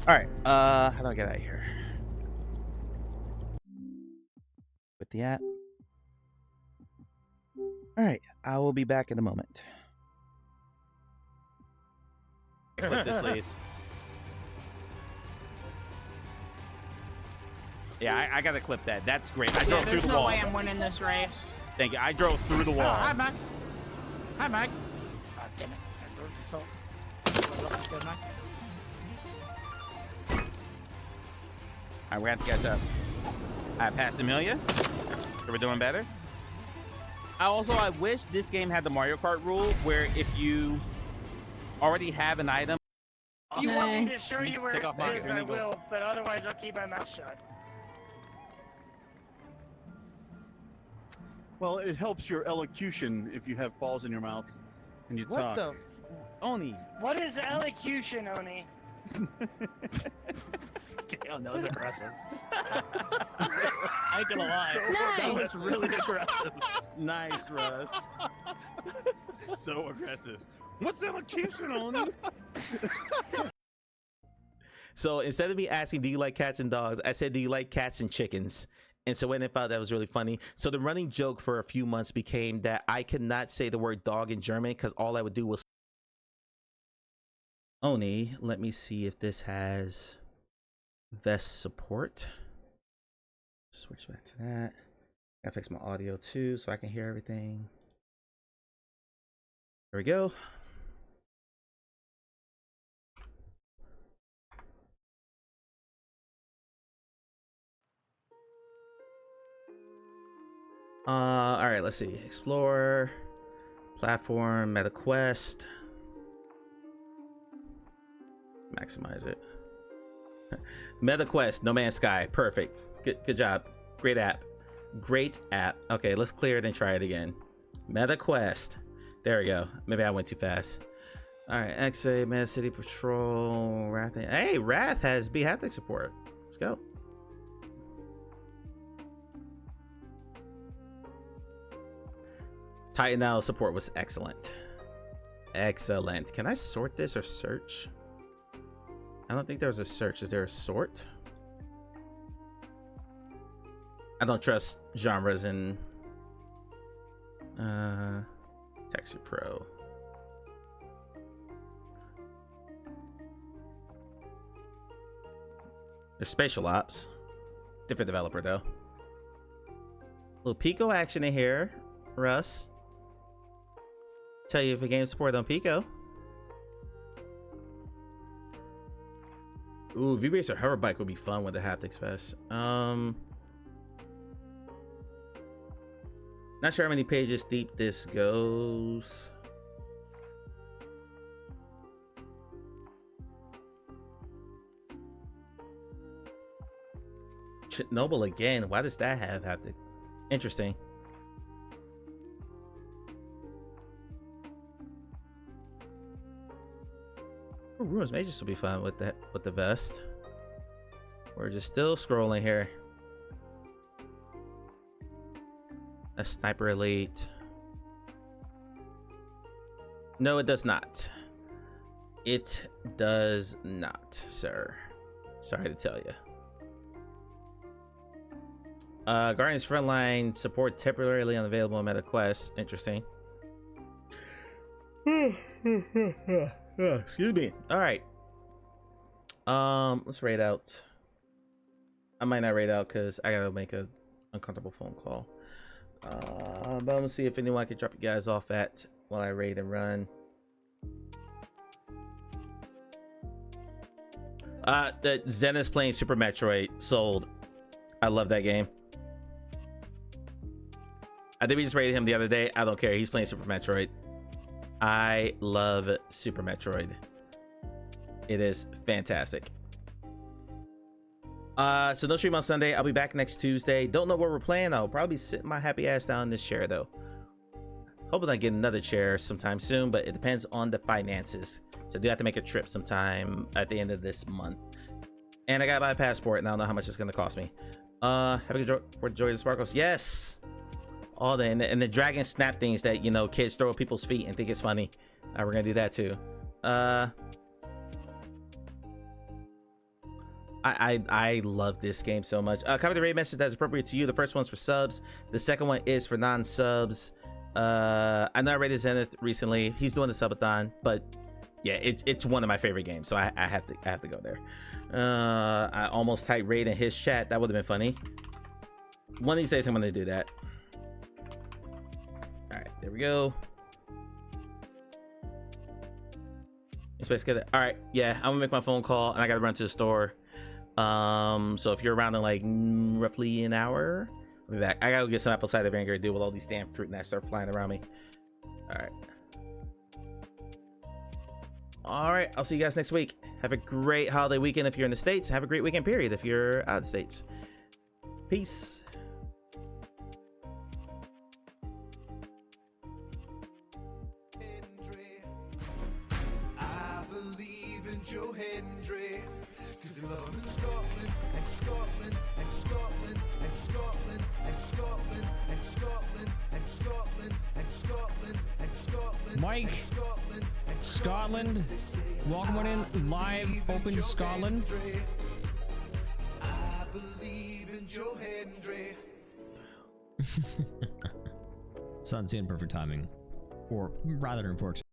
All right, how do I get out of here? With the app. All right, I will be back in a moment. Click this, please. Yeah, I gotta clip that. That's great. I drove through the wall. There's no way I'm winning this race. Thank you. I drove through the Oh, wall. hi, Mike. Hi, Mike. Oh, damn it. I drove so. Good, Mike. Alright, we have to catch up. I passed Amelia. So we're doing better. I wish this game had the Mario Kart rule where if you already have an item. If you want me to show you where Take off it mine. is, Here I you go. will, but otherwise I'll keep my mouth shut. Well, it helps your elocution if you have balls in your mouth and you What talk. the Oni? What is elocution, Oni? Damn, that was aggressive. I ain't gonna lie. That was really aggressive. Nice, Russ. So aggressive. What's elocution, Oni? So instead of me asking, do you like cats and dogs? I said, do you like cats and chickens? And so when I thought that was really funny. So the running joke for a few months became that I could not say the word dog in German because all I would do was Oni. Let me see if this has vest support. Switch back to that. Gotta fix my audio too so I can hear everything. There we go. All right, let's see. Explore, platform, MetaQuest. Maximize it. MetaQuest, No Man's Sky, perfect. Good job. Great app. Great app. Okay, let's clear it and try it again. MetaQuest. There we go. Maybe I went too fast. All right, XA, Meta City Patrol, Wrath. Hey, Wrath has B haptic support. Let's go. Titan Now support was excellent. Excellent. Can I sort this or search? I don't think there's a search. Is there a sort? I don't trust genres in Texture Pro. There's Spatial Ops. Different developer though. Little Pico action in here, Russ. Tell you if a game support on Pico. Ooh, V-Racer Hover Bike would be fun with the Haptics Fest. Not sure how many pages deep this goes. Chernobyl again. Why does that have haptic? Interesting. Ooh, Ruins Mages will be fun with the vest. We're just still scrolling here. A Sniper Elite. No, it does not. It does not, sir. Sorry to tell you. Guardians Frontline support temporarily unavailable in MetaQuest. Interesting. Excuse me. All right. Let's raid out. I might not raid out because I gotta make a uncomfortable phone call. But I'm gonna see if anyone can drop you guys off at while I raid and run. The Zen is playing Super Metroid. Sold. I love that game. I think we just raided him the other day. I don't care. He's playing Super Metroid. I love Super Metroid. It is fantastic. So no stream on Sunday. I'll be back next Tuesday. Don't know where we're playing. I'll probably sit my happy ass down in this chair though. Hoping I get another chair sometime soon, but it depends on the finances. So I do have to make a trip sometime at the end of this month. And I gotta buy a passport, and I don't know how much it's gonna cost me. Have a good Joy the Sparkles. Yes. All the and the dragon snap things that, you know, kids throw at people's feet and think it's funny. We're gonna do that too. I love this game so much. Cover the raid message that's appropriate to you. The first one's for subs. The second one is for non-subs. I know I rated Zenith recently. He's doing the subathon, but yeah, it's one of my favorite games, so I have to go there. I almost typed raid in his chat. That would have been funny. One of these days I'm gonna do that. There we go. Space Cadet. All right, yeah, I'm gonna make my phone call, and I gotta run to the store. So if you're around in like roughly an hour, I'll be back. I gotta go get some apple cider vinegar to deal with all these damn fruit that start flying around me. All right, I'll see you guys next week. Have a great holiday weekend if you're in the States. Have a great weekend period if you're out of the States. Peace. I believe in Joe Hendry, 'cause they love in Scotland and Scotland and Scotland and Scotland and Scotland and Scotland and Scotland and Scotland and Scotland. Mike, Scotland, welcome on in live Open Scotland. I believe in Joe Hendry. Sun's in perfect timing, or rather unfortunate.